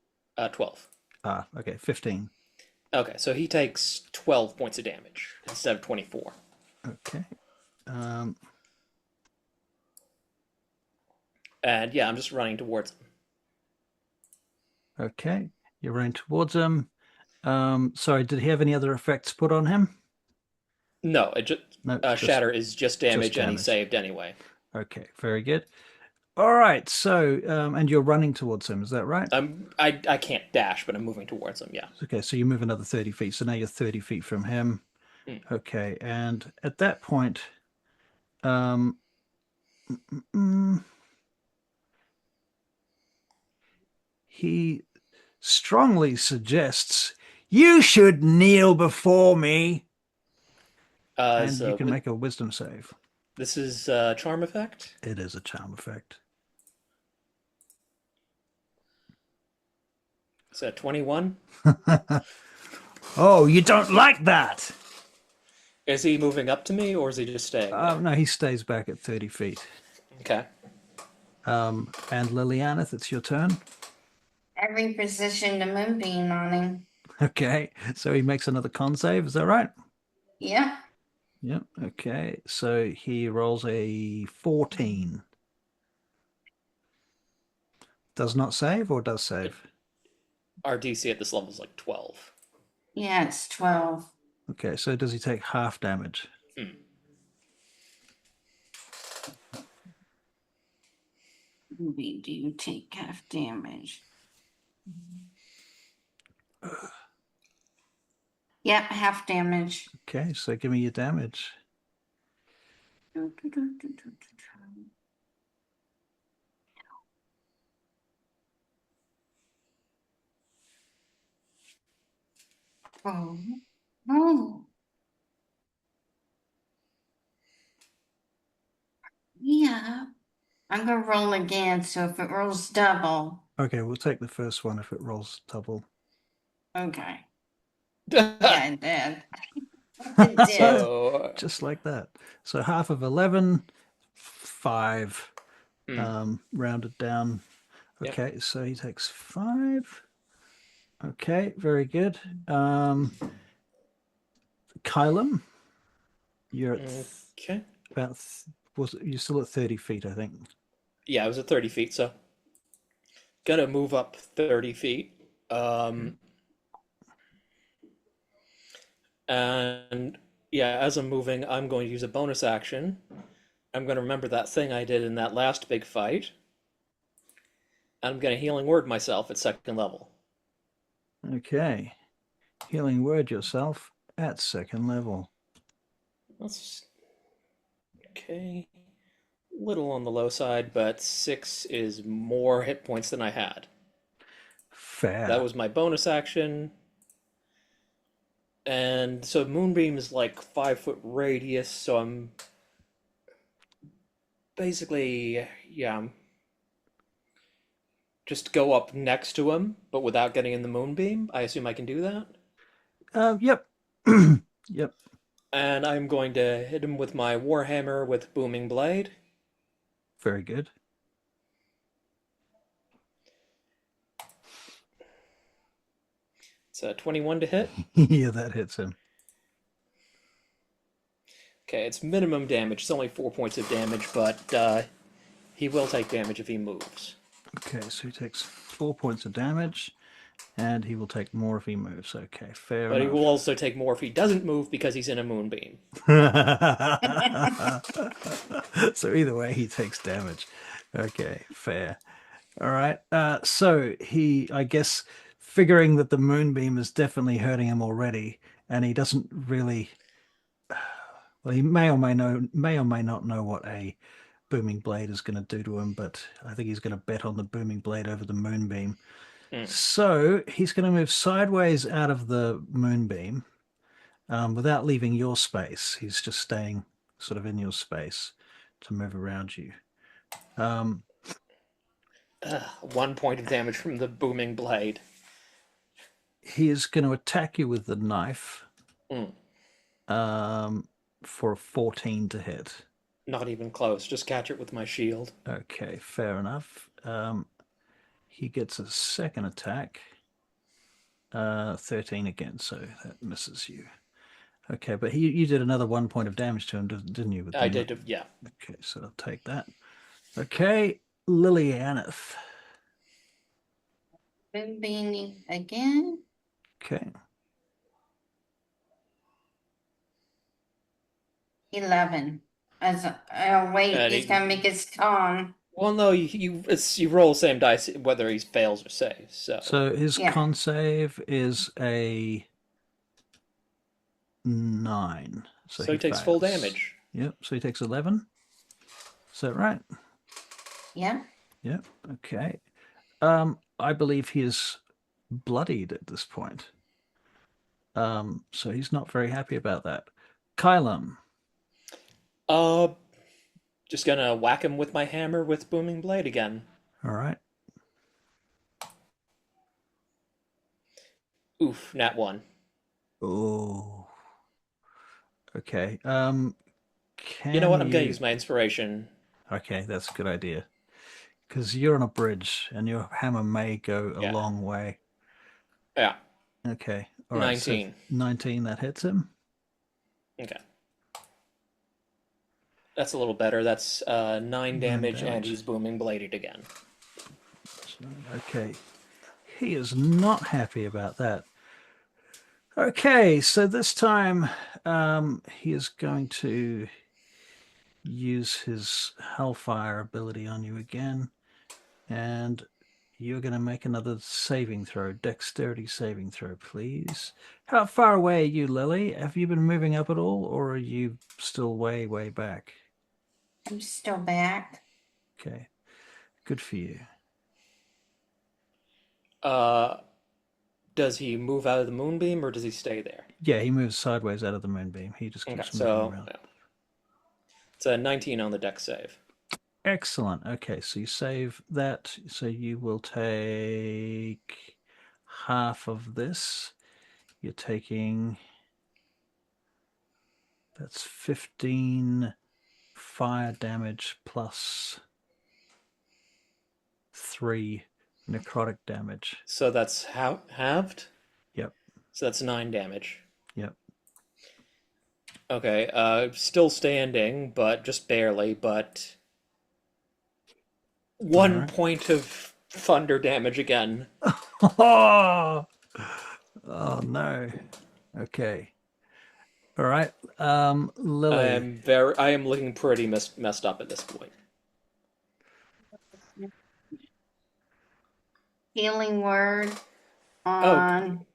12. Ah, okay, 15. Okay, so he takes 12 points of damage instead of 24. Okay. Um, And yeah, I'm just running towards him. okay. You're running towards him. Sorry, did he have any other effects put on him? No, it just No, just Shatter is just damage, and he damage. saved anyway. Okay, very good. All right, so and you're running towards him, is that right? I can't dash, but I'm moving towards him. Yeah. Okay, so you move another 30 feet. So now you're 30 feet from him. Mm. Okay, and at that point, um, mm, he strongly suggests you should kneel before me, and So you can make a wisdom save. this is charm effect. It is a charm effect. Is that 21? Oh, you don't like that? Is he moving up to me, or is he just staying there? No, he stays back at 30 feet. Okay. And Lilianith, it's your turn. I repositioned the Moonbeam on him. Okay, so he makes another con save. Is that right? Yeah. Yep. Okay, so he rolls a 14. Does not save or does save? Our DC at this level is like 12. Yeah, it's 12. Okay, so does he take half damage? Hmm. We do take half damage. Yep, half damage. Okay, so give me your damage. Oh, oh. Yeah. I'm gonna roll again, so if it rolls double. Okay, we'll take the first one if it rolls double. Okay. Yeah, it did. It did. So Just like that. So half of 11, 5, rounded down. Yep. Okay, so he takes 5. Okay, very good. Kylum, you're at okay. about you're still at 30 feet, I think. Yeah, I was at 30 feet, so gonna move up 30 feet. And yeah, as I'm moving, I'm going to use a bonus action. I'm going to remember that thing I did in that last big fight. And I'm going to healing word myself at 2nd level. Okay. Healing word yourself at 2nd level. That's okay. Little on the low side, but 6 is more hit points than I had. Fair. That was my bonus action. And so Moonbeam is like 5 foot radius, so I'm basically, yeah, just go up next to him, but without getting in the Moonbeam. I assume I can do that. Yep. Yep. And I'm going to hit him with my Warhammer with Booming Blade. Very good. It's a 21 to hit. Yeah, that hits him. Okay, it's minimum damage. It's only 4 points of damage, but he will take damage if he moves. Okay, so he takes 4 points of damage, and he will take more if he moves. Okay, fair But he enough. will also take more if he doesn't move because he's in a Moonbeam. So either way, he takes damage. Okay, fair. All right. So he, I guess, figuring that the moonbeam is definitely hurting him already, and he doesn't really. Well, he may or may not know what a booming blade is going to do to him, but I think he's going to bet on the booming blade over the moonbeam. So he's going to move sideways out of the moonbeam without leaving your space. He's just staying sort of in your space to move around you. 1 point of damage from the Booming Blade. He is going to attack you with the knife for a 14 to hit. Not even close. Just catch it with my shield. Okay, fair enough. He gets a second attack. 13 again, so that misses you. Okay, but you did another 1 point of damage to him, didn't you? I did, yeah. Okay, so I'll take that. Okay, Lilianith. Moonbeam again. Okay. 11. Wait, And he's gonna make his con. Well, no, you roll the same dice whether he fails or saves. So his Yeah. con save is a 9. So he takes full fails. damage. Yep, so he takes 11. Is that right? Yeah. Yep, okay. I believe he is bloodied at this point. So he's not very happy about that. Kylum. Just gonna whack him with my hammer with Booming Blade again. All right. Oof, nat 1. Oh. Okay. You know what? I'm gonna use my inspiration. Okay, that's a good idea. Because you're on a bridge and your hammer may go a long way. Yeah. Okay. All right. 19. So 19, that hits him. Okay. That's a little better. That's 9 damage, and he's Booming Bladed again. Okay. He is not happy about that. Okay, so this time he is going to use his Hellfire ability on you again. And you're going to make another saving throw, dexterity saving throw, please. How far away are you, Lily? Have you been moving up at all, or are you still way, way back? I'm still back. Okay, good for you. Does he move out of the Moonbeam, or does he stay there? Yeah, he moves sideways out of the Moonbeam. He just keeps moving around. Yeah. It's a 19 on the dex save. Excellent. Okay, so you save that. So you will take half of this. You're taking... That's 15 fire damage plus 3 necrotic damage. So that's halved? Yep. So that's 9 damage. Yep. Okay, still standing, but just barely, but... 1 point of thunder damage again. Oh no. Okay. All right. Lily. I am looking pretty messed up at this point. Healing word on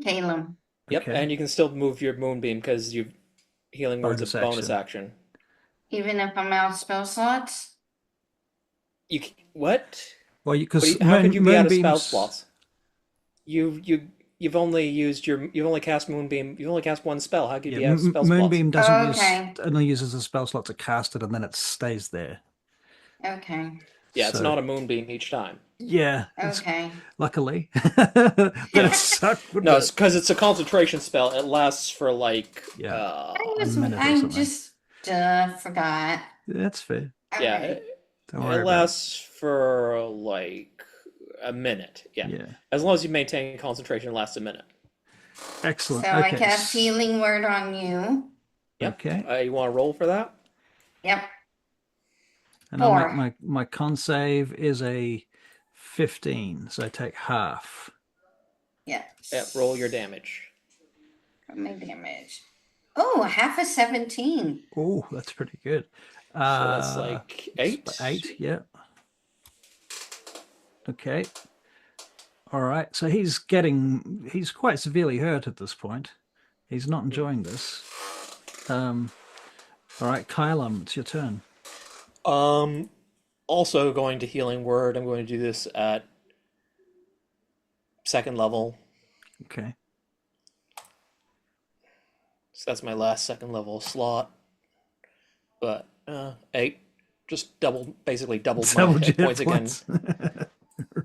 Kylum. Yep, Okay. and you can still move your Moonbeam because you healing word's a bonus action. Even if I'm out of spell slots? What? Well, because How could you be out of spell slots? You you've only cast Moonbeam. You've only cast one spell. How could Yeah, you have spell slots? Moonbeam doesn't use Okay. only uses a spell slot to cast it, and then it stays there. Okay. Yeah, it's So, not a Moonbeam each time. yeah, Okay. luckily. That suck, No, wouldn't it's it? because it's a concentration spell. It lasts for like Yeah. I minute or I something. just forgot. That's fair. yeah, Alright. Don't it worry about it. lasts for like a minute. Yeah. Yeah. As long as you maintain concentration, it lasts a minute. Excellent. So I Okay. cast healing word on you. Yep. Okay. You want to roll for that? Yep. And I'll make 4. my con save is a 15, so I take half. Yes. Yeah. Roll your damage. My damage. Oh, half a 17. Oh, that's pretty good. So that's like 8. 8, yeah. Okay. All right. So he's quite severely hurt at this point. He's not enjoying this. All right, Kylum, it's your turn. Also going to healing word. I'm going to do this at 2nd level. Okay. So that's my last 2nd level slot. But 8, just basically doubled my Doubled hit your points again.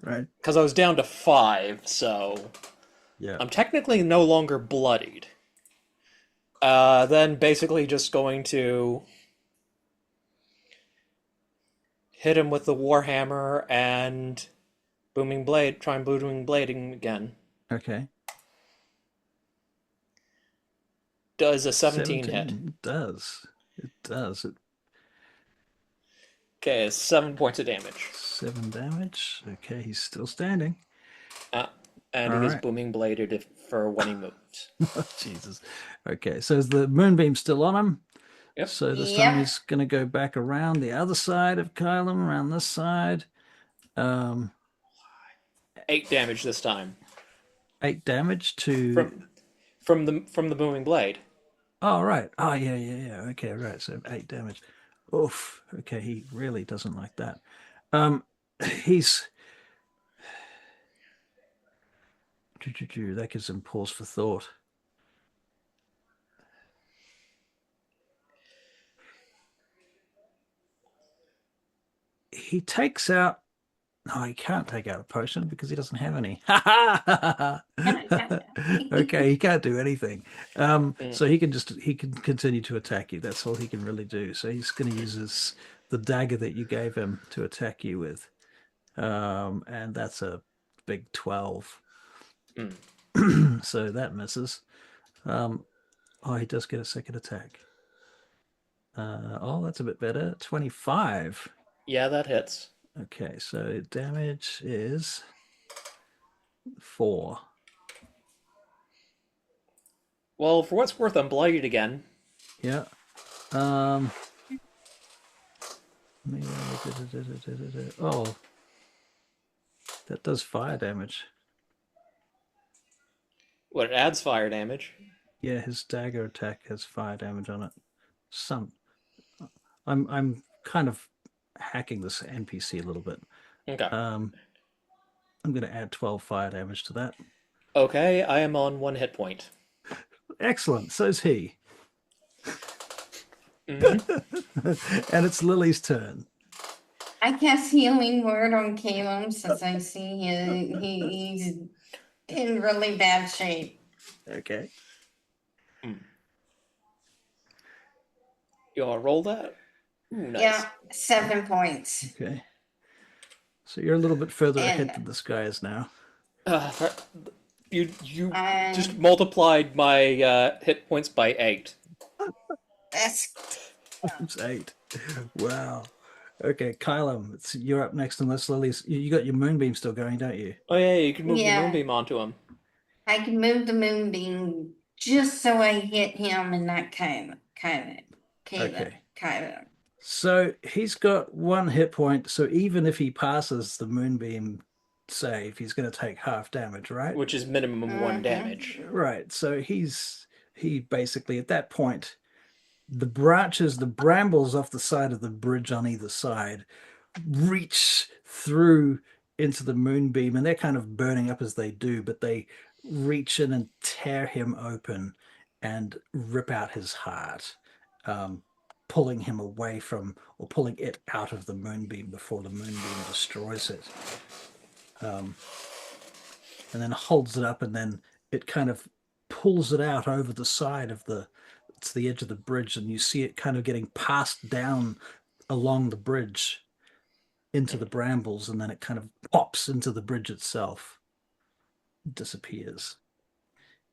Right. Because I was down to 5, so Yeah. I'm technically no longer bloodied. Then basically just going to hit him with the Warhammer and Booming Blade, try and Booming Blading again. Okay. Does a 17 hit. It does. It does. Okay, it's 7 points of damage. 7 damage. Okay, he's still standing. And All he is right. Booming Bladed for when he moves. Oh, Jesus. Okay, so is the Moonbeam still on him? Yep. So this Yep. time he's going to go back around the other side of Kylum, around this side. 8 damage this time. 8 damage to... From the Booming Blade. Oh, right. Oh, yeah. Okay, right. So 8 damage. Oof. Okay, he really doesn't like that. He's... That gives him pause for thought. He takes out... No, he can't take out a potion because he doesn't have any. Okay, he can't do anything. So he can continue to attack you. That's all he can really do. So he's going to use the dagger that you gave him to attack you with. And that's a big 12. So that misses. He does get a second attack. That's a bit better. 25. Yeah, that hits. Okay, so damage is 4. Well, for what's worth, I'm bloodied again. Yeah. Oh, that does fire damage. What, it adds fire damage? Yeah, his dagger attack has fire damage on it. I'm kind of hacking this NPC a little bit. Okay. I'm going to add 12 fire damage to that. Okay, I am on 1 hit point. Excellent. So's he. Mhm. And it's Lily's turn. I cast healing word on Kylum since I see he's in really bad shape. Okay. You want to roll that? Ooh, nice. Yeah, 7 points. Okay. So you're a little bit further ahead And- than this guy is now. You just multiplied my hit points by 8. That's It's 8. Wow. Okay, Kylum, you're up next unless Lily's... You got your Moonbeam still going, don't you? Oh yeah, you can move Yeah. the Moonbeam onto him. I can move the moonbeam just so I hit him and not Okay. Kylum. So he's got 1 hit point, so even if he passes the Moonbeam save, he's going to take half damage, right? Which is minimum 1 Mhm. damage. Right, so he basically, at that point, the branches, the brambles off the side of the bridge on either side reach through into the Moonbeam, and they're kind of burning up as they do, but they reach in and tear him open and rip out his heart, um, pulling him away from, or pulling it out of the moonbeam before the moonbeam destroys it. And then holds it up, and then it kind of pulls it out over the side of to the edge of the bridge, and you see it kind of getting passed down along the bridge into the brambles, and then it kind of pops into the bridge itself, disappears.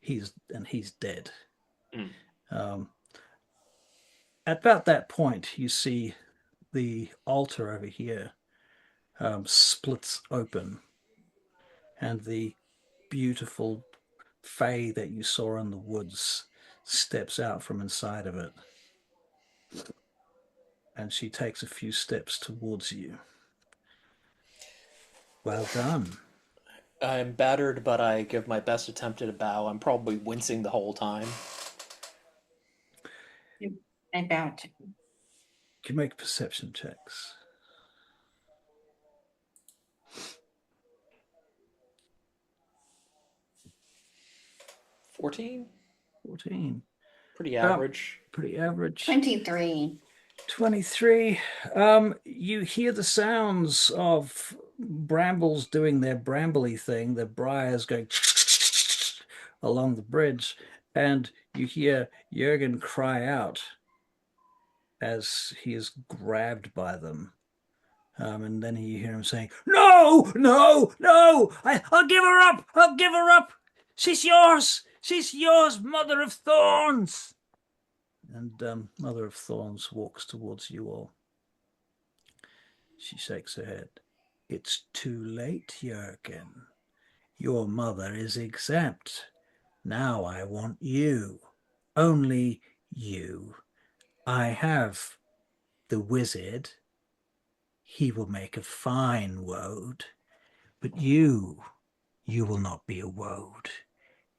He's dead. Mm. At about that point, you see the altar over here splits open, and the beautiful fae that you saw in the woods steps out from inside of it, and she takes a few steps towards you. Well done. I'm battered, but I give my best attempt at a bow. I'm probably wincing the whole time. I bow to. You can make perception checks. 14? 14. Pretty average. Pretty average. 23. 23. You hear the sounds of brambles doing their brambly thing, the briars going along the bridge, and you hear Jorgan cry out as he is grabbed by them. And then you hear him saying, "No, no, no! I'll give her up! I'll give her up! She's yours! She's yours, Mother of Thorns!" And Mother of Thorns walks towards you all. She shakes her head. "It's too late, Jorgan. Your mother is exempt. Now I want you. Only you. I have the wizard. He will make a fine woad. But you will not be a woad.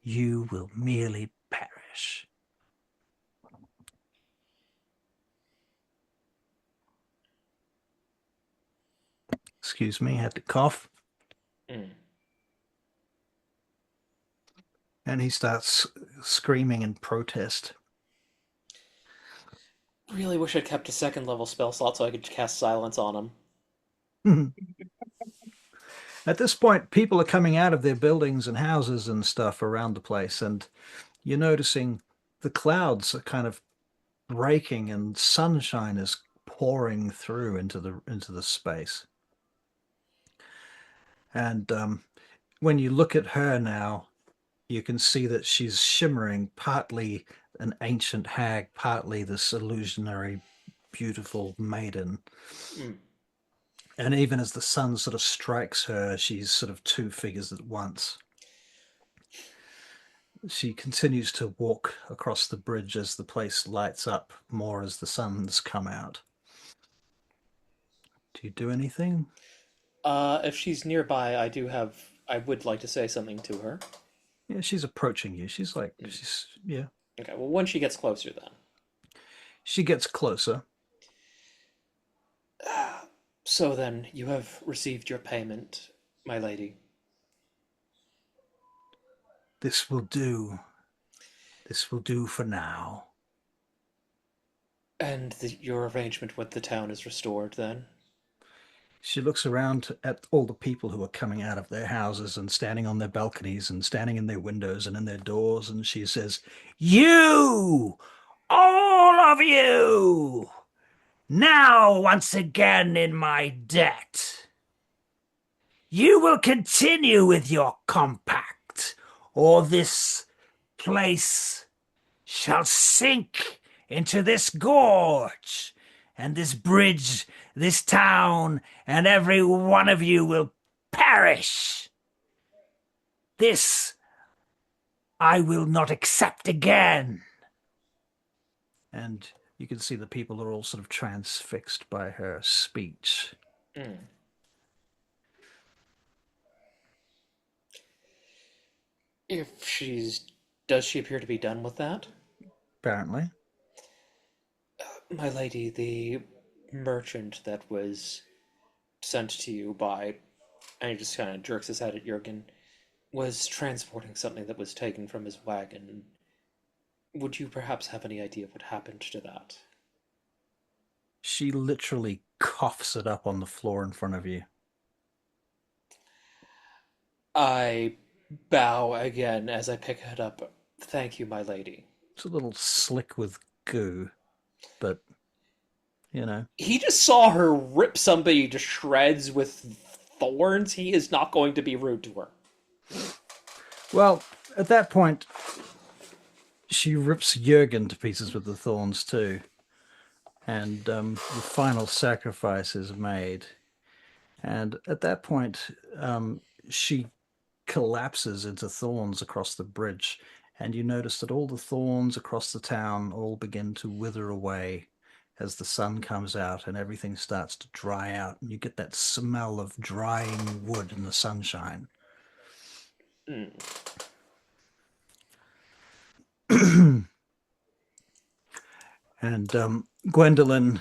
You will merely perish." Excuse me, I had to cough. Mm. And he starts screaming in protest. Really wish I'd kept a second level spell slot so I could cast silence on him. At this point, people are coming out of their buildings and houses and stuff around the place, and you're noticing the clouds are kind of breaking and sunshine is pouring through into the space. And when you look at her now, you can see that she's shimmering, partly an ancient hag, partly this illusionary, beautiful maiden. Mm. And even as the sun sort of strikes her, she's sort of two figures at once. She continues to walk across the bridge as the place lights up more as the sun's come out. Do you do anything? If she's nearby, I would like to say something to her. Yeah, she's approaching you. She's like, yeah. Okay, well, when she gets closer, then. She gets closer. So then, you have received your payment, my lady. This will do. This will do for now. And your arrangement with the town is restored, then? She looks around at all the people who are coming out of their houses and standing on their balconies and standing in their windows and in their doors, and she says, "You! All of you! Now once again in my debt. You will continue with your compact, or this place shall sink into this gorge, and this bridge, this town, and every one of you will perish. This I will not accept again." And you can see the people are all sort of transfixed by her speech. Mm. Does she appear to be done with that? Apparently. My lady, the merchant that was sent to you by, and he just kind of jerks his head at Jorgan, was transporting something that was taken from his wagon. Would you perhaps have any idea what happened to that? She literally coughs it up on the floor in front of you. I bow again as I pick it up. Thank you, my lady. It's a little slick with goo, but you know. He just saw her rip somebody to shreds with thorns. He is not going to be rude to her. Well, at that point, she rips Jorgan to pieces with the thorns too. And the final sacrifice is made. And at that point, she collapses into thorns across the bridge. And you notice that all the thorns across the town all begin to wither away as the sun comes out and everything starts to dry out. And you get that smell of drying wood in the sunshine. Mm. And Gwendolyn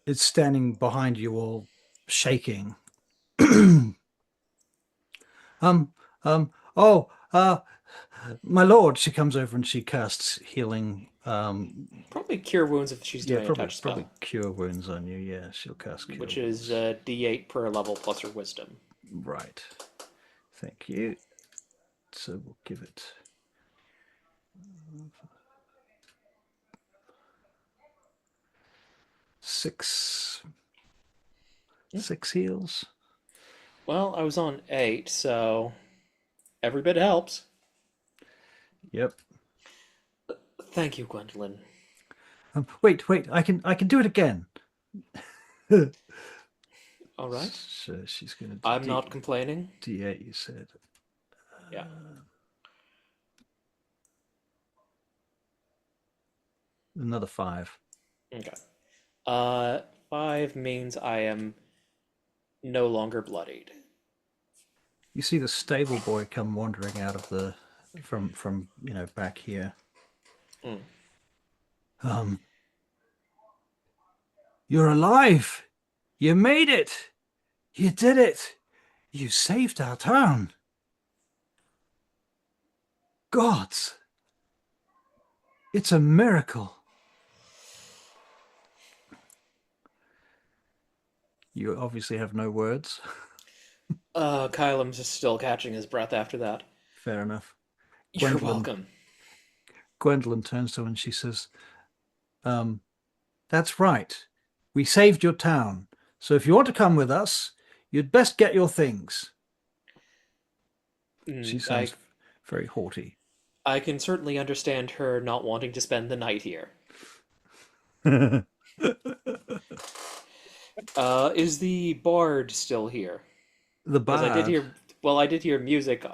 is standing behind you all, shaking. My lord, she comes over and she casts healing. Probably cure wounds if she's doing a touch spell. Probably cure wounds on you. Yeah, she'll cast cure which wounds. is D8 per level plus her wisdom. Right. Thank you. So we'll give it 6 heals. Well, I was on 8, so every bit helps. Yep. Thank you, Gwendolyn. Wait, I can do it again. All right. So she's going to. I'm not complaining. D8, you said. Yeah. Another 5. Okay. 5 means I am no longer bloodied. You see the stable boy come wandering out of the from back here. You're alive. You made it. You did it. You saved our town. Gods. It's a miracle. You obviously have no words. Kylum's just still catching his breath after that. Fair enough. You're welcome. Gwendolyn turns to him and she says, that's right. We saved your town. So if you want to come with us, you'd best get your things. She sounds very haughty. I can certainly understand her not wanting to spend the night here. Is the bard still here? The bard? I did hear music when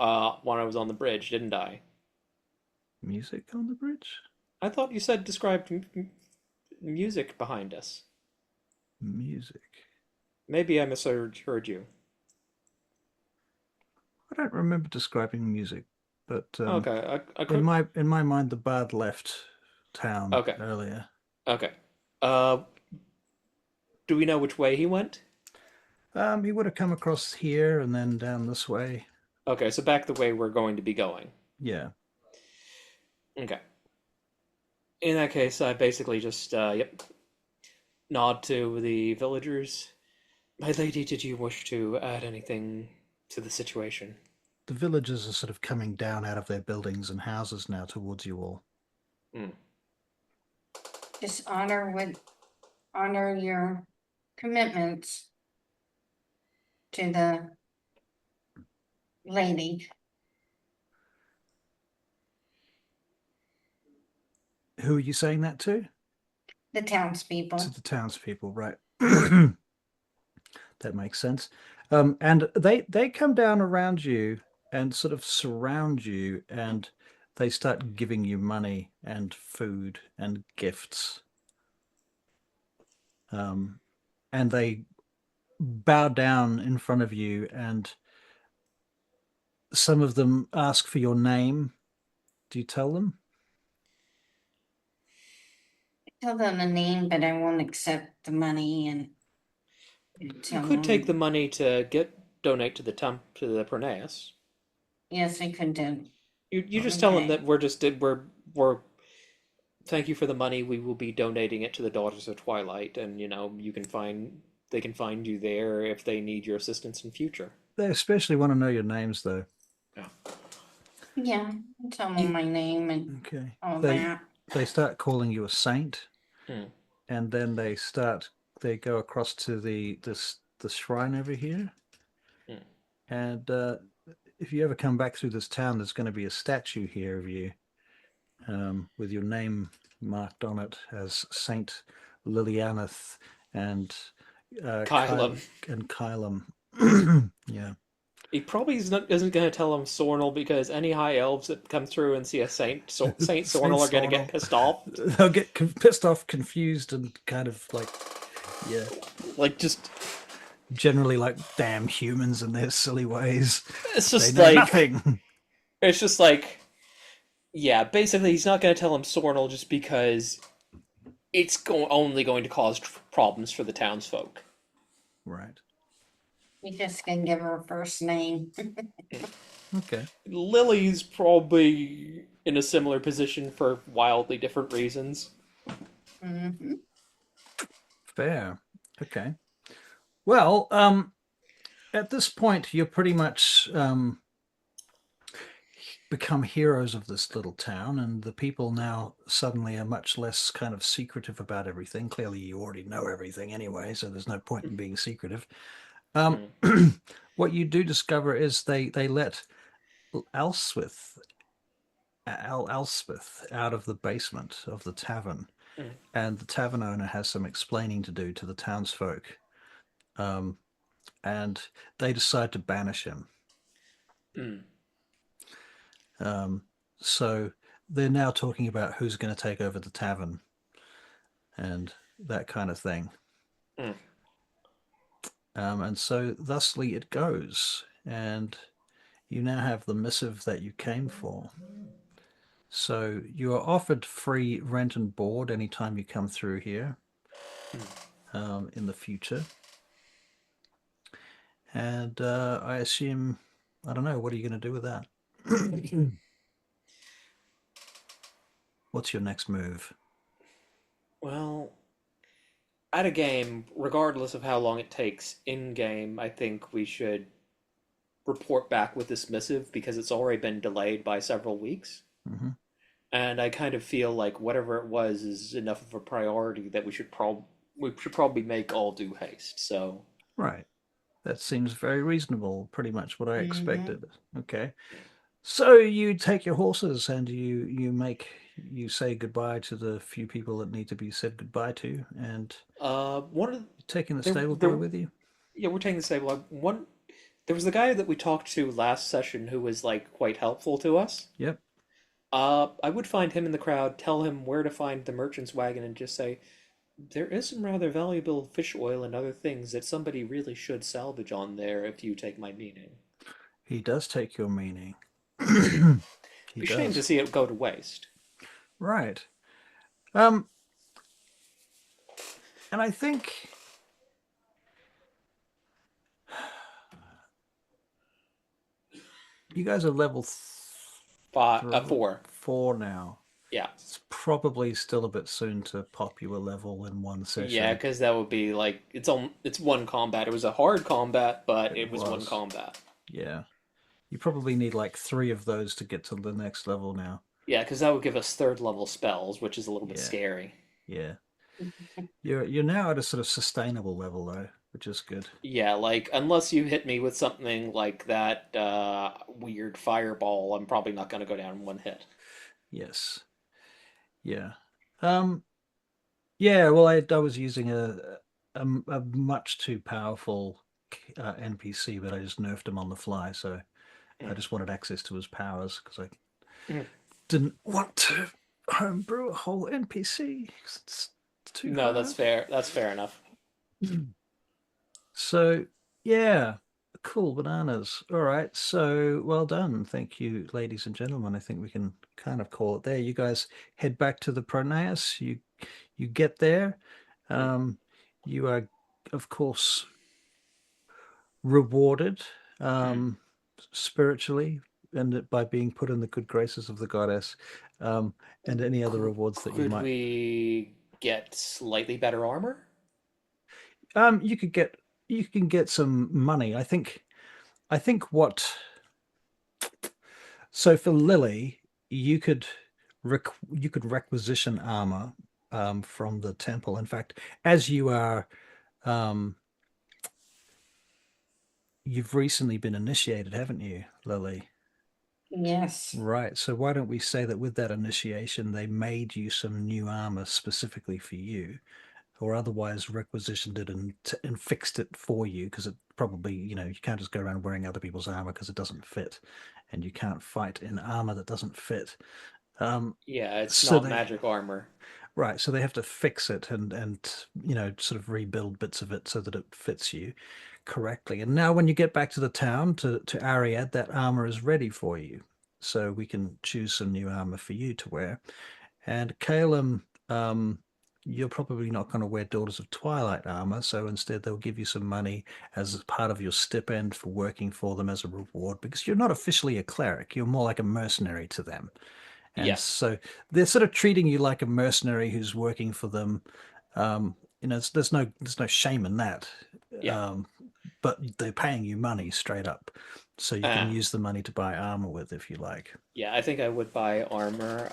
I was on the bridge, didn't I? Music on the bridge? I thought you said described music behind us. Music? Maybe I misheard you. I don't remember describing music, but okay. in my mind, the bard left town earlier. Okay. Do we know which way he went? He would have come across here and then down this way. Okay, so back the way we're going to be going. Yeah. Okay. In that case, I basically just nod to the villagers. My lady, did you wish to add anything to the situation? The villagers are sort of coming down out of their buildings and houses now towards you all. Just honor your commitments to the lady. Who are you saying that to? The townspeople. To the townspeople, right. That makes sense. And they come down around you and sort of surround you, and they start giving you money and food and gifts. And they bow down in front of you, and some of them ask for your name. Do you tell them? Tell them the name, but I won't accept the money. And you could take the money to get donate to the Pronaeus. Yes, I could do. You just tell him Okay. that we're thank you for the money. We will be donating it to the Daughters of Twilight, and they can find you there if they need your assistance in future. They especially want to know your names, though. Yeah. Yeah, tell You- them my name and Okay. all They that. they start calling you a saint, Hmm. and then they go across to the shrine over here, Hmm. and if you ever come back through this town, there's going to be a statue here of you, with your name marked on it as Saint Lilianith and Kylum. Kylum. Yeah. He probably isn't going to tell him Sornel because any high elves that come through and see a Saint Sornel are going to get Sornel. pissed off. They'll get pissed off, confused, and kind of like, yeah, Like just generally like damn humans and their silly ways. it's They just know like nothing. it's just like yeah. Basically, he's not going to tell him Sornel just because it's only going to cause problems for the townsfolk. Right. We just can give her a first name. Okay. Lily's probably in a similar position for wildly different reasons. Hmm. Fair. Okay. Well, at this point, you're pretty much become heroes of this little town, and the people now suddenly are much less kind of secretive about everything. Clearly, you already know everything anyway, so there's no point in being secretive. What you do discover is they let Elspeth out of the basement of the tavern, and the tavern owner has some explaining to do to the townsfolk, and they decide to banish him. So they're now talking about who's going to take over the tavern and that kind of thing. And so thusly it goes, and you now have the missive that you came for. So you are offered free rent and board anytime you come through here in the future. And I assume, I don't know, what are you going to do with that? What's your next move? Well, at a game, regardless of how long it takes in game, I think we should report back with this missive because it's already been delayed by several weeks. Mm-hmm. And I kind of feel like whatever it was is enough of a priority that we should probably make all due haste. So Right. That seems very reasonable, pretty much what I Mhm. expected. Okay. So you take your horses and you say goodbye to the few people that need to be said goodbye to, and one of taking the there, stable boy there, with you. yeah, we're taking the stable. One there was the guy that we talked to last session who was like quite helpful to us. Yep. I would find him in the crowd, tell him where to find the merchant's wagon, and just say, there is some rather valuable fish oil and other things that somebody really should salvage on there if you take my meaning. He does take your meaning. He Be ashamed to does. see it go to waste. Right. And I think you guys are level 4. 4 now. Yeah. It's probably still a bit soon to pop you a level in one session. Yeah, because that would be like it's one combat. It was a hard combat, but it was one combat. Yeah. You probably need like 3 of those to get to the next level now. Yeah, because that would give us 3rd level spells, which is a little bit Yeah. scary. Yeah. You're now at a sort of sustainable level though, which is good. Yeah, like unless you hit me with something like that weird fireball, I'm probably not going to go down in one hit. Yes. Yeah. Yeah, well I was using a much too powerful NPC, but I just nerfed him on the fly, so I just wanted access to his powers because I didn't want to homebrew a whole NPC. It's too No, hard. that's fair. That's fair enough. So, yeah, cool bananas. All right, so well done. Thank you, ladies and gentlemen. I think we can kind of call it there. You guys head back to the Pronaeus. You get there. You are, of course, rewarded spiritually and by being put in the good graces of the goddess, and any other rewards that you Could might. we get slightly better armor? You could get you can get some money. I think what so for Lily, you could you could requisition armor from the temple. In fact, as you are um, you've recently been initiated, haven't you, Lily? Yes. Right. So why don't we say that with that initiation, they made you some new armor specifically for you, or otherwise requisitioned it and fixed it for you because it probably, you can't just go around wearing other people's armor because it doesn't fit, and you can't fight in armor that doesn't fit. Um, Yeah, it's so not they magic armor. Right, so they have to fix it and sort of rebuild bits of it so that it fits you correctly. And now when you get back to the town to Ariad, that armor is ready for you. So we can choose some new armor for you to wear. And Kylum, you're probably not going to wear Daughters of Twilight armor, so instead they'll give you some money as part of your stipend for working for them as a reward because you're not officially a cleric, you're more like a mercenary to them. And Yeah, so they're sort of treating you like a mercenary who's working for them. There's no shame in that. yeah. Um, but they're paying you money straight up, so you can Ah, use the money to buy armor with if you like. yeah, I think I would buy armor.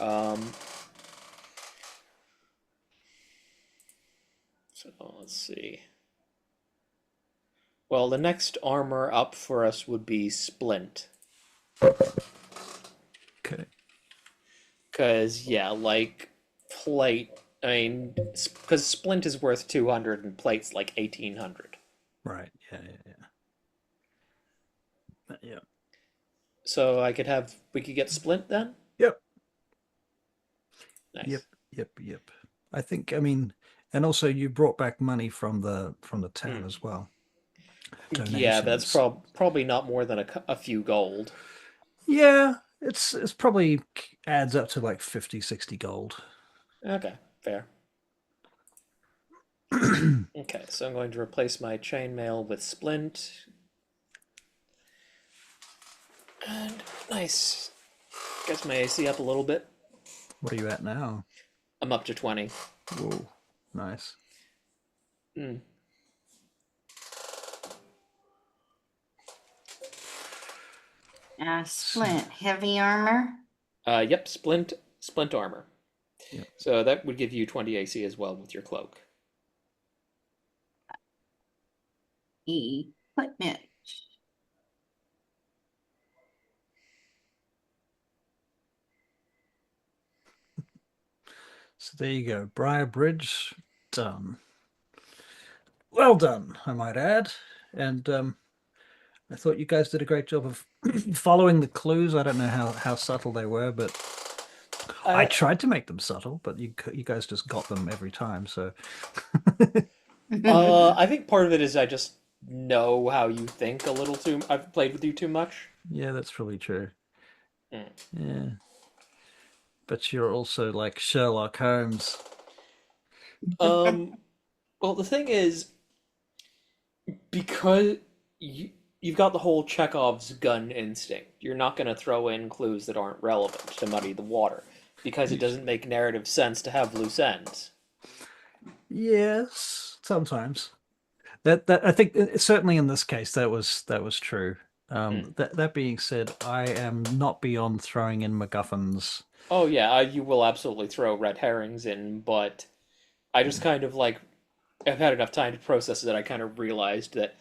So let's see. Well, the next armor up for us would be splint. Okay. Because, yeah, like plate, I mean, because splint is worth 200 and plate's like 1800. Right. Yeah. Yeah. Yeah. Yeah. So we could get splint then? Yep. Yep. Nice. Yep. Yep. I mean, and also you brought back money from the town Hmm. as well. Yeah, but that's Donations. probably not more than a few gold. Yeah, it's probably adds up to like 50, 60 gold. Okay, fair. Okay, so I'm going to replace my chainmail with splint. And nice. Gets my AC up a little bit. What are you at now? I'm up to 20. Whoa, nice. Hmm. Splint, heavy armor. Yep, splint armor. Yep. So that would give you 20 AC as well with your cloak. Equipment. So there you go. Briar Bridge done. Well done, I might add. And I thought you guys did a great job of following the clues. I don't know how subtle they were, but I I tried to make them subtle, but you guys just got them every time. So I think part of it is I just know how you think a little too. I've played with you too much. yeah, that's probably true. Mm. Yeah, but you're also like Sherlock Holmes. Um, well, the thing is, because you've got the whole Chekhov's gun instinct, you're not going to throw in clues that aren't relevant to muddy the water because it doesn't make narrative sense to have loose ends. Yes, sometimes. That I think certainly in this case that was true. Hmm. That being said, I am not beyond throwing in MacGuffins. Oh yeah, you will absolutely throw red herrings in, but I just kind of like I've had enough time to process that I kind of realized that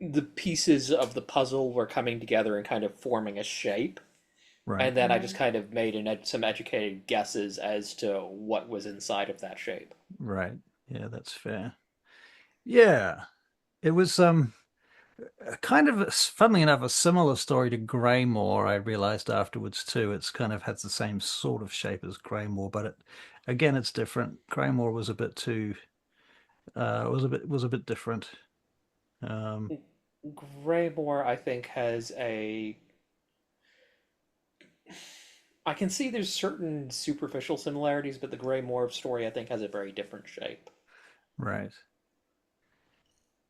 the pieces of the puzzle were coming together and kind of forming a shape, Right, and then I just kind of made some educated guesses as to what was inside of that shape. right. Yeah, that's fair. Yeah, it was kind of funnily enough a similar story to Greymore. I realized afterwards too. It's kind of has the same sort of shape as Greymore, but again it's different. Greymore was a bit too was a bit different. Um, Greymore, I think, has a. I can see there's certain superficial similarities, but the Greymore story, I think, has a very different shape. right.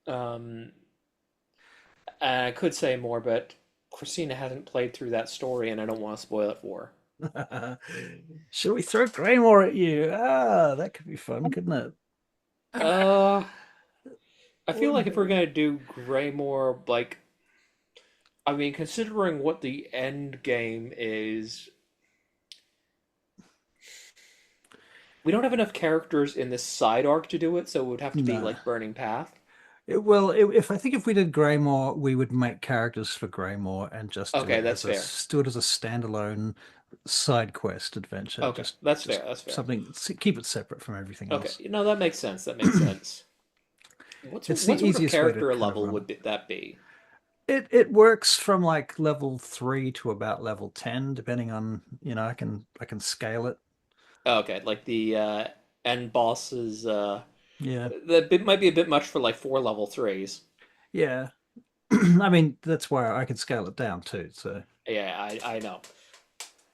Um, I could say more, but Christina hasn't played through that story, and I don't want to spoil it for her. Shall we throw Greymore at you? Ah, that could be fun, couldn't it? Uh, I feel like if we're Wonder- gonna do Greymore, like, I mean, considering what the end game is, we don't have enough characters in this side arc to do it, so it would have to be No. like Burning Path. If I think if we did Greymore, we would make characters for Greymore and just do Okay, it that's as fair. do it as a standalone side quest adventure. Okay, that's fair. That's fair. Something keep it separate from everything Okay, else. no, that makes sense. That makes sense. What It's the sort of easiest way to character kind of level run. would that be? It works from like level 3 to about level 10, depending on, I can scale it. Oh, okay, like the end bosses. Yeah. That bit might be a bit much for like 4 level 3s. Yeah. I mean, that's why I can scale it down too. So Yeah, I know.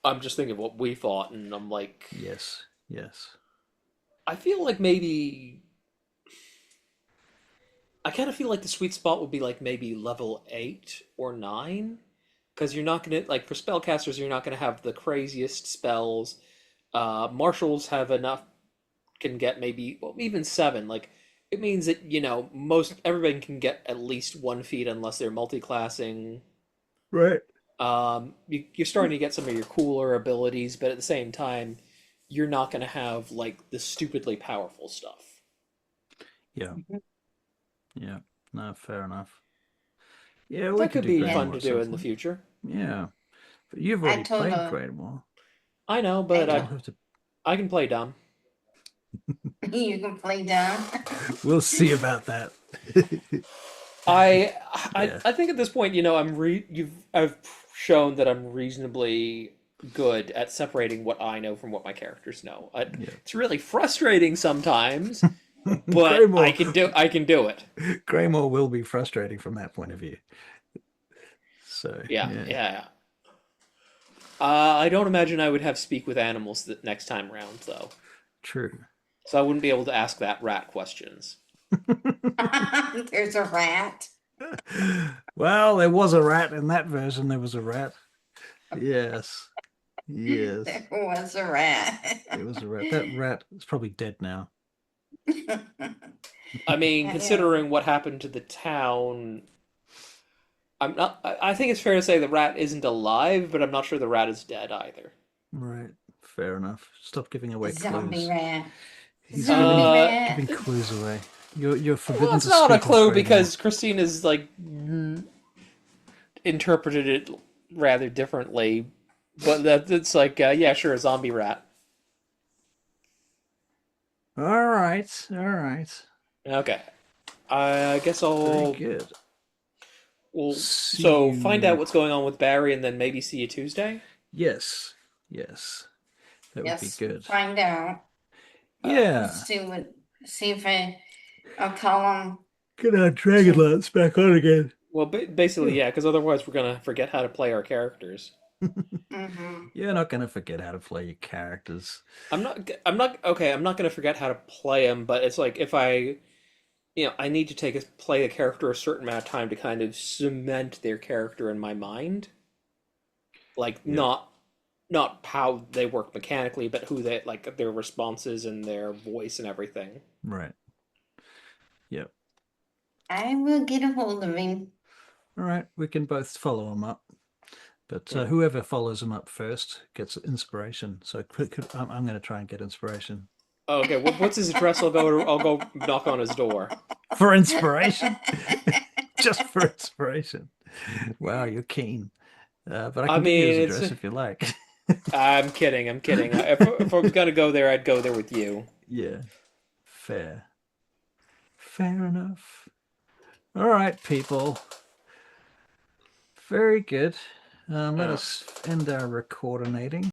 I'm just thinking of what we thought, and I'm like, yes, yes. I feel like maybe I kind of feel like the sweet spot would be like maybe level 8 or 9, because you're not gonna like for spellcasters, you're not gonna have the craziest spells. Marshals have enough, can get maybe well, even 7. Like it means that most everybody can get at least 1 feat unless they're multi-classing. Right. You're starting to get some of your cooler abilities, but at the same time, you're not going to have like the stupidly powerful stuff. Yeah. Mhm. Yeah. No, fair enough. Yeah, But we that could could do be Greymore fun to at do some in the point. future. Yeah. But you've I already told played her Greymore. I know, but You'll I have to I can play dumb. you can play down. we'll see about that. I Yeah. I think at this point, I've shown that I'm reasonably good at separating what I know from what my characters know. Yeah. It's really frustrating sometimes, but Greymore I can do it. Greymore will be frustrating from that point of view. So Yeah, yeah. yeah. I don't imagine I would have speak with animals the next time round, though. True. So I wouldn't be able to ask that rat questions. There's a rat. Well, there was a rat in that version. There was a rat. Yes. Yes. There was a rat. There was a rat. That rat is probably dead now. I mean, Yeah. considering what happened to the town, I'm not. I think it's fair to say the rat isn't alive, but I'm not sure the rat is dead either. Right. Fair enough. Stop giving away Zombie clues. rat. He's Zombie Uh, giving rat. clues away. You're forbidden Well, it's to not a speak with clue Greymore. because Christina's like interpreted it rather differently. But that's like, yeah, sure, a zombie rat. All right. All right. Okay, I guess Very I'll. good. Well, See so find out you. what's going on with Barry, and then maybe see you Tuesday. Yes. Yes. That would be Yes, good. find out. Yeah. See if I'll call him. Get our Dragonlance back on again. Well, basically, yeah, because otherwise we're gonna forget how to play our characters. You're not going to forget how to play your characters. I'm not. I'm not. Okay, I'm not gonna forget how to play them, but it's like if I need to play a character a certain amount of time to kind of cement their character in my mind, like Yeah. not how they work mechanically, but who they like their responses and their voice and everything. Right. Yep. I will get a hold of him. All right. We can both follow him up. But Yeah. whoever follows him up first gets inspiration. So I'm going to try and get inspiration. Oh, okay, what's his address? I'll go knock on his door. For inspiration? Just for inspiration. Wow, you're keen. But I can give you mean, his it's. address if you like. I'm kidding. I'm kidding. If I was gonna go there, I'd go there with you. Yeah. Fair. Fair enough. All right, people. Very good. Let us end our recordinating.